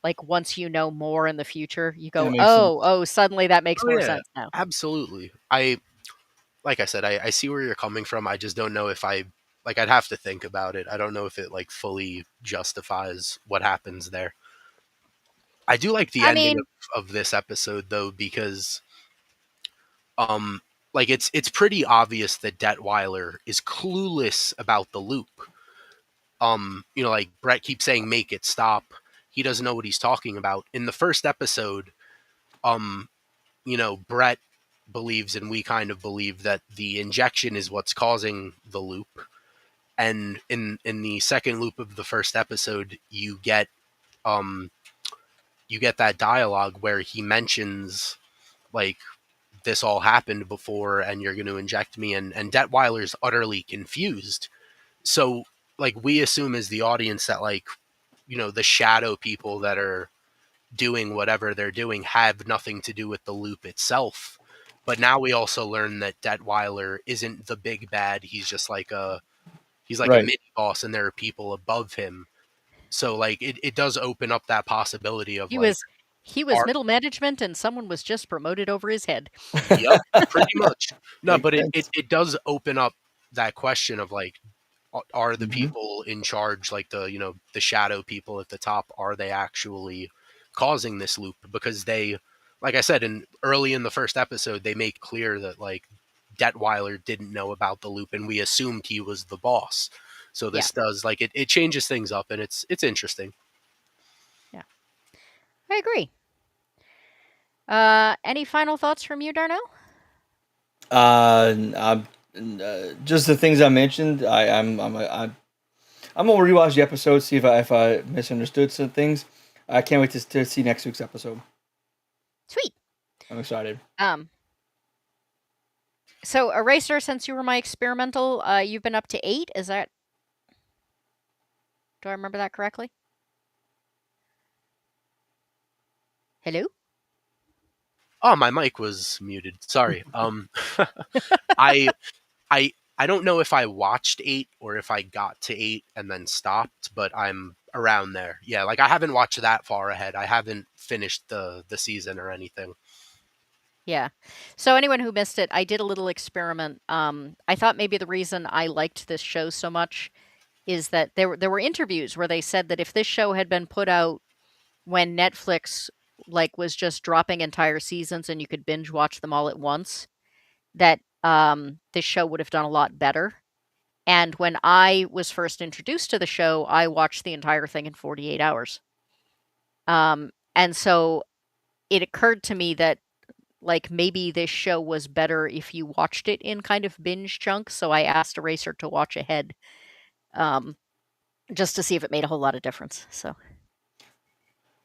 like once you know more in the future, you That go, makes sense. "Oh, suddenly that makes Oh more yeah, sense now." absolutely. I like I said, I see where you're coming from. I just don't know if I like I'd have to think about it. I don't know if it like fully justifies what happens there. I do like the I ending mean, of this episode though because um like it's pretty obvious that Detweiler is clueless about the loop. You know, like Brett keeps saying make it stop. He doesn't know what he's talking about. In the first episode, um you know, Brett believes and we kind of believe that the injection is what's causing the loop. And in the second loop of the first episode, um you get that dialogue where he mentions like this all happened before and you're going to inject me and Detweiler's utterly confused. So like we assume as the audience that like you know the shadow people that are doing whatever they're doing have nothing to do with the loop itself. But now we also learn that Detweiler isn't the big bad. He's like a Right. mini boss, and there are people above him. So like it does open up that possibility of he like was he was are middle management and someone was just promoted over his head. yep, pretty much. No, Makes but sense. it does open up that question of like are the Hmm. people in charge, like the you know the shadow people at the top, are they actually causing this loop? Because they, like I said, in early in the first episode, they make clear that like Detweiler didn't know about the loop, and we assumed he was the boss. So Yeah. this does like it changes things up, and it's interesting. Yeah. I agree. Any final thoughts from you, Darnell? I'm, just the things I mentioned. I'm gonna rewatch the episode, see if I misunderstood some things. I can't wait to see next week's episode. Sweet. I'm excited. Um, so Eraser, since you were my experimental, you've been up to 8. Is that do I remember that correctly? Hello? Oh, my mic was muted. Sorry. I I don't know if I watched 8 or if I got to 8 and then stopped, but I'm around there. Yeah, like I haven't watched that far ahead. I haven't finished the season or anything. Yeah. So anyone who missed it, I did a little experiment. I thought maybe the reason I liked this show so much is that there were interviews where they said that if this show had been put out when Netflix like was just dropping entire seasons and you could binge watch them all at once, that this show would have done a lot better. And when I was first introduced to the show, I watched the entire thing in 48 hours. And so it occurred to me that like maybe this show was better if you watched it in kind of binge chunks. So I asked Eraser to watch ahead, um, just to see if it made a whole lot of difference. So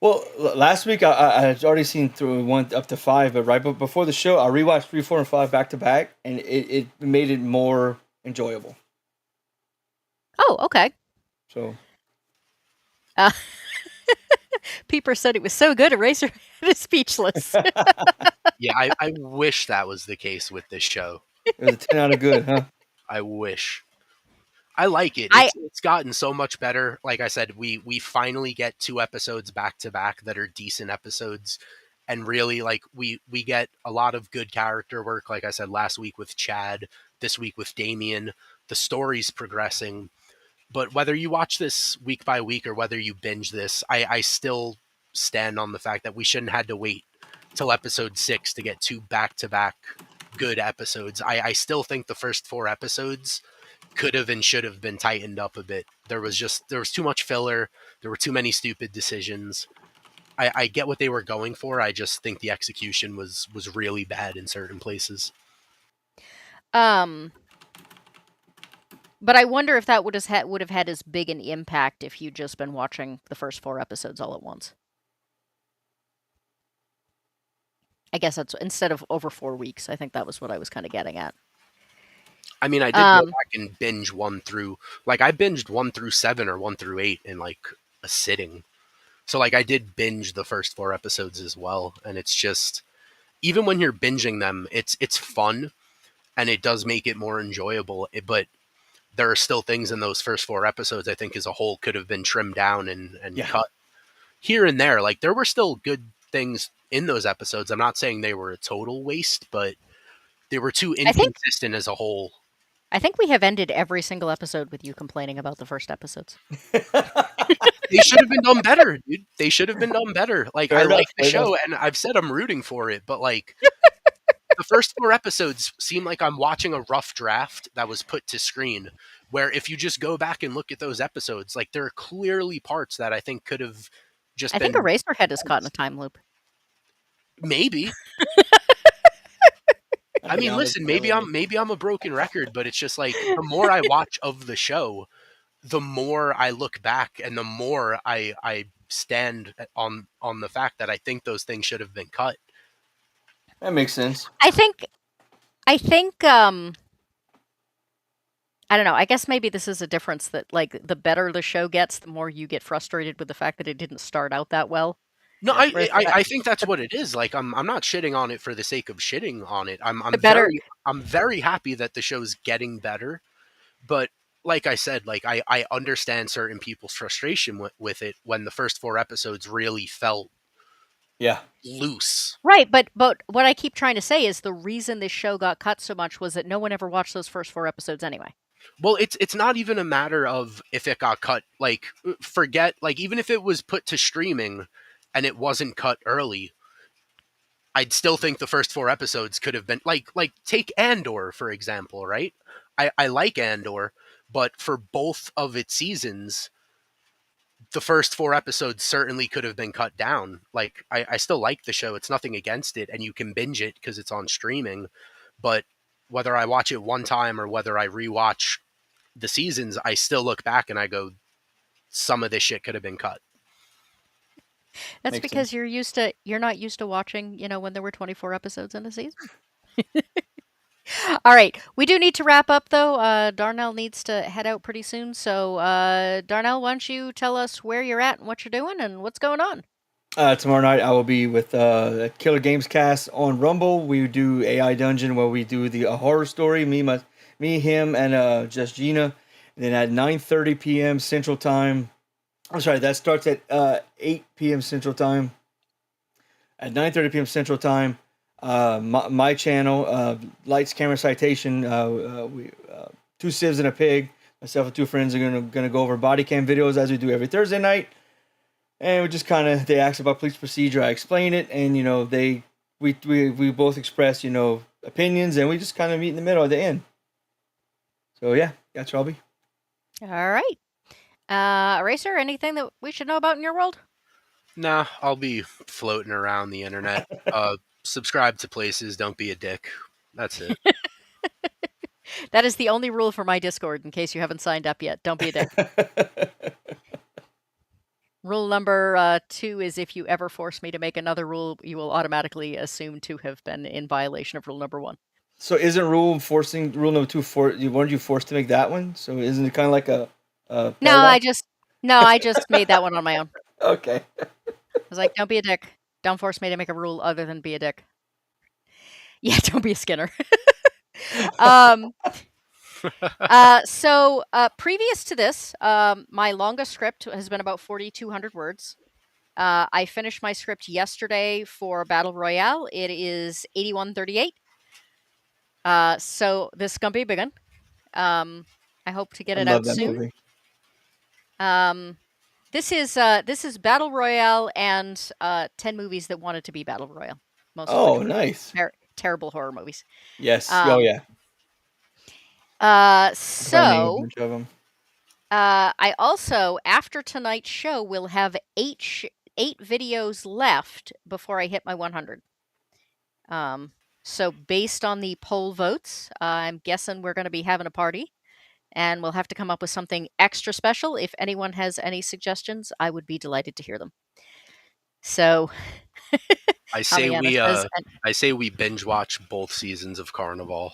Well, last week I had already seen through one up to 5, but before the show, I rewatched 3, 4, and 5 back to back, and it made it more enjoyable. oh, okay. So Uh, Peeper said it was so good, Eraser is speechless. Yeah, I wish that was the case with this show. It was a 10 out of good, huh? I wish. I like it. I It's gotten so much better. Like I said, we finally get 2 episodes back to back that are decent episodes, and really like we get a lot of good character work. Like I said last week with Chad, this week with Damien. The story's progressing, but whether you watch this week by week or whether you binge this, I still stand on the fact that we shouldn't had to wait till episode 6 to get 2 back-to-back good episodes. I still think the first 4 episodes could have and should have been tightened up a bit. There was too much filler. There were too many stupid decisions. I get what they were going for. I just think the execution was really bad in certain places. um but I wonder if that would have had as big an impact if you'd just been watching the first 4 episodes all at once. I guess that's instead of over 4 weeks. I think that was what I was kind of getting at. I mean, I did go back and binge 1 through, like, I binged 1 through 7 or 1 through 8 in like a sitting. So like I did binge the first 4 episodes as well, and it's just, even when you're binging them, it's fun and it does make it more enjoyable. But there are still things in those first 4 episodes I think as a whole could have been trimmed down and cut here and there. Like there were still good things in those episodes. I'm not saying they were a total waste, but they were too inconsistent as a whole. I think we have ended every single episode with you complaining about the first episodes. They should have been done better, dude. They should have been done better. Like, Fair I enough, like the fair show, enough. and I've said I'm rooting for it, but like the first 4 episodes seem like I'm watching a rough draft that was put to screen. Where if you just go back and look at those episodes, like there are clearly parts that I think could have just I been think Eraserhead is caught in a time loop. maybe. I mean, listen, maybe I'm a broken record, but it's just like the more I watch of the show, the more I look back and the more I stand on the fact that I think those things should have been cut. That makes sense. I think I don't know. I guess maybe this is a difference that like the better the show gets, the more you get frustrated with the fact that it didn't start out that well. No, Whereas I think that's what it is. Like I'm not shitting on it for the sake of shitting on it. I'm better I'm very happy that the show's getting better, but like I said, like I understand certain people's frustration with it when the first 4 episodes really felt loose. right, but what I keep trying to say is the reason this show got cut so much was that no one ever watched those first 4 episodes anyway. Well, it's not even a matter of if it got cut. Like forget, like even if it was put to streaming and it wasn't cut early, I'd still think the first 4 episodes could have been like take Andor for example, right? I like Andor, but for both of its seasons, the first 4 episodes certainly could have been cut down. Like I still like the show. It's nothing against it, and you can binge it because it's on streaming. But whether I watch it one time or whether I rewatch the seasons, I still look back and I go, some of this shit could have been cut. That's Makes because sense. you're not used to watching, when there were 24 episodes in a season. All right, we do need to wrap up though. Darnell needs to head out pretty soon. So, Darnell, why don't you tell us where you're at and what you're doing and what's going on? Tomorrow night I will be with Killer Games Cast on Rumble. We do AI Dungeon where we do the horror story. Me, him, and just Gina. And then at 9:30 p.m. Central Time. I'm sorry, that starts at 8 p.m. Central Time. At 9:30 p.m. Central Time, my channel, Lights Camera Citation. We 2 Civs and a Pig. Myself and 2 friends are gonna go over body cam videos as we do every Thursday night. And we just kind of, they asked about police procedure. I explain it, and we both express opinions, and we just kind of meet in the middle at the end. So yeah, that's where I'll be. All right, Eraser, anything that we should know about in your world? Nah, I'll be floating around the internet. Subscribe to places. Don't be a dick. That's it. That is the only rule for my Discord. In case you haven't signed up yet, don't be a dick. Rule number 2 is if you ever force me to make another rule, you will automatically assume to have been in violation of rule number 1. So isn't rule number 2 weren't you forced to make that one? So isn't it kind of like a No, I just made that one on my own. Okay. I was like, don't be a dick. Don't force me to make a rule other than be a dick. Yeah, don't be a Skinner. um, previous to this, my longest script has been about 4,200 words. I finished my script yesterday for Battle Royale. It is 8138. So this is gonna be a big one. I hope to get I it love out that soon. movie. This is Battle Royale and 10 movies that wanted to be Battle Royale. Most of Oh, which were nice. terrible horror movies. Yes. Oh, Um, yeah. I've heard name a so bunch of them. I also, after tonight's show, will have eight videos left before I hit my 100. So based on the poll votes, I'm guessing we're going to be having a party, and we'll have to come up with something extra special. If anyone has any suggestions, I would be delighted to hear them. So, I say Aliana we says, I say we binge watch both seasons of Carnival.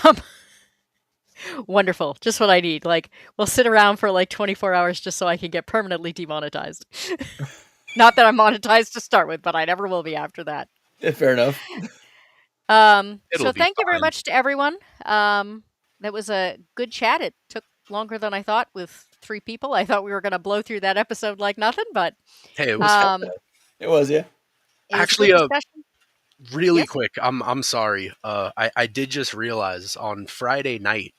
um, wonderful, just what I need. Like, we'll sit around for like 24 hours just so I can get permanently demonetized. Not that I'm monetized to start with, but I never will be after that. Yeah, fair enough. So It'll be thank you very fine. much to everyone. That was a good chat. It took longer than I thought with 3 people. I thought we were going to blow through that episode like nothing, but Hey, it was fun. It was, yeah. it was a Actually, good discussion. really Yes? quick. I'm sorry. I did just realize on Friday night,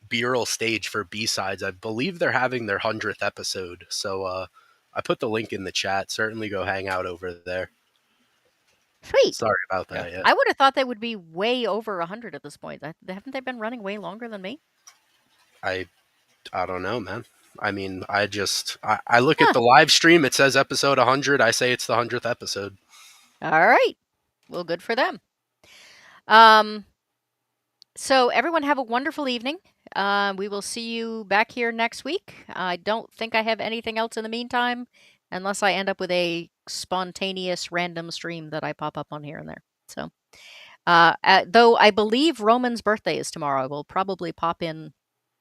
B-roll stage for B-sides. I believe they're having their 100th episode. So I put the link in the chat. Certainly go hang out over there. Sweet. Sorry about Yeah. that. Yeah. I would have thought they would be way over 100 at this point. Haven't they been running way longer than me? I don't know, man. I mean, I look Huh. at the live stream. It says episode 100. I say it's the 100th episode. All right. Well, good for them. So everyone have a wonderful evening. We will see you back here next week. I don't think I have anything else in the meantime, unless I end up with a spontaneous random stream that I pop up on here and there. So, though I believe Roman's birthday is tomorrow, I will probably pop in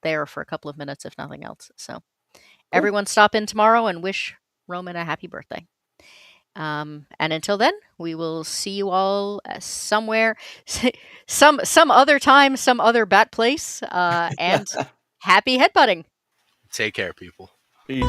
there for a couple of minutes, if nothing else. So, everyone stop in tomorrow and wish Roman a happy birthday. And until then, we will see you all somewhere, some other time, some other bat place. And happy headbutting. Take care, people. Peace.